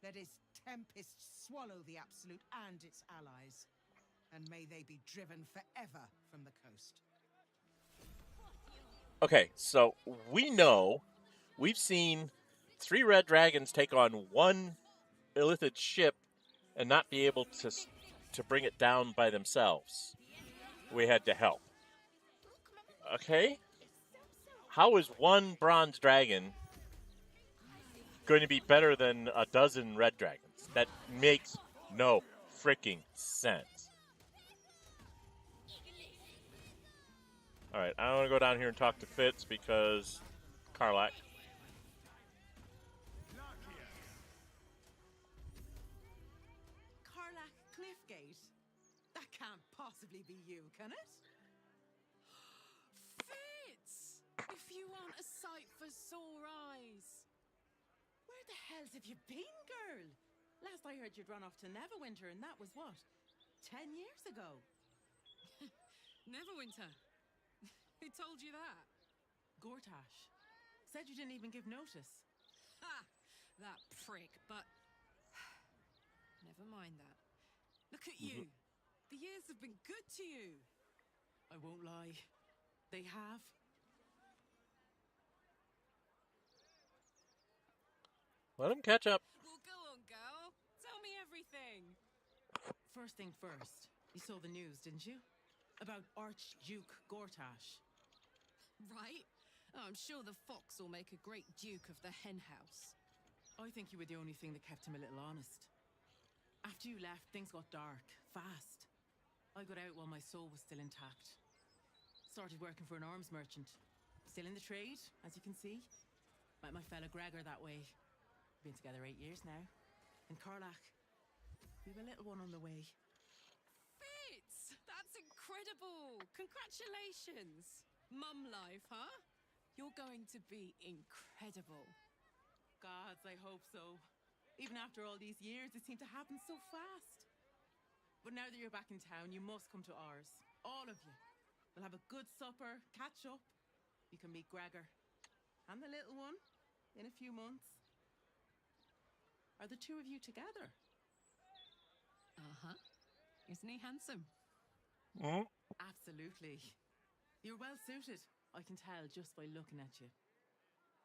Let its tempest swallow the Absolute and its allies. And may they be driven forever from the coast.
Okay, so we know we've seen 3 red dragons take on 1 illithid ship and not be able to bring it down by themselves. We had to help. Okay? How is 1 bronze dragon going to be better than a dozen red dragons? That makes no freaking sense. Alright, I want to go down here and talk to Fitz because Karlach.
Karlach Cliffgate? That can't possibly be you, can it?
Fitz! If you want a sight for sore eyes.
Where the hells have you been, girl? Last I heard you'd run off to Neverwinter, and that was what? 10 years ago?
Neverwinter. Who told you that?
Gortash. Said you didn't even give notice.
Ha! That prick, but... Never mind that. Look at you. The years have been good to you.
I won't lie. They have.
Let him catch up.
Well, go on, girl. Tell me everything.
First thing first, you saw the news, didn't you? About Archduke Gortash.
Right? Oh, I'm sure the fox will make a great duke of the hen house.
I think you were the only thing that kept him a little honest. After you left, things got dark, fast. I got out while my soul was still intact. Started working for an arms merchant. Still in the trade, as you can see. Met my fella Gregor that way. Been together 8 years now. And Karlach, we've a little one on the way.
Fitz! That's incredible! Congratulations! Mum life, huh? You're going to be incredible.
Gods, I hope so. Even after all these years, it seemed to happen so fast. But now that you're back in town, you must come to ours. All of you. We'll have a good supper, catch up. You can meet Gregor. And the little one in a few months. Are the two of you together?
Uh-huh. Isn't he handsome?
Absolutely. You're well suited. I can tell just by looking at you.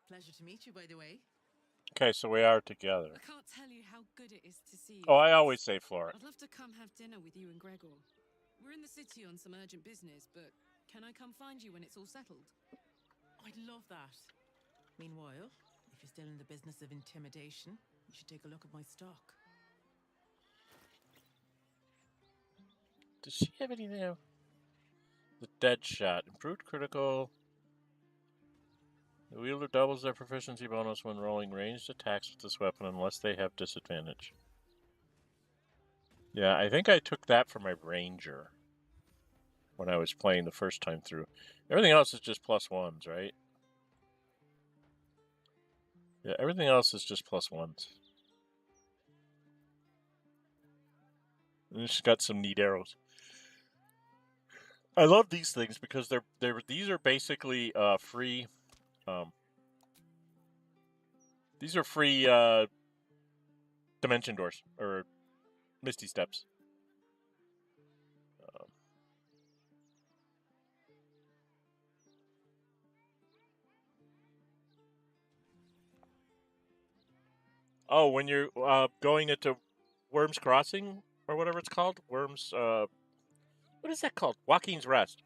Pleasure to meet you, by the way.
Okay, so we are together.
I can't tell you how good it is to see you.
Oh, I always say Floric.
I'd love to come have dinner with you and Gregor. We're in the city on some urgent business, but can I come find you when it's all settled?
I'd love that. Meanwhile, if you're still in the business of intimidation, you should take a look at my stock.
Does she have any now? The dead shot. Improved critical. The wielder doubles their proficiency bonus when rolling ranged attacks with this weapon unless they have disadvantage. Yeah, I think I took that for my ranger when I was playing the first time through. Everything else is just +1s, right? Yeah, everything else is just +1s. And it's got some neat arrows. I love these things because these are basically free. These are free dimension doors or misty steps. Oh, when you're going into Worm's Crossing or whatever it's called, Worm's what is that called? Joaquin's Rest.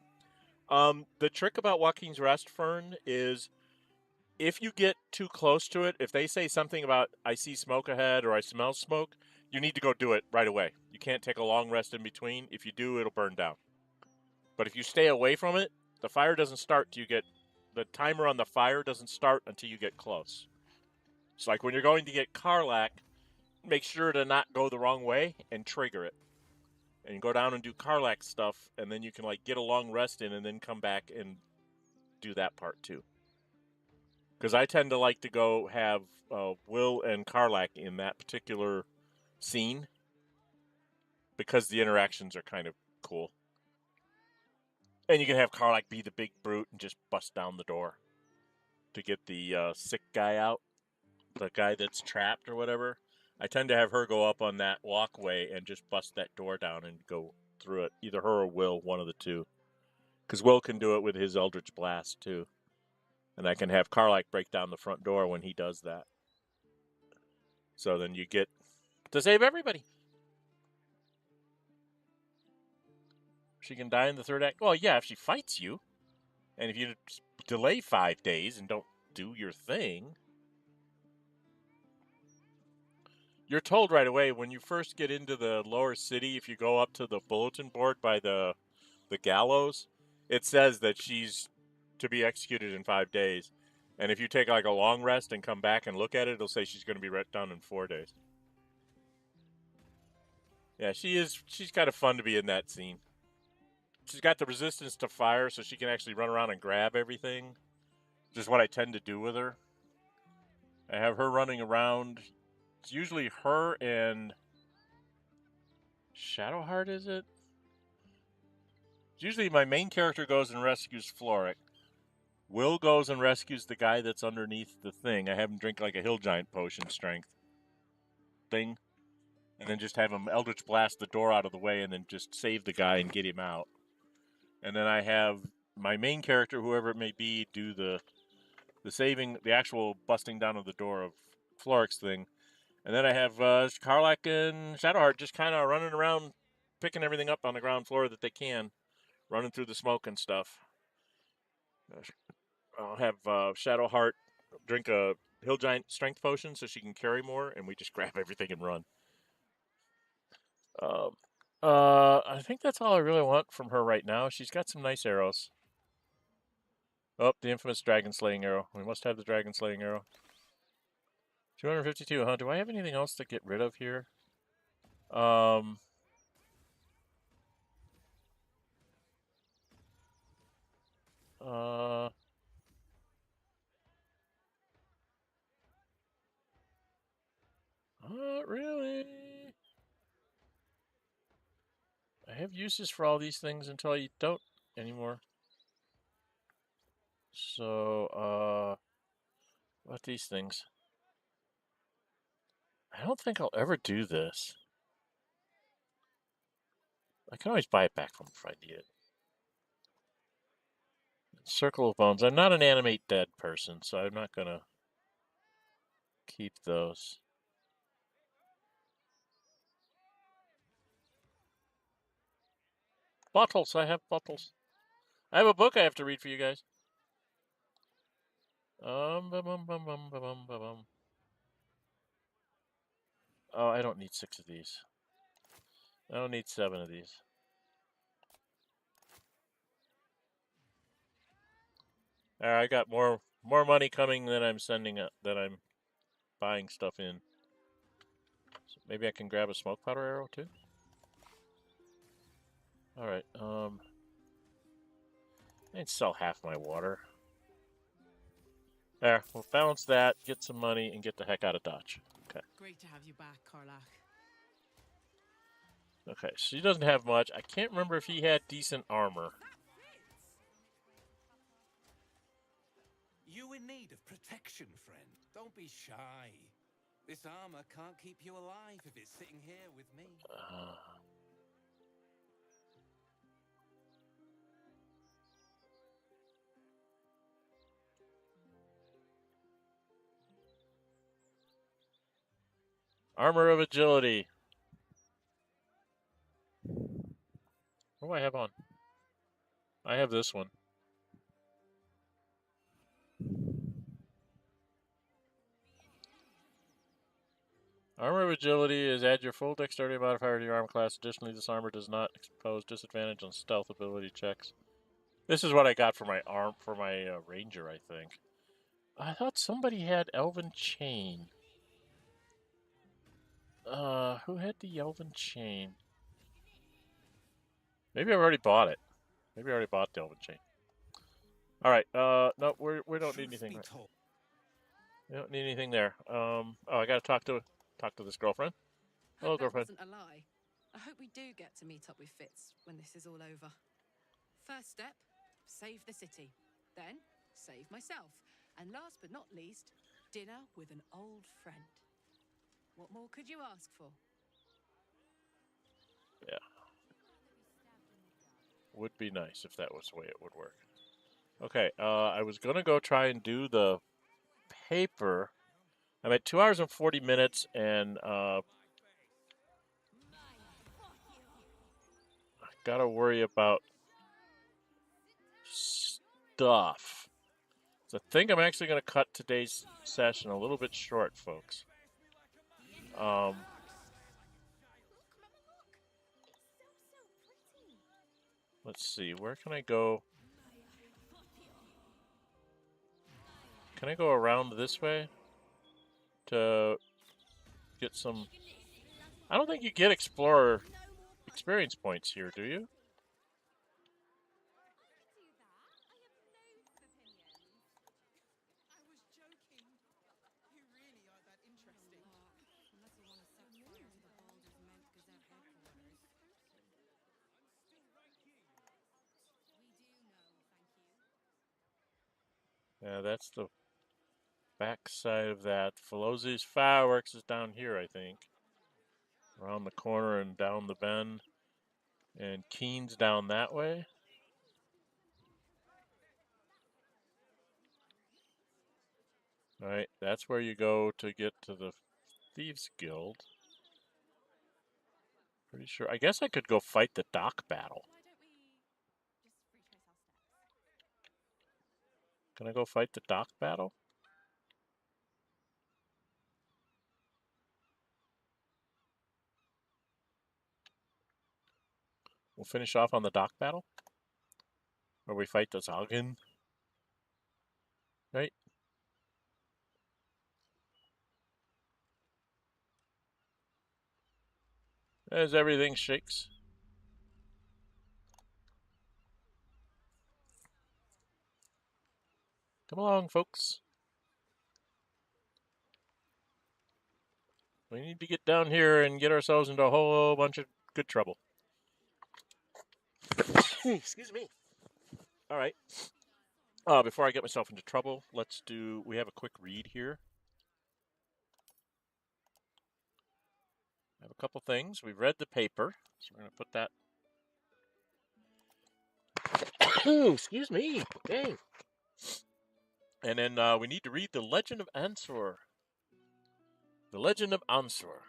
The trick about Joaquin's Rest, Fern, is if you get too close to it, if they say something about I see smoke ahead or I smell smoke, you need to go do it right away. You can't take a long rest in between. If you do, it'll burn down. But if you stay away from it, the fire doesn't start till you get the timer on the fire doesn't start until you get close. It's like when you're going to get Karlach, make sure to not go the wrong way and trigger it. And you go down and do Karlach stuff, and then you can like get a long rest in and then come back and do that part too. Because I tend to like to go have Will and Karlach in that particular scene because the interactions are kind of cool. And you can have Karlach be the big brute and just bust down the door to get the sick guy out, the guy that's trapped or whatever. I tend to have her go up on that walkway and just bust that door down and go through it. Either her or Will, one of the two. Because Will can do it with his Eldritch Blast too. And I can have Karlach break down the front door when he does that. So then you get to save everybody. She can die in the third act. Well, yeah, if she fights you. And if you delay 5 days and don't do your thing. You're told right away when you first get into the lower city, if you go up to the bulletin board by the gallows, it says that she's to be executed in 5 days. And if you take like a long rest and come back and look at it, it'll say she's going to be let down in 4 days. Yeah, she's kind of fun to be in that scene. She's got the resistance to fire, so she can actually run around and grab everything. Which is what I tend to do with her. I have her running around. It's usually her and Shadowheart, is it? Usually my main character goes and rescues Floric. Will goes and rescues the guy that's underneath the thing. I have him drink like a hill giant potion strength thing. And then just have him Eldritch Blast the door out of the way and then just save the guy and get him out. And then I have my main character, whoever it may be, do the saving, the actual busting down of the door of Florix thing. And then I have Karlach and Shadowheart just kind of running around, picking everything up on the ground floor that they can, running through the smoke and stuff. I'll have Shadowheart drink a Hill Giant strength potion so she can carry more, and we just grab everything and run. I think that's all I really want from her right now. She's got some nice arrows. Oh, the infamous dragon slaying arrow. We must have the dragon slaying arrow. 252, huh? Do I have anything else to get rid of here? Not really. I have uses for all these things until I don't anymore. So, what these things? I don't think I'll ever do this. I can always buy it back from if I need it. Circle of Bones. I'm not an animate dead person, so I'm not gonna keep those. Bottles. I have bottles. I have a book I have to read for you guys. Oh, I don't need 6 of these. I don't need 7 of these. I got more money coming than I'm sending that I'm buying stuff in. So maybe I can grab a smoke powder arrow too. All right. I'd sell half my water. There, we'll balance that, get some money, and get the heck out of Dodge. Okay.
Great to have you back, Karlach.
Okay, she doesn't have much. I can't remember if he had decent armor.
You in need of protection, friend. Don't be shy. This armor can't keep you alive if it's sitting here with me.
Armor of agility. What do I have on? I have this one. Armor of agility is add your full dexterity modifier to your armor class. Additionally, this armor does not impose disadvantage on stealth ability checks. This is what I got for my ranger, I think. I thought somebody had Elven Chain. Who had the Elven Chain? Maybe I already bought it. Maybe I already bought the Elven Chain. All right. No, we don't need anything. Right. We don't need anything there. Oh, I gotta talk to this girlfriend. Hello, girlfriend.
That wasn't a lie. I hope we do get to meet up with Fitz when this is all over. First step, save the city. Then, save myself. And last but not least, dinner with an old friend. What more could you ask for?
Yeah. Would be nice if that was the way it would work. Okay, I was gonna go try and do the paper. I'm at 2 hours and 40 minutes, and I gotta worry about stuff. So I think I'm actually gonna cut today's session a little bit short, folks. Let's see, where can I go? Can I go around this way to get some? I don't think you get explorer experience points here, do you? Yeah, that's the back side of that. Felozzi's Fireworks is down here, I think. Around the corner and down the bend. And Keen's down that way. Alright, that's where you go to get to the Thieves Guild. Pretty sure. I guess I could go fight the dock battle. Can I go fight the dock battle? We'll finish off on the dock battle. Where we fight the Zalgin. Right? As everything shakes. Come along, folks. We need to get down here and get ourselves into a whole bunch of good trouble. Excuse me. All right. Before I get myself into trouble, we have a quick read here. I have a couple things. We've read the paper, so we're going to put that. Excuse me. Dang. And then we need to read The Legend of Ansur. The Legend of Ansur.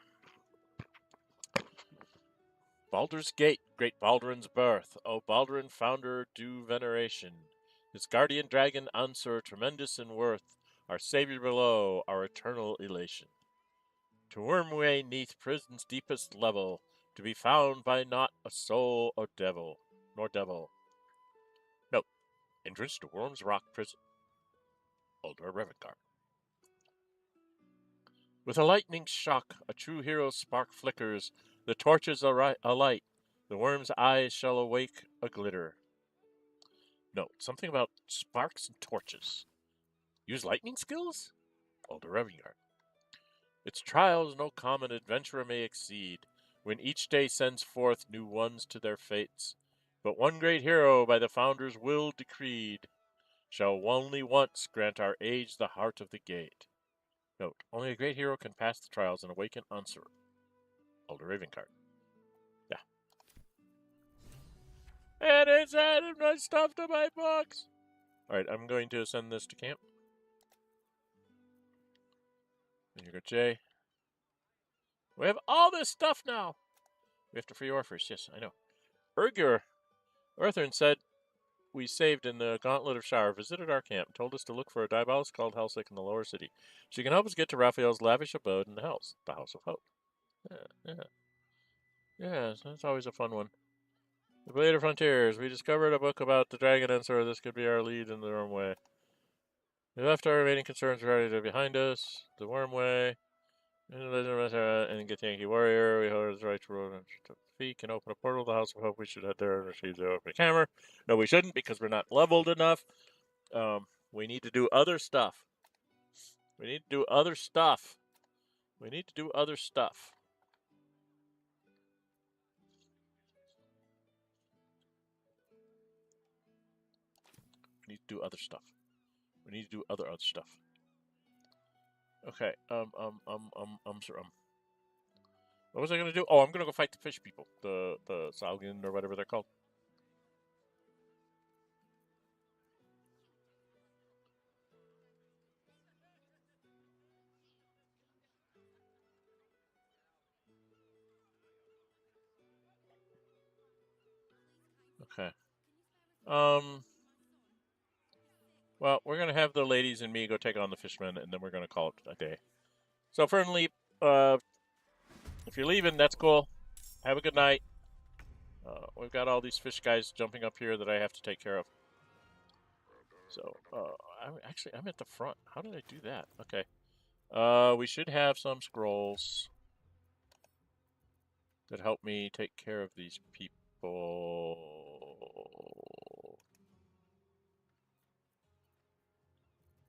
Baldur's Gate, great Baldur's birth. O Baldurin founder, due veneration. His guardian dragon Ansur, tremendous in worth. Our savior below, our eternal elation. To Wormway neath prison's deepest level, to be found by not a soul or devil, nor devil. Note, entrance to Worm's Rock prison. Baldur Revengard. With a lightning shock, a true hero's spark flickers, the torches alight, the worm's eyes shall awake a glitter. Note, something about sparks and torches. Use lightning skills? Baldur Revengard. Its trials no common adventurer may exceed, when each day sends forth new ones to their fates. But one great hero by the founder's will decreed shall only once grant our age the heart of the gate. Note, only a great hero can pass the trials and awaken Ansur. Baldur Revengard. Yeah. And it's added my stuff to my books! Alright, I'm going to send this to camp. And you go, Jay. We have all this stuff now! We have to free Orphers, yes, I know. Urthern said we saved in the Gauntlet of Shire, visited our camp, told us to look for a diabolist called Helsik in the lower city. She can help us get to Raphael's lavish abode in the Hells, the House of Hope. Yeah, that's always a fun one. The Blade of Frontiers. We discovered a book about the Dragon Answer. This could be our lead in the Wormway. We left our remaining concerns ready behind us. The Wormway. And the Legend of Answer and Githyanki Warrior. We hold the right to roll and feet can open a portal to the House of Hope. We should head there and receive the open hammer. No, we shouldn't because we're not leveled enough. We need to do other stuff. We need to do other stuff. We need to do other stuff. We need to do other stuff. We need to do other stuff. Okay. What was I gonna do? Oh, I'm gonna go fight the fish people, the Salgin or whatever they're called. Okay. Well, we're gonna have the ladies and me go take on the fishmen, and then we're gonna call it a day. So, Fernleap, if you're leaving, that's cool. Have a good night. We've got all these fish guys jumping up here that I have to take care of. So, I'm at the front. How did I do that? Okay. We should have some scrolls that help me take care of these people.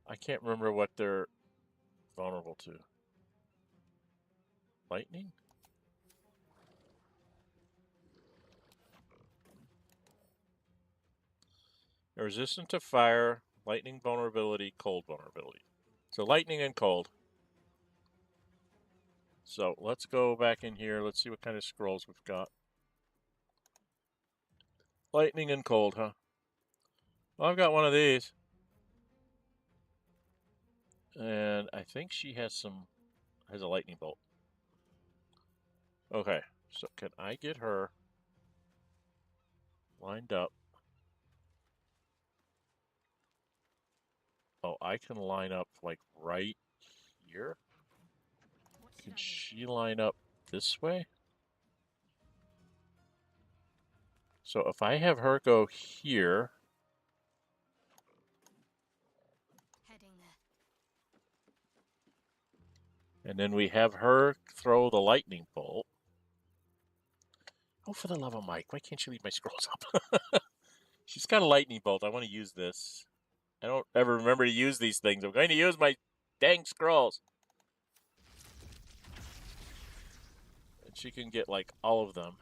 I can't remember what they're vulnerable to. Lightning? They're resistant to fire, Lightning vulnerability, cold vulnerability. So lightning and cold. So let's go back in here. Let's see what kind of scrolls we've got. Lightning and cold, huh? Well, I've got one of these. And I think she has a lightning bolt. Okay, so can I get her lined up? Oh, I can line up like right here. Can she line up this way? So if I have her go here,
Heading there.
and then we have her throw the lightning bolt. Oh, for the love of Mike, why can't she leave my scrolls up? She's got a lightning bolt. I want to use this. I don't ever remember to use these things. I'm going to use my dang scrolls. And she can get like all of them.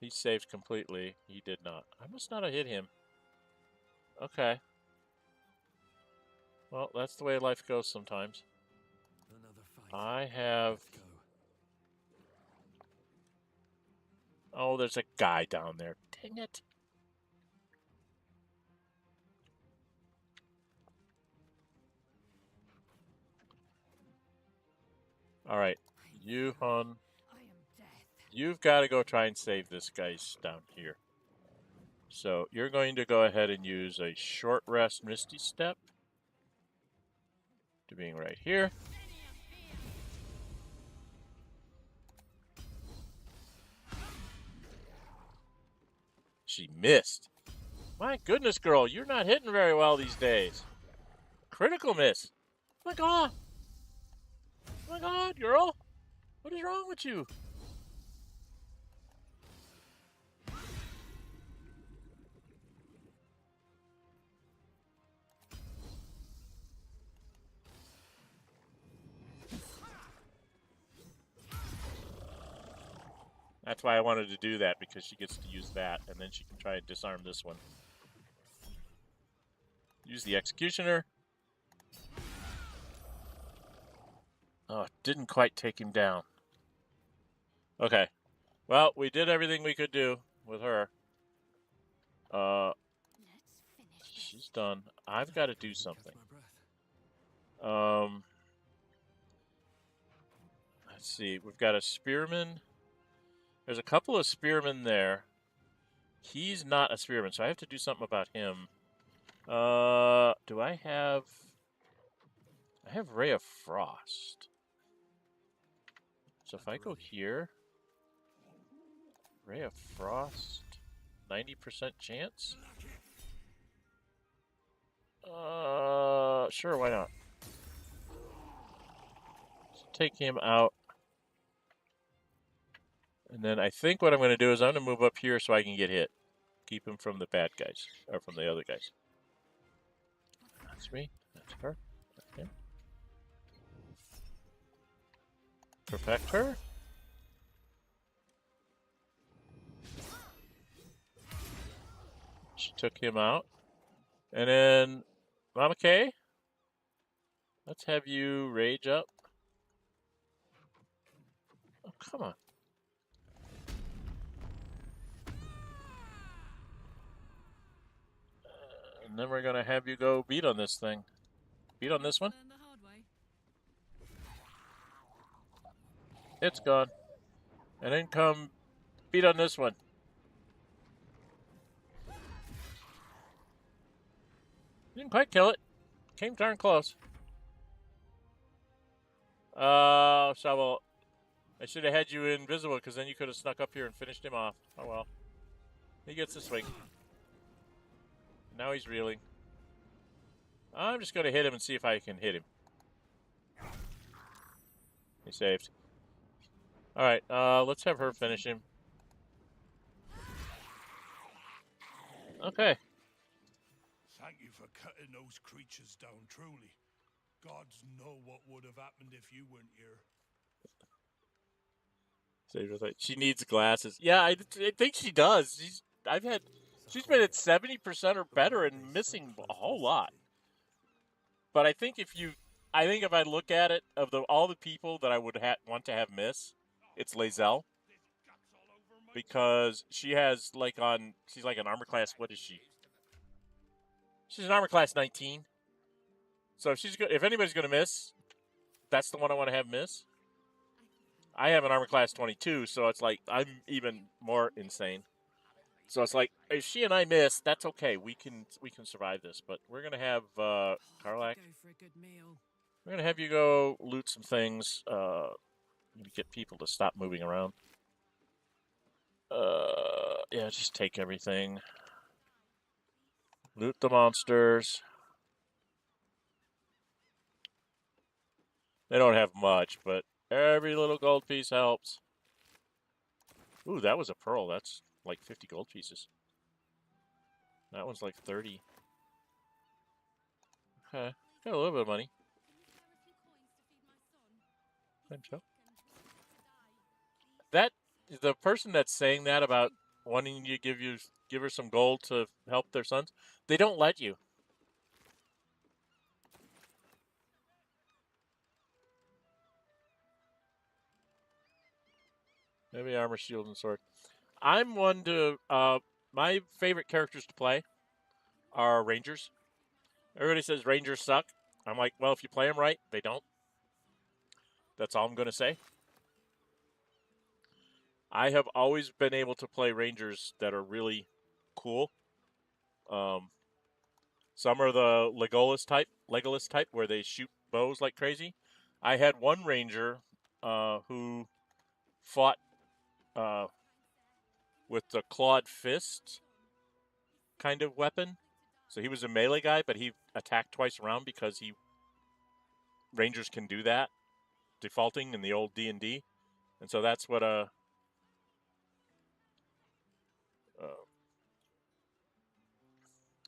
He saved completely. He did not. I must not have hit him. Okay. Well, that's the way life goes sometimes. I have... Oh, there's a guy down there. Dang it. All right. You, hon. You've got to go try and save this guy's down here. So you're going to go ahead and use a short rest Misty Step to being right here. She missed. My goodness, girl, you're not hitting very well these days. Critical miss. Oh my god. Oh my god, girl. What is wrong with you? That's why I wanted to do that, because she gets to use that, and then she can try and disarm this one. Use the Executioner. Oh, didn't quite take him down. Okay. Well, we did everything we could do with her. She's done. I've got to do something. Let's see. We've got a Spearman. There's a couple of Spearmen there. He's not a Spearman, so I have to do something about him. Do I have... I have Ray of Frost. So if I go here... Ray of Frost... 90% chance? Sure, why not? So take him out. And then I think what I'm going to do is I'm going to move up here so I can get hit. Keep him from the bad guys, or from the other guys. That's me. That's her. That's him. Perfect her. She took him out. And then, Mama K, let's have you rage up. Oh, come on. And then we're going to have you go beat on this thing. Beat on this one. It's gone. And then come beat on this one. Didn't quite kill it. Came darn close. Shovel. I should have had you invisible, because then you could have snuck up here and finished him off. Oh well. He gets the swing. Now he's reeling. I'm just going to hit him and see if I can hit him. He saved. Alright, let's have her finish him. Okay.
Thank you for cutting those creatures down, truly. Gods know what would have happened if you weren't here.
She needs glasses. Yeah, I think she does. She's been at 70% or better and missing a whole lot. But I think if I look at it, of all the people that I would want to have miss, it's Lae'zel. Because she's like an armor class. What is she? She's an armor class 19. So if anybody's gonna miss, that's the one I want to have miss. I have an armor class 22, so it's like I'm even more insane. So it's like if she and I miss, that's okay. We can survive this. But we're gonna have Karlach. We're gonna have you go loot some things. Get people to stop moving around. Yeah, just take everything. Loot the monsters. They don't have much, but every little gold piece helps. Ooh, that was a pearl. That's like 50 gold pieces. That one's like 30. Okay, got a little bit of money. The person that's saying that about wanting you to give her some gold to help their sons, they don't let you. Maybe armor, shield, and sword. I'm one to my favorite characters to play are rangers. Everybody says rangers suck. I'm like, well, if you play them right, they don't. That's all I'm going to say. I have always been able to play rangers that are really cool. Some are the Legolas type, where they shoot bows like crazy. I had one ranger who fought with the clawed fist kind of weapon. So he was a melee guy, but he attacked twice around because rangers can do that, defaulting in the old D&D. And so that's what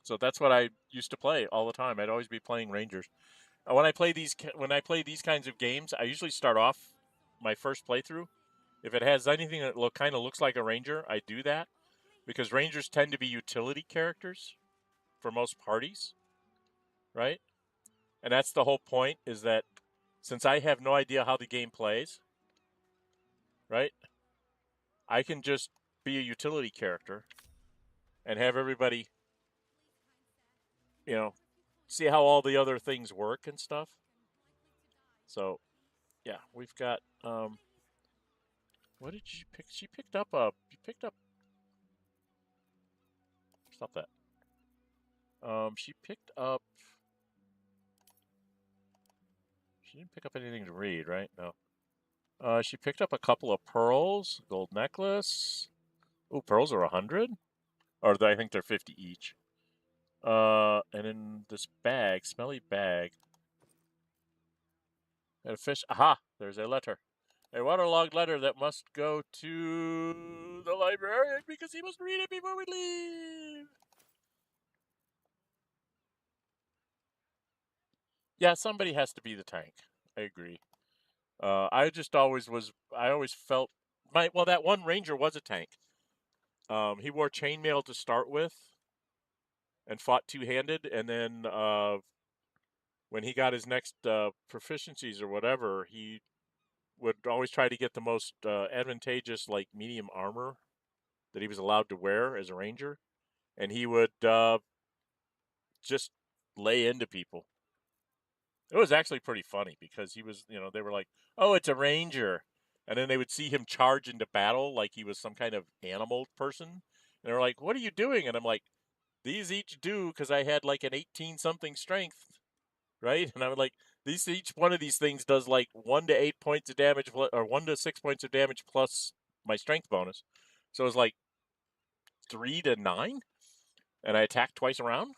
so that's what I used to play all the time. I'd always be playing rangers. When I play these kinds of games, I usually start off my first playthrough. If it has anything that kind of looks like a ranger, I do that because rangers tend to be utility characters for most parties, right? And that's the whole point, is that since I have no idea how the game plays, right, I can just be a utility character and have everybody, see how all the other things work and stuff. So, yeah, we've got, what did she pick? You picked up, stop that. She picked up, she didn't pick up anything to read, right? No. She picked up a couple of pearls, gold necklace. Ooh, pearls are 100? Or I think they're 50 each. And in this bag, smelly bag, and a fish. Aha! There's a letter. A waterlogged letter that must go to the librarian because he must read it before we leave. Yeah, somebody has to be the tank. I agree. I always felt that one ranger was a tank. He wore chainmail to start with and fought two-handed, and then when he got his next proficiencies or whatever, he would always try to get the most advantageous, like, medium armor that he was allowed to wear as a ranger, and he would just lay into people. It was actually pretty funny because he was, they were like, "Oh, it's a ranger," and then they would see him charge into battle like he was some kind of animal person, and they were like, "What are you doing?" And I'm like, "These each do because I had like an 18-something strength." Right? And I would like, each one of these things does like 1 to 8 points of damage, or 1 to 6 points of damage plus my strength bonus. So it was like 3 to 9, and I attacked twice around,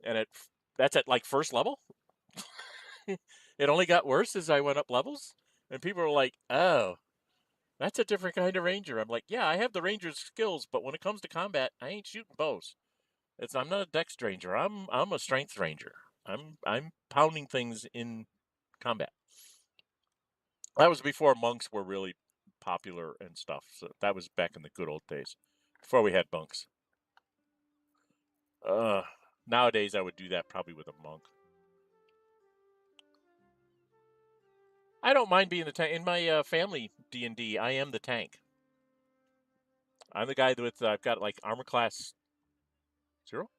and that's at like first level. It only got worse as I went up levels, and people were like, "Oh, that's a different kind of ranger." I'm like, "Yeah, I have the ranger's skills, but when it comes to combat, I ain't shooting bows. I'm not a dex ranger. I'm a strength ranger. I'm pounding things in combat." That was before monks were really popular and stuff. So that was back in the good old days, before we had monks. Nowadays I would do that probably with a monk. I don't mind being the tank. In my family D&D, I am the tank. I'm the guy with, I've got like armor class 0?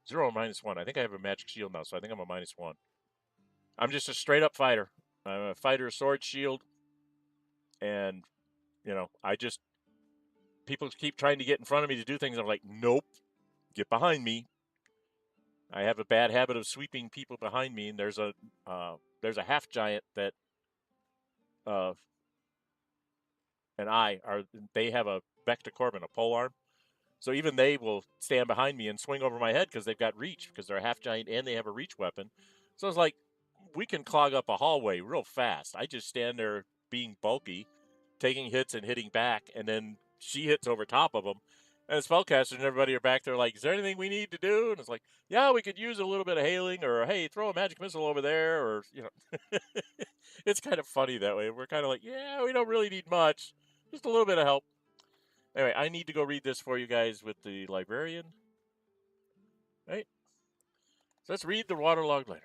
0 or -1. I think I have a magic shield now, so I think I'm a -1. I'm just a straight up fighter. I'm a fighter, sword, shield, and, you know, people keep trying to get in front of me to do things. I'm like, nope, get behind me. I have a bad habit of sweeping people behind me, and there's a half giant that they have a Vecta Corbin, a pole arm. So even they will stand behind me and swing over my head because they've got reach, because they're a half giant and they have a reach weapon. So it's like, we can clog up a hallway real fast. I just stand there being bulky, taking hits and hitting back, and then she hits over top of them. And the spellcasters and everybody are back there like, is there anything we need to do? And it's like, yeah, we could use a little bit of hailing, or hey, throw a magic missile over there, or, you know. It's kind of funny that way. We're kind of like, yeah, we don't really need much. Just a little bit of help. Anyway, I need to go read this for you guys with the librarian. Right? So let's read the waterlogged letter.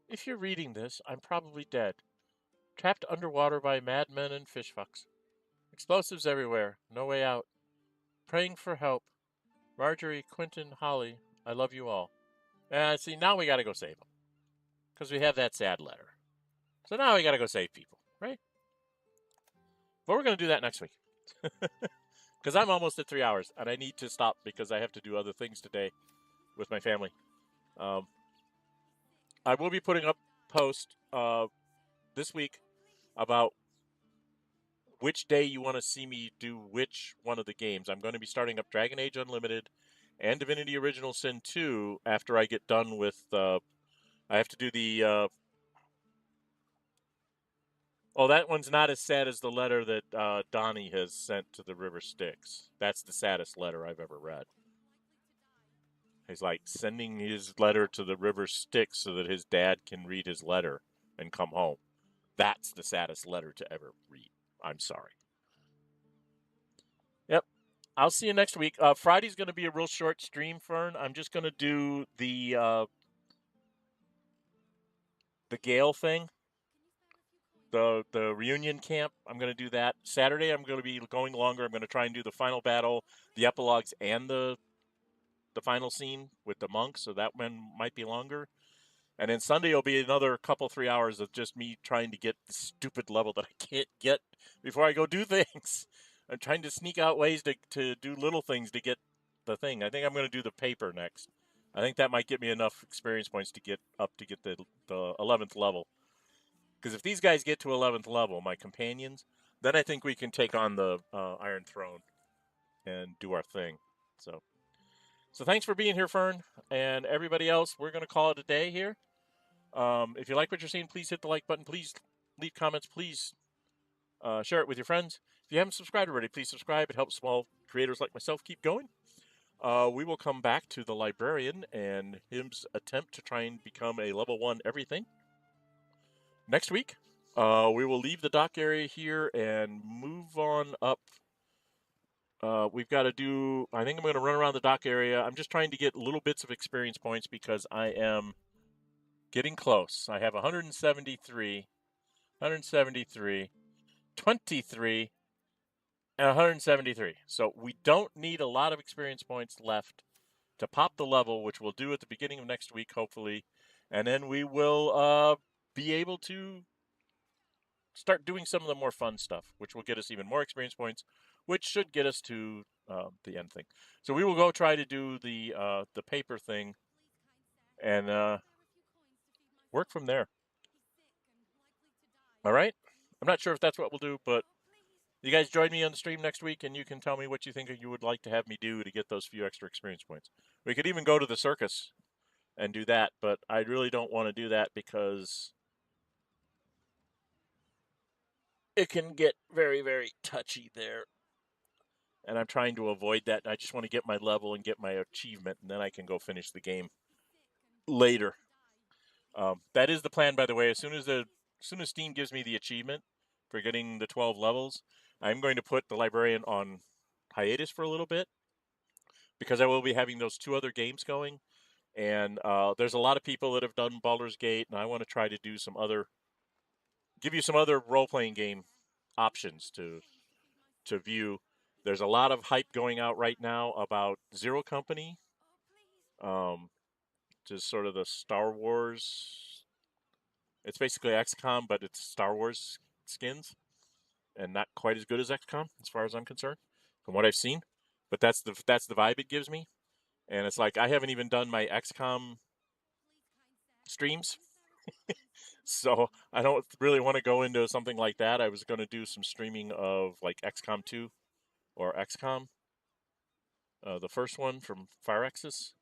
If you're reading this, I'm probably dead. Trapped underwater by madmen and fishfucks. Explosives everywhere. No way out. Praying for help. Marjorie, Quentin, Holly, I love you all. See, now we gotta go save them. Because we have that sad letter. So now we gotta go save people, right? But we're gonna do that next week. Because I'm almost at 3 hours, and I need to stop because I have to do other things today with my family. I will be putting up post this week about which day you want to see me do which one of the games. I'm going to be starting up Dragon Age Unlimited and Divinity Original Sin 2 after I get done with... I have to do the... Oh, that one's not as sad as the letter that Donnie has sent to the River Styx. That's the saddest letter I've ever read. He's like sending his letter to the River Styx so that his dad can read his letter and come home. That's the saddest letter to ever read. I'm sorry. Yep. I'll see you next week. Friday's going to be a real short stream, Fern. I'm just going to do the Gale thing. The reunion camp. I'm going to do that. Saturday, I'm going to be going longer. I'm going to try and do the final battle, the epilogues, and the final scene with the monks. So that one might be longer. And then Sunday will be another 3 hours of just me trying to get the stupid level that I can't get before I go do things. I'm trying to sneak out ways to do little things to get the thing. I think I'm going to do the paper next. I think that might get me enough experience points to get up to get the 11th level. Because if these guys get to 11th level, my companions, then I think we can take on the Iron Throne and do our thing. So thanks for being here, Fern, and everybody else. We're going to call it a day here. If you like what you're seeing, please hit the like button. Please leave comments. Please share it with your friends. If you haven't subscribed already, please subscribe. It helps small creators like myself keep going. We will come back to the librarian and his attempt to try and become a level 1 everything next week. We will leave the dock area here and move on up. We've got to do... I think I'm going to run around the dock area. I'm just trying to get little bits of experience points because I am getting close. I have 173, 23, and 173. So we don't need a lot of experience points left to pop the level, which we'll do at the beginning of next week, hopefully. And then we will be able to start doing some of the more fun stuff, which will get us even more experience points, which should get us to the end thing. So we will go try to do the paper thing and work from there. All right? I'm not sure if that's what we'll do, but you guys join me on the stream next week, and you can tell me what you think you would like to have me do to get those few extra experience points. We could even go to the circus and do that, but I really don't want to do that because it can get very, very touchy there. and I'm trying to avoid that. I just want to get my level and get my achievement, and then I can go finish the game later. That is the plan, by the way. As soon as Steam gives me the achievement for getting the 12 levels, I'm going to put the Librarian on hiatus for a little bit because I will be having those 2 other games going. And there's a lot of people that have done Baldur's Gate, and I want to try to do give you some other role-playing game options to view. There's a lot of hype going out right now about Zero Company, just sort of the Star Wars. It's basically XCOM, but it's Star Wars skins, and not quite as good as XCOM as far as I'm concerned, from what I've seen. But that's the vibe it gives me, and it's like I haven't even done my XCOM streams. So I don't really want to go into something like that. I was going to do some streaming of like XCOM 2 or XCOM, the first one from Firexis.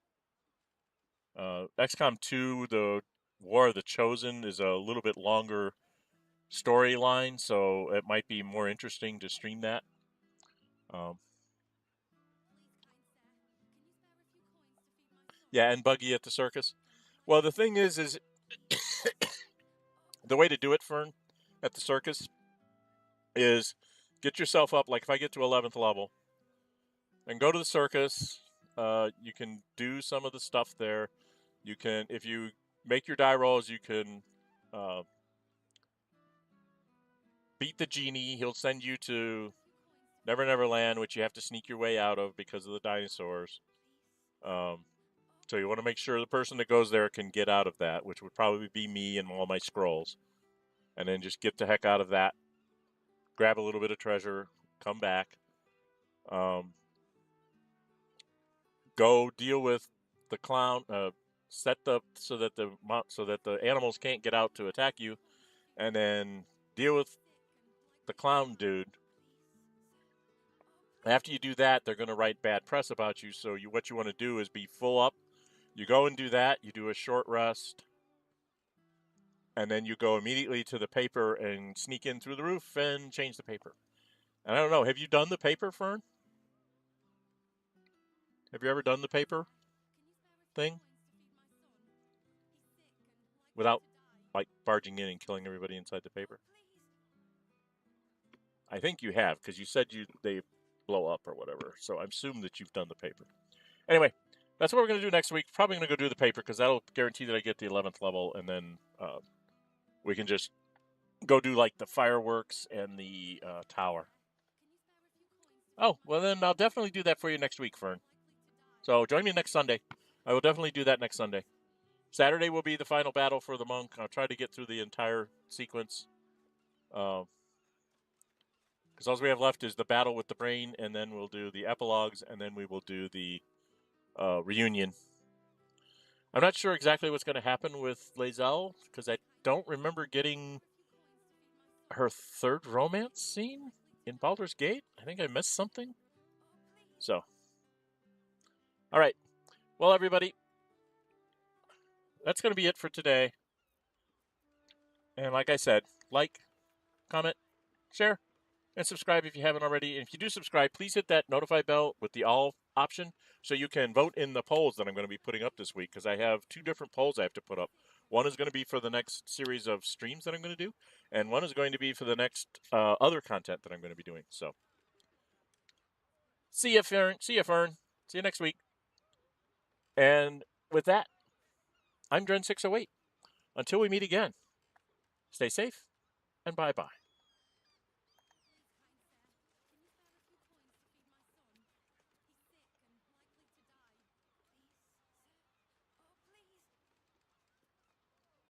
XCOM 2, the War of the Chosen, is a little bit longer storyline, so it might be more interesting to stream that. Yeah, and Buggy at the circus. Well, the thing is the way to do it, Fern, at the circus is get yourself up. Like if I get to 11th level and go to the circus, you can do some of the stuff there. You can, if you make your die rolls, you can beat the genie. He'll send you to Never Never Land, which you have to sneak your way out of because of the dinosaurs. So you want to make sure the person that goes there can get out of that, which would probably be me and all my scrolls. And then just get the heck out of that. Grab a little bit of treasure. Come back. Go deal with the clown. Set so that the animals can't get out to attack you, and then deal with the clown dude. After you do that, they're going to write bad press about you. So what you want to do is be full up. You go and do that. You do a short rest. And then you go immediately to the paper and sneak in through the roof and change the paper. And I don't know. Have you done the paper, Fern? Have you ever done the paper thing? Without, like, barging in and killing everybody inside the paper? I think you have, because you said they blow up or whatever. So I assume that you've done the paper. Anyway, that's what we're going to do next week. Probably going to go do the paper, because that'll guarantee that I get the 11th level, and then we can just go do, like, the fireworks and the tower. Oh, well, then I'll definitely do that for you next week, Fern. So join me next Sunday. I will definitely do that next Sunday. Saturday will be the final battle for the monk. I'll try to get through the entire sequence. Because all we have left is the battle with the brain, and then we'll do the epilogues, and then we will do the reunion. I'm not sure exactly what's going to happen with Lae'zel, because I don't remember getting her 3rd romance scene in Baldur's Gate. I think I missed something. So, all right. Well, everybody, that's going to be it for today. And like I said, like, comment, share, and subscribe if you haven't already. And if you do subscribe, please hit that notify bell with the all option so you can vote in the polls that I'm going to be putting up this week, because I have 2 different polls I have to put up. One is going to be for the next series of streams that I'm going to do, and one is going to be for the next other content that I'm going to be doing. So, see you, Fern. See you next week. And with that, I'm Dren608. Until we meet again, stay safe and bye-bye.